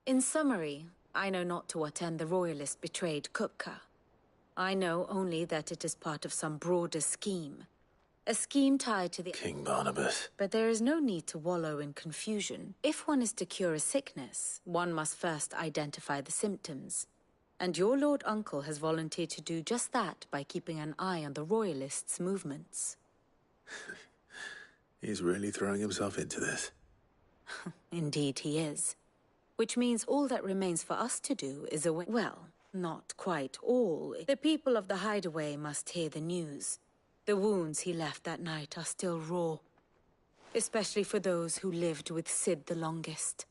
In summary, I know not to what end the Royalists betrayed Kupka. I know only that it is part of some broader scheme. A scheme tied to the King Barnabas. But there is no need to wallow in confusion. If one is to cure a sickness, one must first identify the symptoms. And your Lord Uncle has volunteered to do just that by keeping an eye on the Royalists' movements. He's really throwing himself into this. Indeed he is. Which means all that remains for us to do is well, not quite all. The people of the Hideaway must hear the news. The wounds he left that night are still raw. Especially for those who lived with Sid the longest.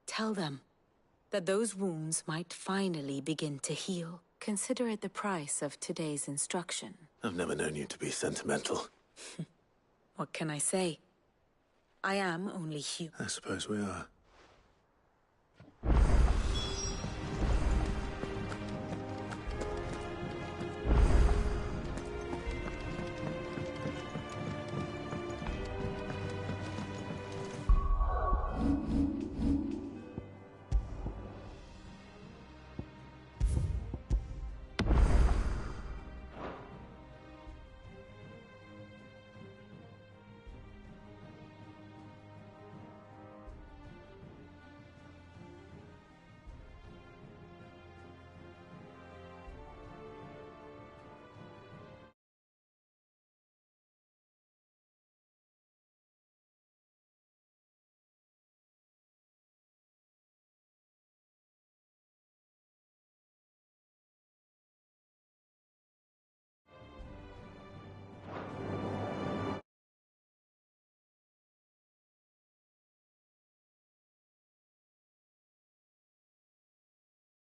Tell them that those wounds might finally begin to heal. Consider it the price of today's instruction. I've never known you to be sentimental. What can I say? I am only human. I suppose we are.